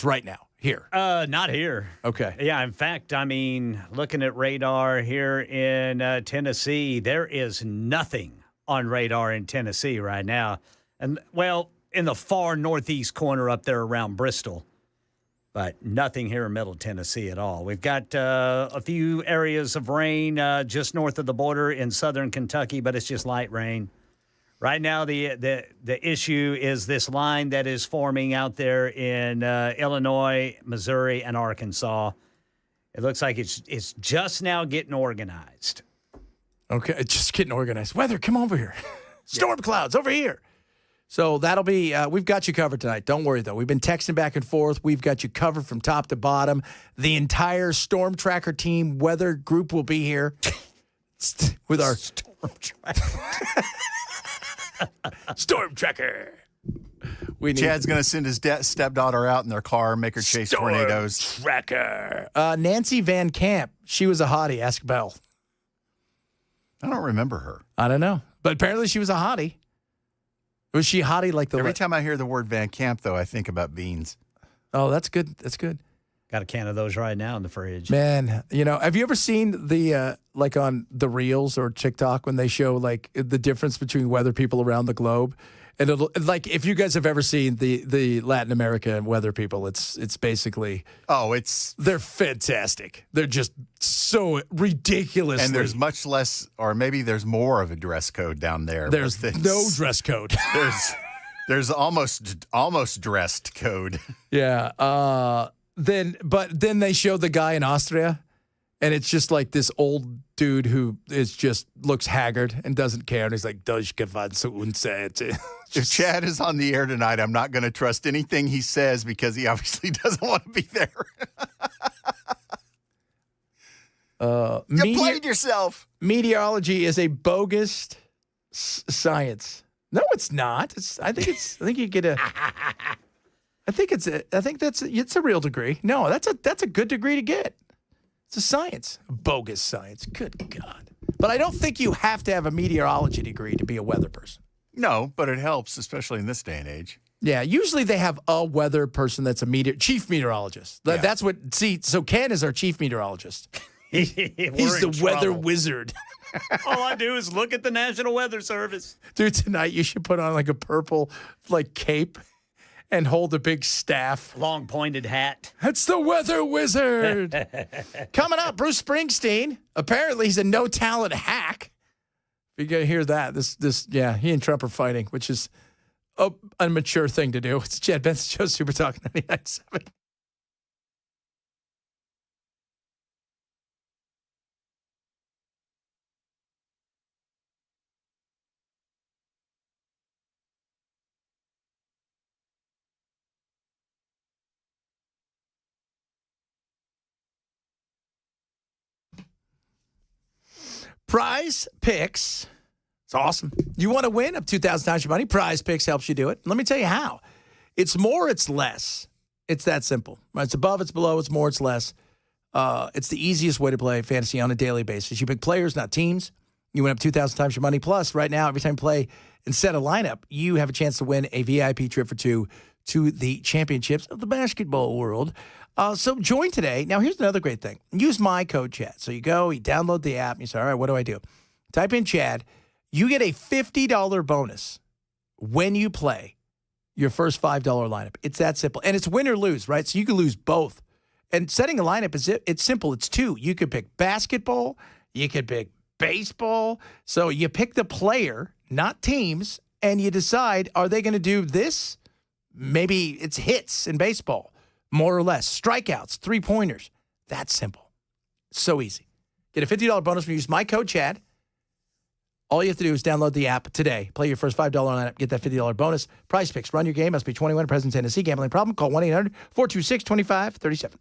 right now here. Not here. Okay. Yeah, in fact, I mean, looking at radar here in Tennessee, there is nothing on radar in Tennessee right now. And, well, in the far northeast corner up there around Bristol, but nothing here in Middle Tennessee at all. We've got a few areas of rain just north of the border in southern Kentucky, but it's just light rain. Right now, the issue is this line that is forming out there in Illinois, Missouri, and Arkansas. It looks like it's just now getting organized. Okay, it's just getting organized. Weather, come over here. Storm clouds over here. So that'll be, we've got you covered tonight. Don't worry, though. We've been texting back and forth. We've got you covered from top to bottom. The entire Storm Tracker team weather group will be here with our Storm Tracker. Storm Tracker. Chad's going to send his stepdaughter out in their car and make her chase tornadoes. Tracker. Nancy Van Camp. She was a hottie. Ask Belle. I don't remember her. I don't know. But apparently she was a hottie. Was she hottie like the... Every time I hear the word Van Camp, though, I think about beans. Oh, that's good. That's good. Got a can of those right now in the fridge. Man, have you ever seen the, like on the Reels or TikTok when they show like the difference between weather people around the globe? And it'll, like, if you guys have ever seen the Latin American weather people, it's basically... Oh, they're fantastic. They're just so ridiculous. And there's much less, or maybe there's more of a dress code down there. There's no dress code. There's almost dressed code. Yeah. Then they show the guy in Austria, and it's just like this old dude who looks haggard and doesn't care. And he's like, If Chad is on the air tonight, I'm not going to trust anything he says because he obviously doesn't want to be there. You played yourself. Meteorology is a bogus science. No, it's not. I think you get a. I think it's a real degree. No, that's a good degree to get. It's a science, a bogus science. Good God! But I don't think you have to have a meteorology degree to be a weather person. No, but it helps, especially in this day and age. Yeah, usually they have a weather person that's a chief meteorologist. Yeah. That's what. So Ken is our chief meteorologist. He's the weather wizard. All I do is look at the National Weather Service. Dude, tonight you should put on like a purple cape and hold a big staff. Long pointed hat. That's the weather wizard. Coming up, Bruce Springsteen. Apparently he's a no-talent hack. You're going to hear that. He and Trump are fighting, which is a mature thing to do. It's Chad Benson Show, Super Talk 99.7. Prize Picks. It's awesome. You want to win up 2,000 times your money? Prize Picks helps you do it. Let me tell you how. It's more, it's less. It's that simple. It's above, it's below, it's more, it's less. It's the easiest way to play fantasy on a daily basis. You pick players, not teams. You win up 2,000 times your money. Plus, right now, every time you play and set a lineup, you have a chance to win a VIP trip for two to the championships of the basketball world. So join today. Now, here's another great thing. Use my code Chad. So you download the app, and you say, all right, what do I do? Type in Chad. You get a $50 bonus when you play your first $5 lineup. It's that simple. And it's win or lose, right? So you can lose both. And setting a lineup, it's simple. It's two. You could pick basketball. You could pick baseball. So you pick the player, not teams, and you decide, are they going to do this? Maybe it's hits in baseball, more or less. Strikeouts, three-pointers. That's simple. So easy. Get a $50 bonus when you use my code Chad. All you have to do is download the app today. Play your first $5 on that, get that $50 bonus. Prize Picks. Run your game. Must be 21. Present Tennessee. Gambling problem? Call 1-800-426-2537.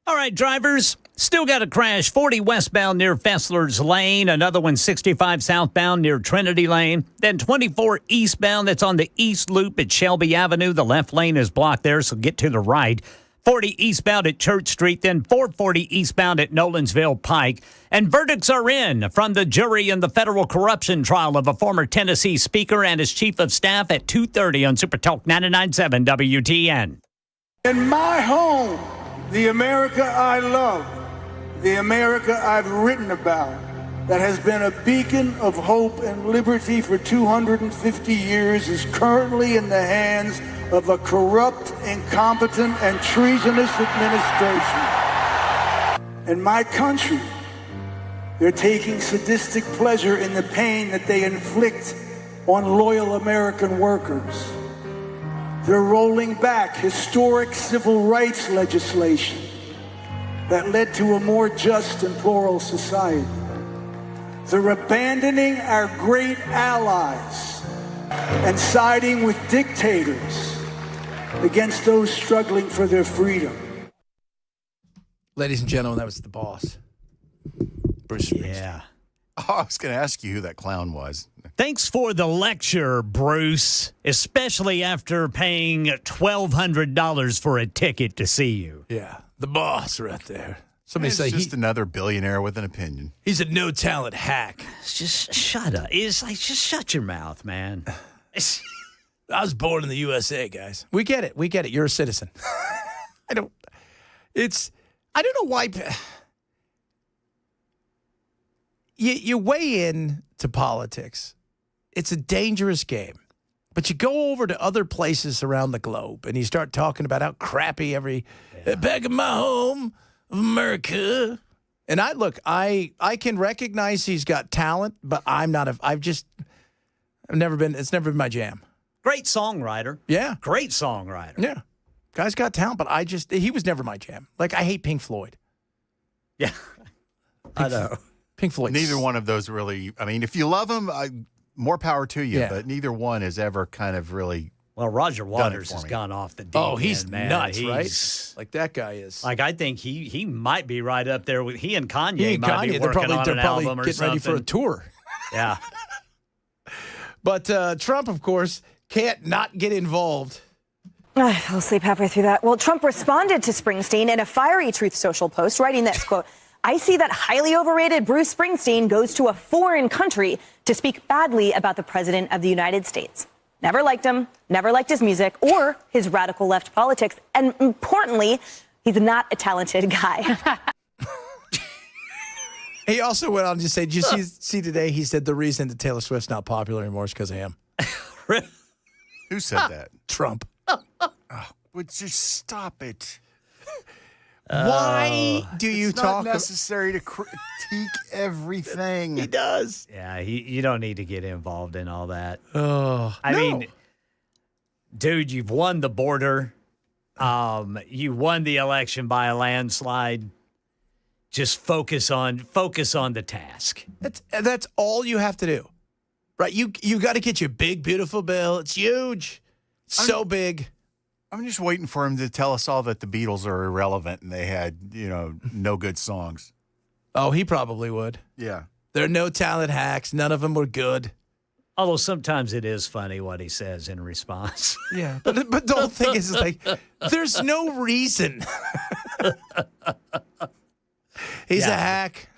All right, drivers, still got a crash. 40 westbound near Fessler's Lane. Another one 65 southbound near Trinity Lane. Then 24 eastbound that's on the east loop at Shelby Avenue. The left lane is blocked there, so get to the right. 40 eastbound at Church Street, then 440 eastbound at Nolensville Pike. And verdicts are in from the jury in the federal corruption trial of a former Tennessee speaker and his chief of staff at 2:30 on Super Talk 99.7 WTN. In my home, the America I love, the America I've written about, that has been a beacon of hope and liberty for 250 years, is currently in the hands of a corrupt, incompetent, and treasonous administration. In my country, they're taking sadistic pleasure in the pain that they inflict on loyal American workers. They're rolling back historic civil rights legislation that led to a more just and plural society. They're abandoning our great allies and siding with dictators against those struggling for their freedom. Ladies and gentlemen, that was the boss. Bruce Springsteen. Yeah. Oh, I was going to ask you who that clown was. Thanks for the lecture, Bruce, especially after paying $1,200 for a ticket to see you. Yeah, the boss right there. Somebody say He's just another billionaire with an opinion. He's a no-talent hack. Just shut up. It's like, just shut your mouth, man. I was born in the USA, guys. We get it. We get it. You're a citizen. I don't know why. You weigh in to politics. It's a dangerous game. But you go over to other places around the globe and you start talking about how crappy back in my home of America. And I can recognize he's got talent, but it's never been my jam. Great songwriter. Yeah. Great songwriter. Yeah. Guy's got talent, but he was never my jam. Like, I hate Pink Floyd. Yeah, I know. Pink Floyd. Neither one of those really. I mean, if you love them, more power to you. Yeah. But neither one has ever kind of really. Well, Roger Waters has gone off the deep end, he's man. nuts, right? Like that guy is. Like, I think he might be right up there with he and Kanye. They're Be probably, working on they're an probably album or getting ready for a something. tour. Yeah. But Trump, of course, can't not get involved. I fell asleep halfway through that. Well, Trump responded to Springsteen in a fiery Truth Social post, writing this, quote, I see that highly overrated Bruce Springsteen goes to a foreign country to speak badly about the president of the United States. Never liked him, never liked his music or his radical left politics. And importantly, he's not a talented guy. He also went on to say, did you see today, he said the reason that Taylor Swift's not popular anymore is because of him. Who said that? Trump. Would just stop it. Why do you it's talk? Not necessary to critique everything. He does. Yeah, you don't need to get involved in all that. Oh, I mean, dude, you've won the border. You won the election by a landslide. Just focus on the task. That's all you have to do, right? You got to get your big, beautiful bill. It's huge, so big. I'm just waiting for him to tell us all that the Beatles are irrelevant and they had, no good songs. Oh, he probably would. Yeah. There are no talent hacks. None of them were good. Although sometimes it is funny what he says in response. Yeah. But the whole thing is like, there's no reason. He's a hack.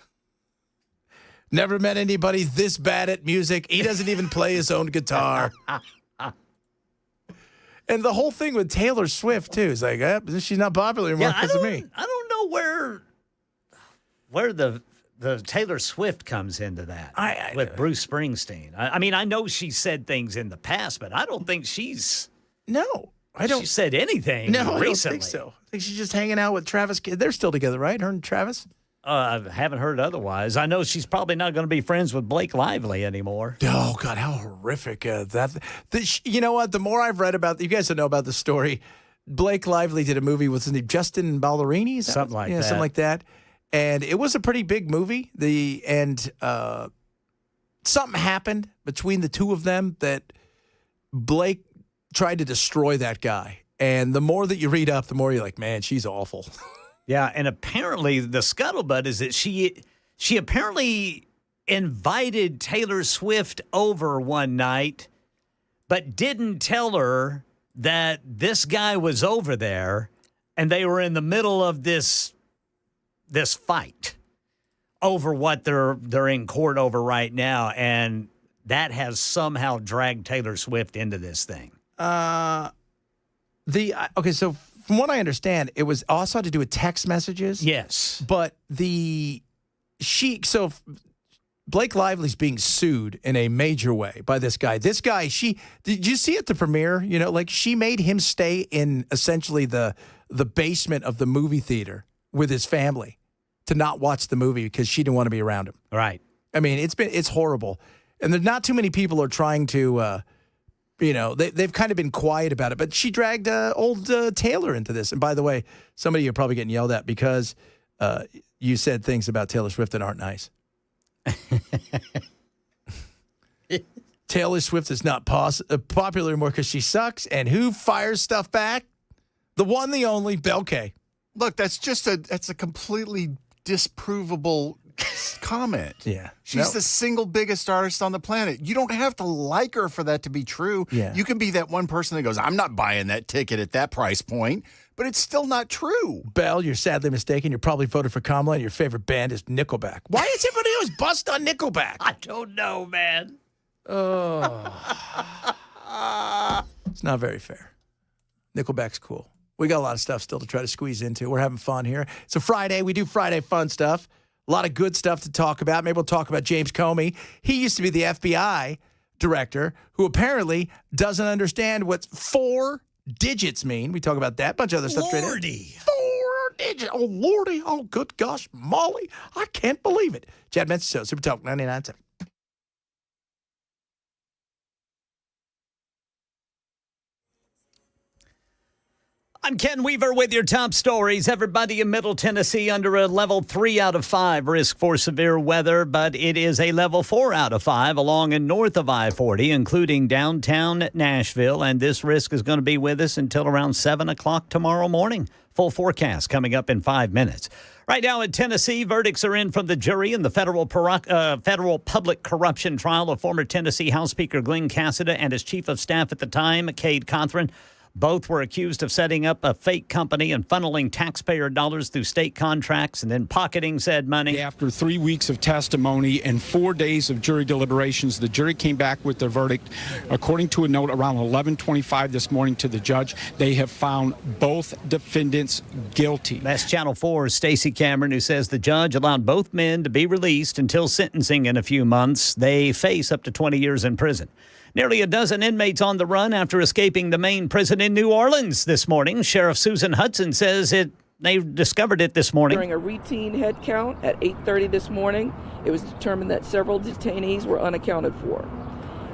Never met anybody this bad at music. He doesn't even play his own guitar. And the whole thing with Taylor Swift, too, is like, she's not popular anymore because of me. I don't know where the Taylor Swift comes into that with Bruce Springsteen. I mean, I know she said things in the past, but I don't think she's... No, I don't... She said anything No, recently. I don't think so. I think she's just hanging out with Travis. They're still together, right? Her and Travis? I haven't heard otherwise. I know she's probably not going to be friends with Blake Lively anymore. Oh, God, how horrific. You know what? The more I've read about, you guys don't know about the story. Blake Lively did a movie with his name, Justin Ballerini? Something like that. Something like that. And it was a pretty big movie. Something happened between the two of them that Blake tried to destroy that guy. And the more that you read up, the more you're like, man, she's awful. Yeah, and apparently the scuttlebutt is that she apparently invited Taylor Swift over one night, but didn't tell her that this guy was over there, and they were in the middle of this fight over what they're in court over right now, and that has somehow dragged Taylor Swift into this thing. Okay, so from what I understand, it was also had to do with text messages. Yes. But Blake Lively's being sued in a major way by this guy. This guy, did you see at the premiere? She made him stay in essentially the basement of the movie theater with his family to not watch the movie because she didn't want to be around him. Right. I mean, it's horrible. And there's not too many people are trying to they've kind of been quiet about it, but she dragged old Taylor into this. And by the way, some of you are probably getting yelled at because you said things about Taylor Swift that aren't nice. Taylor Swift is not popular anymore because she sucks. And who fires stuff back? The one, the only, Bel K. Look, that's a completely disprovable comment. Yeah. She's the single biggest artist on the planet. You don't have to like her for that to be true. Yeah. You can be that one person that goes, I'm not buying that ticket at that price point, but it's still not true. Belle, you're sadly mistaken. You're probably voted for Kamala, and your favorite band is Nickelback. Why is everybody always bust on Nickelback? I don't know, man. Oh. It's not very fair. Nickelback's cool. We got a lot of stuff still to try to squeeze into. We're having fun here. It's a Friday. We do Friday fun stuff. A lot of good stuff to talk about. Maybe we'll talk about James Comey. He used to be the FBI director who apparently doesn't understand what 4 digits mean. We talk about that. Bunch of other stuff. Lordy. 4 digits. Oh, Lordy. Oh, good gosh, Molly. I can't believe it. Chad Benson Show, Super Talk 99.7. I'm Ken Weaver with your top stories. Everybody in Middle Tennessee under a level 3 out of 5 risk for severe weather, but it is a level 4 out of 5 along and north of I-40, including downtown Nashville. And this risk is going to be with us until around 7 o'clock tomorrow morning. Full forecast coming up in 5 minutes. Right now in Tennessee, verdicts are in from the jury in the federal public corruption trial of former Tennessee House Speaker Glenn Cassida and his chief of staff at the time, Cade Cothran. Both were accused of setting up a fake company and funneling taxpayer dollars through state contracts and then pocketing said money. After 3 weeks of testimony and 4 days of jury deliberations, the jury came back with their verdict. According to a note around 11:25 this morning to the judge, they have found both defendants guilty. That's Channel 4's Stacey Cameron, who says the judge allowed both men to be released until sentencing in a few months. They face up to 20 years in prison. Nearly a dozen inmates on the run after escaping the main prison in New Orleans this morning. Sheriff Susan Hudson says they discovered it this morning. During a routine head count at 8:30 this morning, it was determined that several detainees were unaccounted for.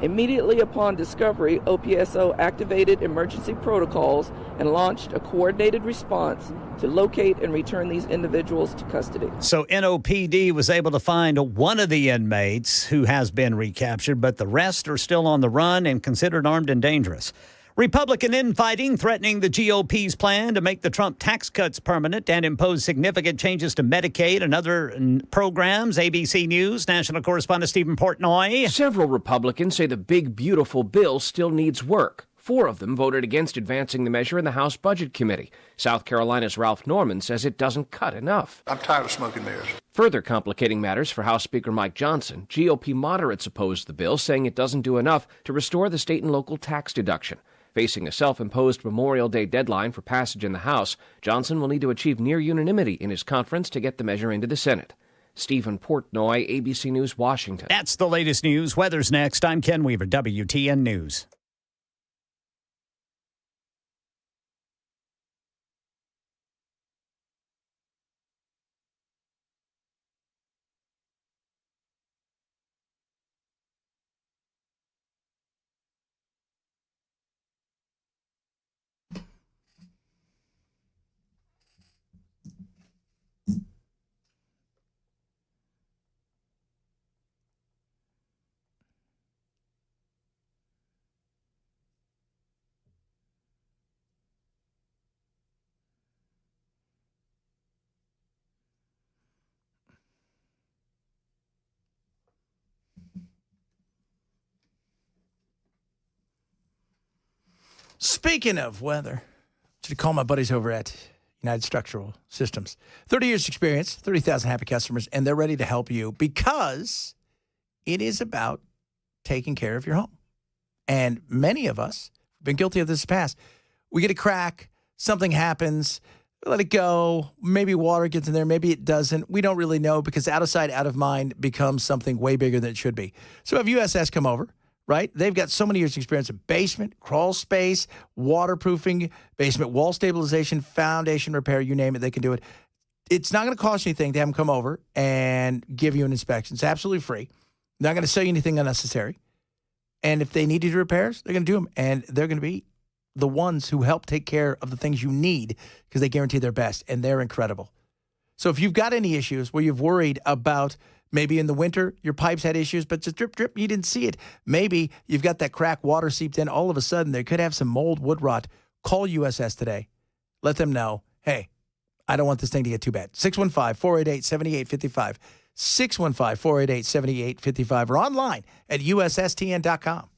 Immediately upon discovery, OPSO activated emergency protocols and launched a coordinated response to locate and return these individuals to custody. So NOPD was able to find one of the inmates who has been recaptured, but the rest are still on the run and considered armed and dangerous. Republican infighting threatening the GOP's plan to make the Trump tax cuts permanent and impose significant changes to Medicaid and other programs. ABC News national correspondent Stephen Portnoy. Several Republicans say the big, beautiful bill still needs work. 4 of them voted against advancing the measure in the House Budget Committee. South Carolina's Ralph Norman says it doesn't cut enough. I'm tired of smoking mirrors. Further complicating matters for House Speaker Mike Johnson, GOP moderates opposed the bill, saying it doesn't do enough to restore the state and local tax deduction. Facing a self-imposed Memorial Day deadline for passage in the House, Johnson will need to achieve near unanimity in his conference to get the measure into the Senate. Stephen Portnoy, ABC News, Washington. That's the latest news. Weather's next. I'm Ken Weaver, WTN News. Speaking of weather, to call my buddies over at United Structural Systems. 30 years experience, 30,000 happy customers, and they're ready to help you because it is about taking care of your home. And many of us have been guilty of this in the past. We get a crack, something happens, let it go. Maybe water gets in there, maybe it doesn't. We don't really know because out of sight, out of mind becomes something way bigger than it should be. So have USS come over. Right? They've got so many years of experience in basement, crawl space, waterproofing, basement wall stabilization, foundation repair, you name it, they can do it. It's not going to cost you anything to have them come over and give you an inspection. It's absolutely free. They're not going to sell you anything unnecessary. And if they need to do repairs, they're going to do them. And they're going to be the ones who help take care of the things you need because they guarantee their best. And they're incredible. So if you've got any issues where you've worried about maybe in the winter, your pipes had issues, but just drip, drip, you didn't see it. Maybe you've got that crack, water seeped in. All of a sudden, they could have some mold, wood rot. Call USS today. Let them know, hey, I don't want this thing to get too bad. 615-488-7855. 615-488-7855 or online at USSTN.com.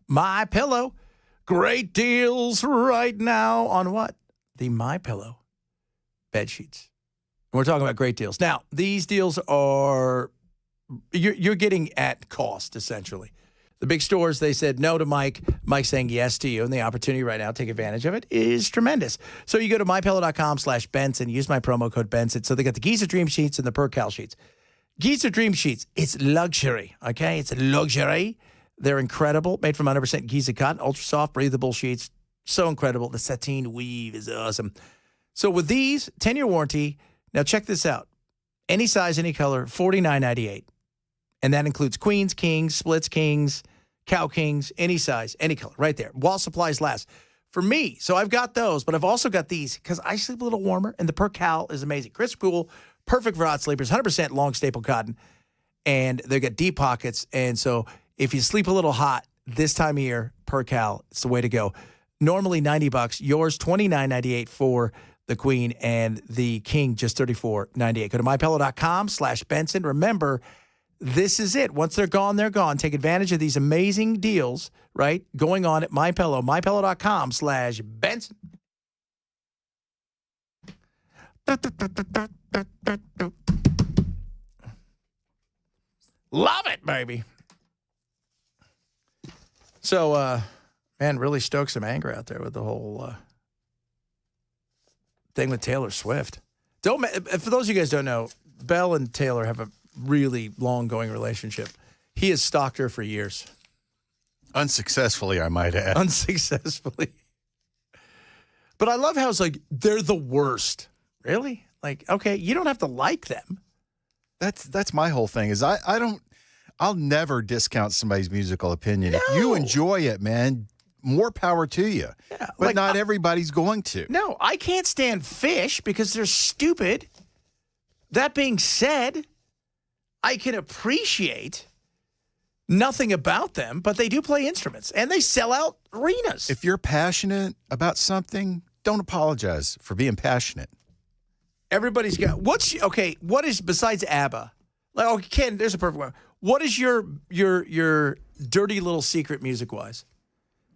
My Pillow. Great deals right now on what? The My Pillow bed sheets. We're talking about great deals. Now, these deals are you're getting at cost, essentially. The big stores, they said no to Mike. Mike saying yes to you. And the opportunity right now to take advantage of it is tremendous. So you go to mypillow.com/Benson. Use my promo code Benson. So they got the Giza Dream Sheets and the Percal Sheets. Giza Dream Sheets, it's luxury, okay? It's luxury. They're incredible. Made from 100% Giza cotton. Ultra soft, breathable sheets. So incredible. The sateen weave is awesome. So with these, 10-year warranty. Now check this out. Any size, any color, $49.98. And that includes queens, kings, splits, kings, cow kings, any size, any color, right there. While supplies last. For me, so I've got those, but I've also got these because I sleep a little warmer, and the Percal is amazing. Crisp, cool, perfect for hot sleepers, 100% long staple cotton, and they've got deep pockets. And so if you sleep a little hot this time of year, Percal, it's the way to go. Normally $90, yours $29.98 for the queen, and the king just $34.98. Go to mypillow.com/Benson. Remember, this is it. Once they're gone, they're gone. Take advantage of these amazing deals, right? Going on at MyPillow, mypillow.com/Benson. Love it, baby. So, man, really stoked some anger out there with the whole thing with Taylor Swift. For those of you guys who don't know, Belle and Taylor have a really long-going relationship. He has stalked her for years. Unsuccessfully, I might add. Unsuccessfully. But I love how it's like, they're the worst. Really? Like, okay, you don't have to like them. That's my whole thing is I'll never discount somebody's musical opinion. No. If you enjoy it, man, more power to you. Yeah, but like, not everybody's going to. No, I can't stand Fish because they're stupid. That being said, I can appreciate nothing about them, but they do play instruments and they sell out arenas. If you're passionate about something, don't apologize for being passionate. Everybody's got what is besides ABBA? Like, oh, Ken, there's a perfect one. What is your dirty little secret music wise?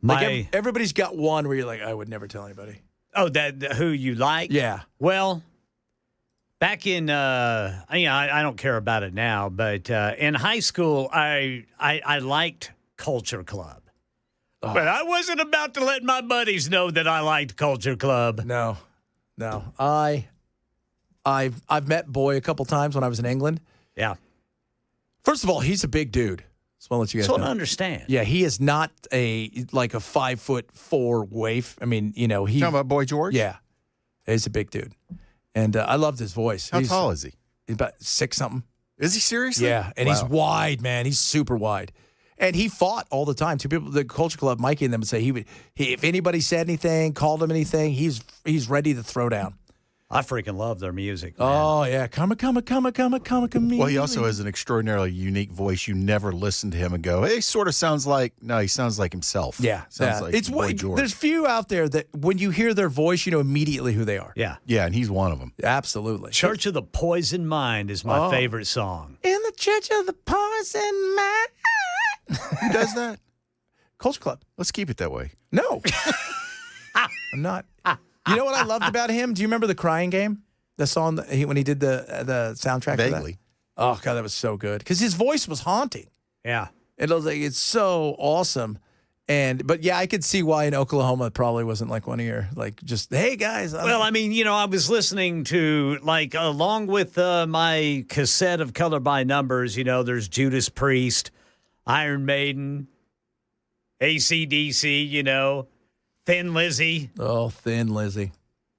Like everybody's got one where you're like, I would never tell anybody. Oh, who you like? Yeah. Well, back in, I don't care about it now, but in high school, I liked Culture Club. Oh. But I wasn't about to let my buddies know that I liked Culture Club. No. I've met Boy a couple times when I was in England. Yeah. First of all, he's a big dude. Just want to let you guys know. So I understand. Yeah, he is not a 5'4" waif. I mean, he. Talking about Boy George? Yeah, he's a big dude, and I loved his voice. How tall is he? He's about 6 something. Is he seriously? Yeah, and he's wide, man. He's super wide, and he fought all the time. Two people, the Culture Club, Mikey and them would say if anybody said anything, called him anything, he's ready to throw down. I freaking love their music, man. Oh, yeah. Come. Well, he also has an extraordinarily unique voice. You never listen to him and go, hey, he sort of sounds like, no, he sounds like himself. Yeah. Sounds like Boy George. There's few out there that when you hear their voice, you know immediately who they are. Yeah. Yeah, and he's one of them. Absolutely. Church of the Poison Mind is my favorite song. In the Church of the Poison Mind. Who does that? Culture Club. Let's keep it that way. No. I'm not. You know what I loved about him? Do you remember The Crying Game? The song when he did the soundtrack Vaguely. for that? Oh, God, that was so good. Because his voice was haunting. Yeah. It was like, it's so awesome. But yeah, I could see why in Oklahoma it probably wasn't like one of your, like, just, hey, guys. Well, I mean, I was listening to, like, along with my cassette of Color by Numbers, there's Judas Priest, Iron Maiden, AC/DC, Thin Lizzy. Oh, Thin Lizzy.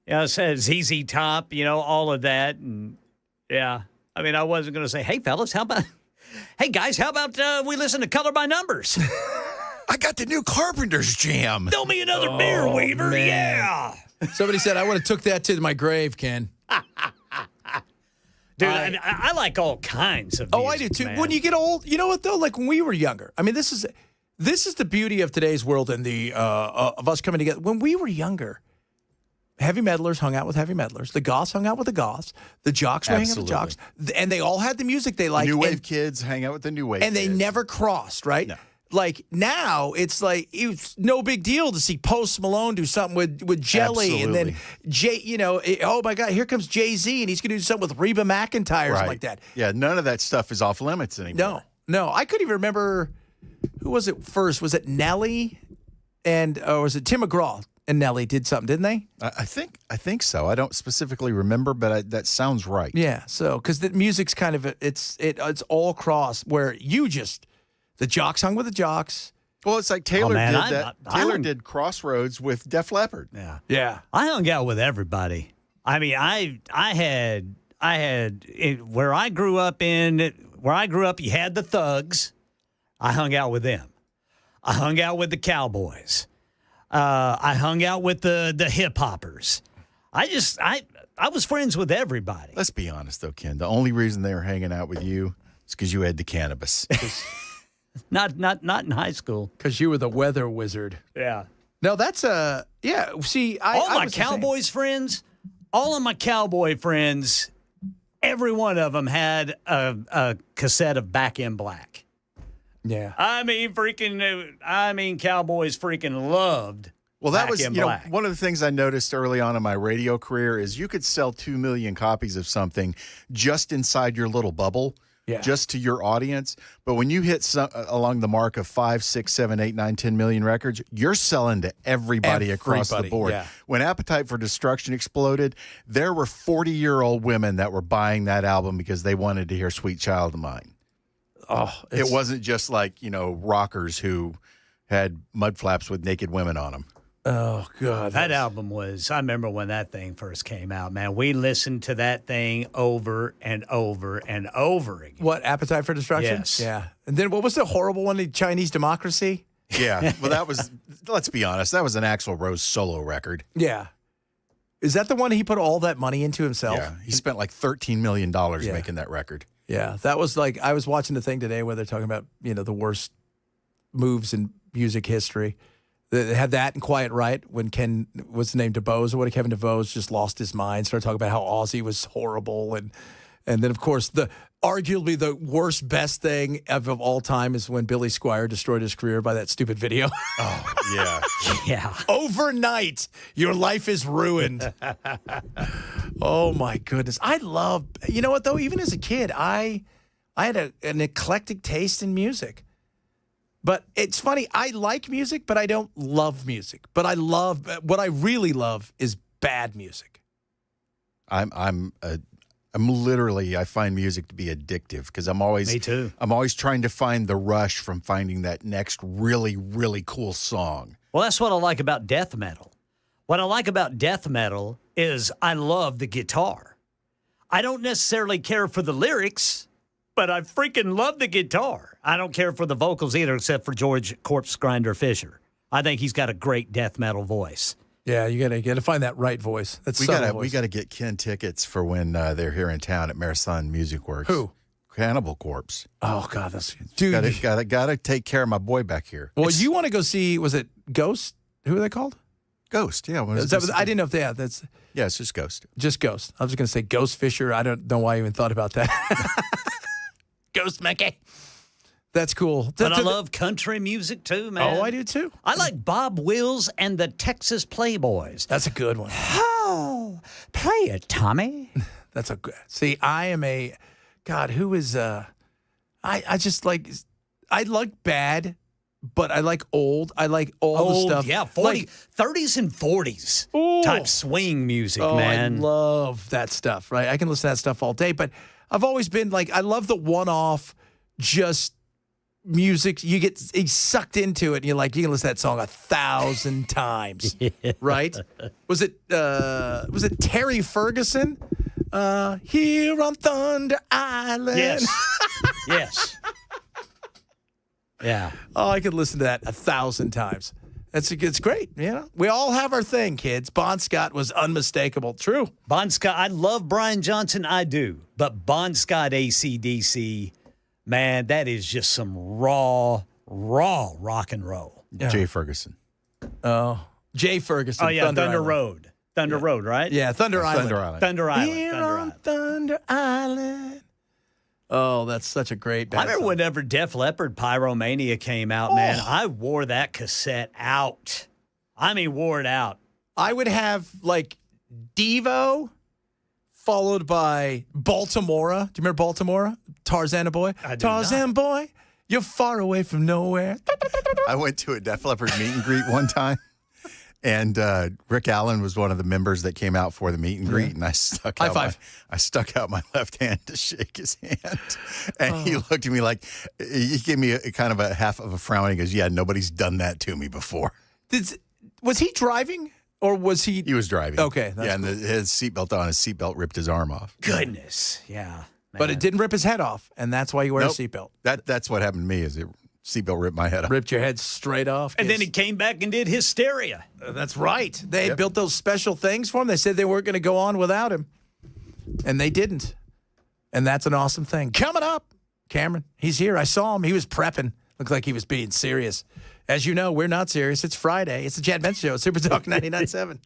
Yeah, it says ZZ Top, all of that. And yeah, I mean, I wasn't going to say, hey, fellas, hey, guys, how about we listen to Color by Numbers? I got the new Carpenter's Jam. Throw me another beer, Weaver. Man. Yeah. Somebody said I would have took that to my grave, Ken. Dude, I like all kinds of music. Oh, I do too. Man. When you get old, you know what though? Like when we were younger. I mean, this is the beauty of today's world and the of us coming together. When we were younger, heavy metalers hung out with heavy metalers. The goths hung out with the goths. The jocks were hanging out with the jocks. And they all had the music they liked. New wave kids hang out with the new wave and kids. they never crossed, right? No. like now it's like it's no big deal to see Post Malone do something with Jelly, and then oh my God, here comes Jay-Z, and he's going to do something with Reba McEntire or something like that. Yeah, none of that stuff is off limits anymore. No, I couldn't even remember who was it first. Was it Nelly or was it Tim McGraw and Nelly did something, didn't they? I think so. I don't specifically remember, but that sounds right. Yeah, so because the music's kind of it's all cross where the jocks hung with the jocks. Well, it's like Taylor did that. Taylor did Crossroads with Def Leppard. Yeah. I hung out with everybody. I mean, I had where I grew up, you had the thugs. I hung out with them. I hung out with the cowboys. I hung out with the hip hoppers. I was friends with everybody. Let's be honest, though, Ken. The only reason they were hanging out with you is because you had the cannabis. Not in high school. Because you were the weather wizard. Yeah. No, that's yeah. See, all my Cowboys friends, all of my cowboy friends, every one of them had a cassette of Back in Black. Yeah. I mean, Cowboys freaking loved. Well, that Back was in Black. One of the things I noticed early on in my radio career is you could sell 2 million copies of something just inside your little bubble. Yeah. Just to your audience. But when you hit along the mark of 5, 6, 7, 8, 9, 10 million records, you're selling to everybody across the board. Yeah. When Appetite for Destruction exploded, there were 40-year-old women that were buying that album because they wanted to hear Sweet Child of Mine. Oh, it wasn't just like, rockers who had mud flaps with naked women on them. Oh, God. That album was, I remember when that thing first came out, man. We listened to that thing over and over and over again. What, Appetite for Destruction? Yes. Yeah. And then what was the horrible one, the Chinese Democracy? Yeah. Well, that was, let's be honest, that was an Axl Rose solo record. Yeah. Is that the one he put all that money into himself? Yeah. He spent like $13 million making that record. Yeah. That was like, I was watching the thing today where they're talking about, the worst moves in music history. They had that in Quiet Riot when Ken, what's the name, DeBose, or what, Kevin DeBose just lost his mind, started talking about how Ozzy was horrible. And then, of course, arguably the worst, best thing of all time is when Billy Squier destroyed his career by that stupid video. Oh, yeah. Yeah. Overnight, your life is ruined. Oh, my goodness. I love, you know what, though? Even as a kid, I had an eclectic taste in music. But it's funny, I like music, but I don't love music. But what I really love is bad music. I'm literally, I find music to be addictive because I'm always, Me too. I'm always trying to find the rush from finding that next really, really cool song. Well, that's what I like about death metal. What I like about death metal is I love the guitar. I don't necessarily care for the lyrics, but I freaking love the guitar. I don't care for the vocals either, except for George Corpse Grinder Fisher. I think he's got a great death metal voice. Yeah, you gotta find that right voice. We gotta get Ken tickets for when they're here in town at Marathon Music Works. Who? Cannibal Corpse. Oh God, that's dude. Gotta take care of my boy back here. Well, you want to go see? Was it Ghost? Who are they called? Ghost. Yeah. I didn't know if that's. Yeah, it's just Ghost. Just Ghost. I was gonna say Ghost Fisher. I don't know why I even thought about that. Ghost Monkey. That's cool. But I love country music too, man. Oh, I do too. I like Bob Wills and the Texas Playboys. That's a good one. Oh, play it, Tommy. That's a good. See, I am a God. Who is? I just like. I like bad, but I like old. I like all the stuff. Yeah, 30s and 40s type swing music, man. I love that stuff. Right, I can listen to that stuff all day. But I've always been like, I love the one-off, just music. You get sucked into it, and you're like, you can listen to that song 1,000 times, right? Was it Terry Ferguson? Here on Thunder Island. Yes. Yes. Yeah. Oh, I could listen to that 1,000 times. It's great. We all have our thing, kids. Bon Scott was unmistakable. True. Bon Scott, I love Brian Johnson. I do. But Bon Scott AC/DC, man, that is just some raw rock and roll. Yeah. Jay Ferguson. Oh, Jay Ferguson. Oh, yeah, Thunder Road. Thunder Road, right? Yeah, Thunder Island. Thunder Island. Here on Thunder Island. Oh, that's such a great band I remember song. whenever Def Leppard Pyromania came out, man, I wore that cassette out. I mean, wore it out. I would have like Devo followed by Baltimora. Do you remember Baltimora? Tarzan Boy? I do Tarzan Boy, you're far away from nowhere. I went to a Def Leppard meet and greet one time, and Rick Allen was one of the members that came out for the meet and greet, and I stuck out my left hand to shake his hand, and he looked at me like he gave me a kind of a half of a frown. He goes, "Yeah, nobody's done that to me before." Was he driving or was he? He was driving. Okay, that's and his seatbelt on. His seatbelt ripped his arm off. Goodness, yeah. But it didn't rip his head off, and that's why you wear Nope. a seatbelt. That's what happened to me. Is it seatbelt ripped my head off? Ripped your head straight off. And then he came back and did Hysteria. That's right. They built those special things for him. They said they weren't going to go on without him, and they didn't. And that's an awesome thing. Coming up, Cameron, he's here. I saw him. He was prepping. Looked like he was being serious. As you know, we're not serious. It's Friday. It's the Chad Benson Show. Super Talk 99.7.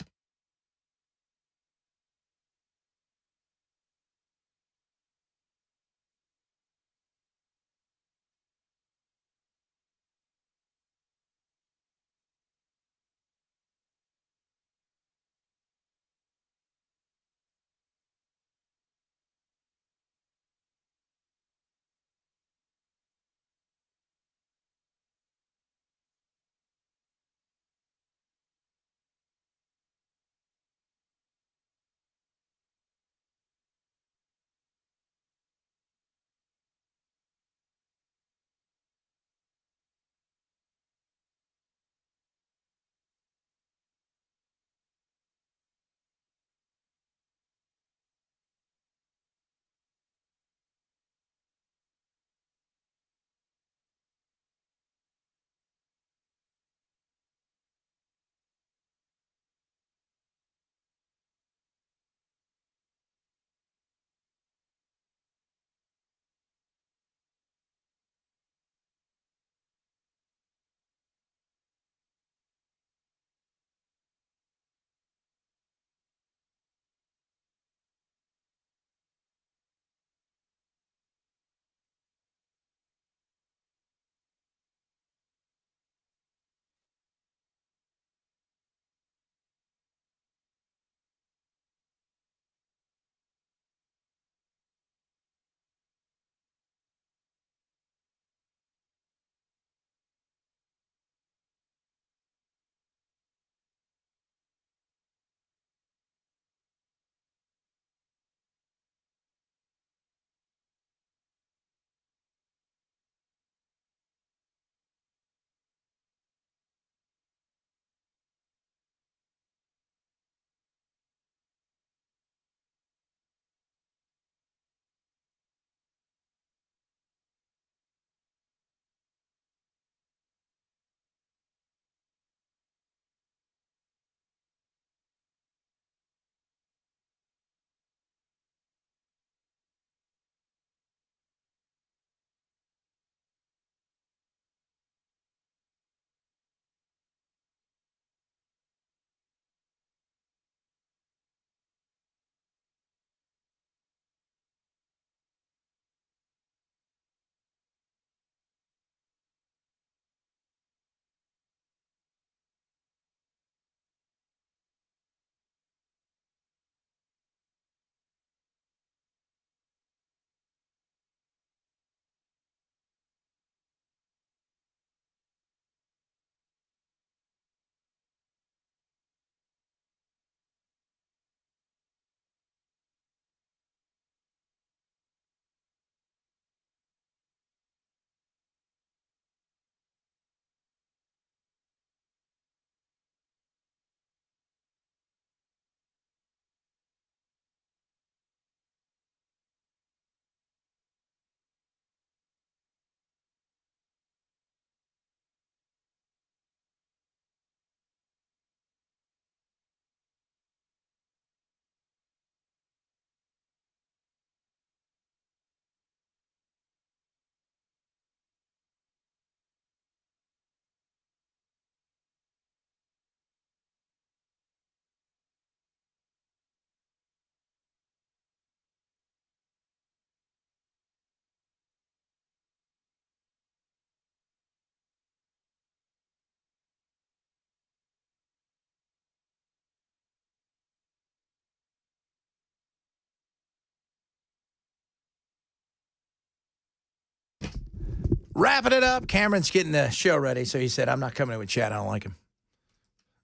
Wrapping it up. Cameron's getting the show ready, so he said, I'm not coming in with Chad. I don't like him.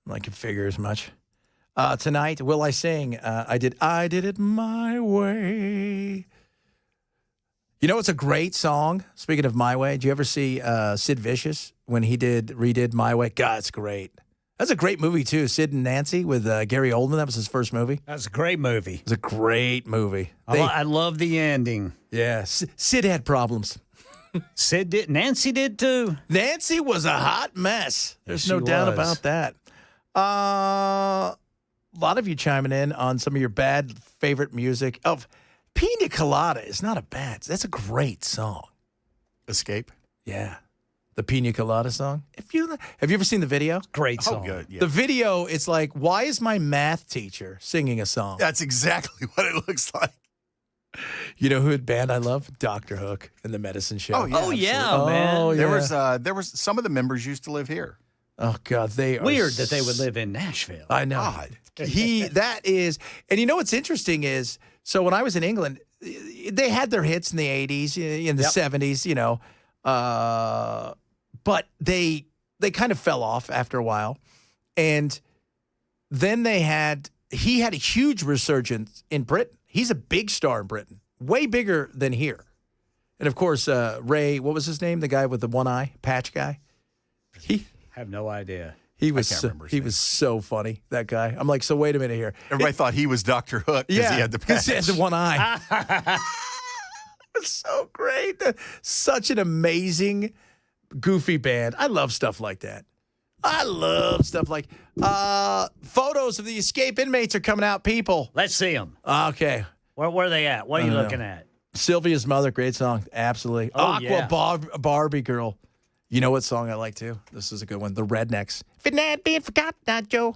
I like him figure as much. Tonight, will I sing? I did it my way. You know, it's a great song. Speaking of My Way, did you ever see Sid Vicious when he redid My Way? God, it's great. That's a great movie, too. Sid and Nancy with Gary Oldman. That was his first movie. That's a great movie. It was a great movie. I love the ending. Yeah, Sid had problems. Sid did. Nancy did, too. Nancy was a hot mess. There's Yes, no she doubt was. about that. A lot of you chiming in on some of your bad favorite music. Pina Colada is not a bad. That's a great song. Escape. Yeah. The Pina Colada song. Have you ever seen the video? Great song. Oh, good. Yeah. The video, it's like, why is my math teacher singing a song? That's exactly what it looks like. You know who band I love? Dr. Hook and the Medicine Show. Oh, yeah. absolutely. man. Oh, yeah. There was some of the members used to live here. Oh God, they are Weird that they would live in Nashville. I know. God. That is, and you know what's interesting is, so when I was in England, they had their hits in the 80s, in the 70s, you know, but they kind of fell off after a while. And then he had a huge resurgence in Britain. He's a big star in Britain, way bigger than here. And of course, Ray, what was his name? The guy with the one eye, patch guy? I have no idea. He was so funny, that guy. I'm like, so wait a minute here. Everybody thought he was Dr. Hook because he had the patch. He had the one eye. It's so great. Such an amazing, goofy band. I love stuff like that. I love stuff like photos of the escape inmates are coming out, people. Let's see them. Okay. Where are they at? What are you looking at? Sylvia's Mother, great song. Absolutely. Oh, Aqua yeah. Barbie Girl. You know what song I like too? This is a good one. The Rednecks. If it had been for Cotton Eye Joe,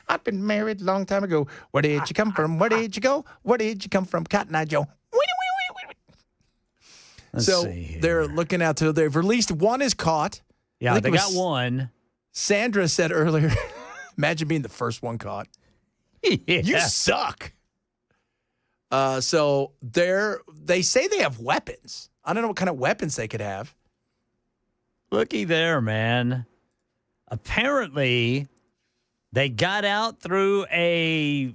I've been married a long time ago. Where did you come from? Where did you go? Where did you come from? Cotton Eye Joe. Let's So see here. they're looking out to, they've released, one is caught. I Yeah, think they it was- got one. Sandra said earlier, imagine being the first one caught. Yeah. You suck. So they say they have weapons. I don't know what kind of weapons they could have. Looky there, man. Apparently, they got out through a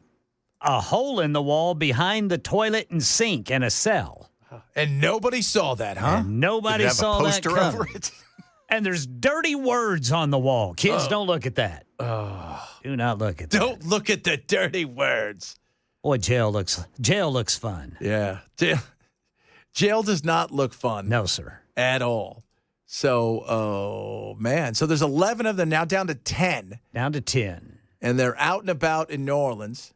hole in the wall behind the toilet and sink in a cell. And nobody saw that, huh? And nobody Did it have saw a poster that coming. over it? And there's dirty words on the wall. Kids, don't look at that. Oh. Do not look at that. Don't look at the dirty words. Boy, jail looks fun. Yeah. Jail does not look fun. No, sir. At all. So, oh, man. So there's 11 of them now, down to 10. Down to 10. And they're out and about in New Orleans.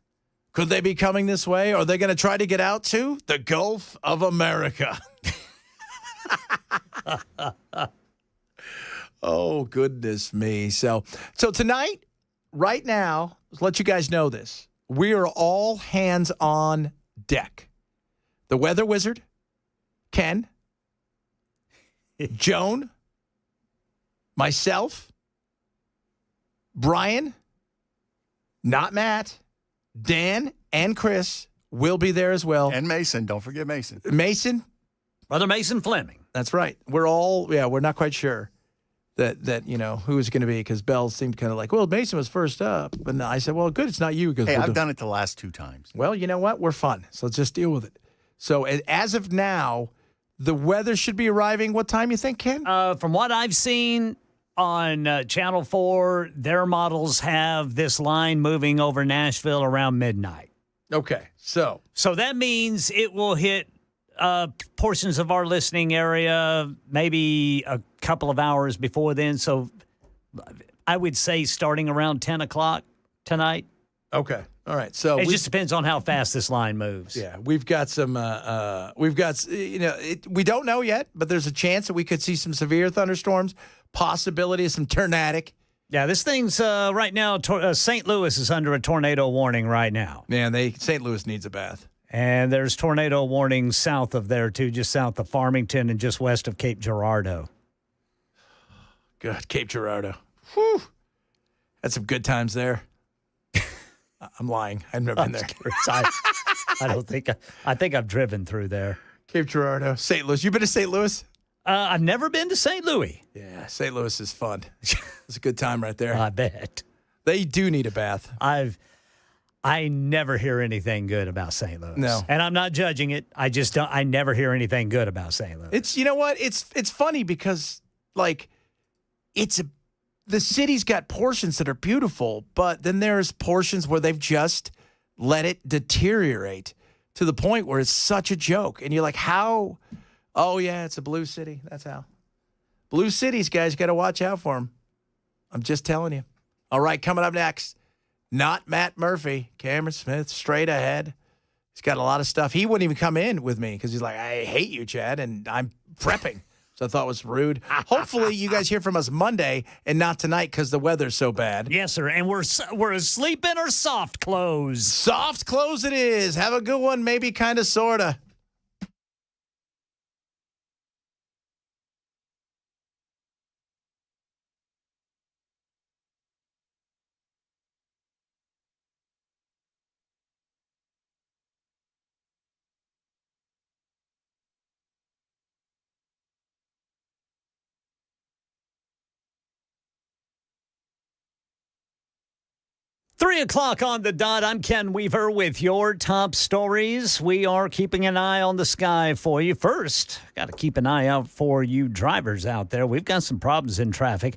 Could they be coming this way? Or are they going to try to get out to the Gulf of America? Oh, goodness me. So tonight, right now, let's let you guys know this. We are all hands on deck. The weather wizard, Ken, Joan, myself, Brian, not Matt, Dan, and Chris will be there as well. And Mason. Don't forget Mason. Mason. Brother Mason Fleming. That's right. We're not quite sure that you know, who it's going to be, because Bell seemed kind of like, well, Mason was first up. But I said, well, good, it's not you. Hey, I've done it the last 2 times. Well, you know what? We're fun. So let's just deal with it. So as of now, the weather should be arriving. What time you think, Ken? From what I've seen on Channel 4, their models have this line moving over Nashville around midnight. Okay. So that means it will hit portions of our listening area maybe a couple of hours before then. So I would say starting around 10 o'clock tonight. Okay. All right. So it just depends on how fast this line moves. Yeah, we've got some. We don't know yet, but there's a chance that we could see some severe thunderstorms. Possibility of some tornadic. Yeah, this thing's right now. St. Louis is under a tornado warning right now. Man, St. Louis needs a bath. And there's tornado warnings south of there too, just south of Farmington and just west of Cape Girardeau. Good, Cape Girardeau. Whew. Had some good times there. I'm lying. I've never been there. I don't think. I think I've driven through there. Cape Girardeau, St. Louis. You been to St. Louis? I've never been to St. Louis. Yeah, St. Louis is fun. It's a good time right there. I bet. They do need a bath. I never hear anything good about St. Louis. No. And I'm not judging it. I never hear anything good about St. Louis. It's, you know what? It's funny because, like, the city's got portions that are beautiful, but then there's portions where they've just let it deteriorate to the point where it's such a joke. And you're like, how? Oh, yeah, it's a blue city. That's how. Blue cities, guys, got to watch out for them. I'm just telling you. All right, coming up next. Not Matt Murphy, Cameron Smith, straight ahead. He's got a lot of stuff. He wouldn't even come in with me because he's like, I hate you, Chad, and I'm prepping. So I thought it was rude. Hopefully you guys hear from us Monday and not tonight because the weather's so bad. Yes, sir. And we're asleep in our soft clothes. Soft clothes it is. Have a good one, maybe kind of, sort of. Three o'clock on the dot. I'm Ken Weaver with your top stories. We are keeping an eye on the sky for you. First, got to keep an eye out for you drivers out there. We've got some problems in traffic.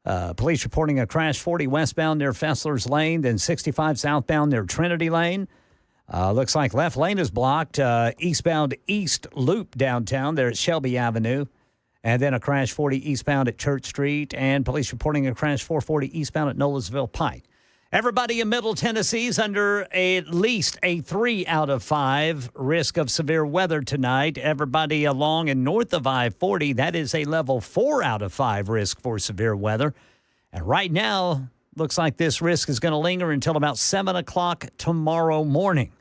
Police reporting a crash 40 westbound near Fessler's Lane, then 65 southbound near Trinity Lane. Looks like left lane is blocked. Eastbound East Loop downtown there at Shelby Avenue. And then a crash 40 eastbound at Church Street. And police reporting a crash 440 eastbound at Nolensville Pike. Everybody in Middle Tennessee is under at least a 3 out of 5 risk of severe weather tonight. Everybody along and north of I-40, that is a level 4 out of 5 risk for severe weather. And right now, looks like this risk is going to linger until about 7 o'clock tomorrow morning.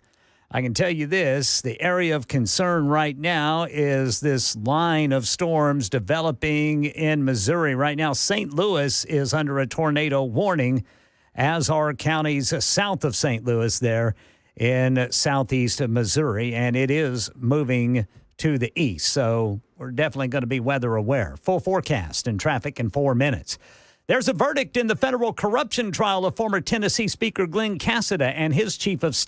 I can tell you this, the area of concern right now is this line of storms developing in Missouri. Right now, St. Louis is under a tornado warning, as are counties south of St. Louis there in southeast of Missouri, and it is moving to the east. So we're definitely going to be weather aware. Full forecast and traffic in 4 minutes. There's a verdict in the federal corruption trial of former Tennessee Speaker Glenn Cassida and his chief of staff.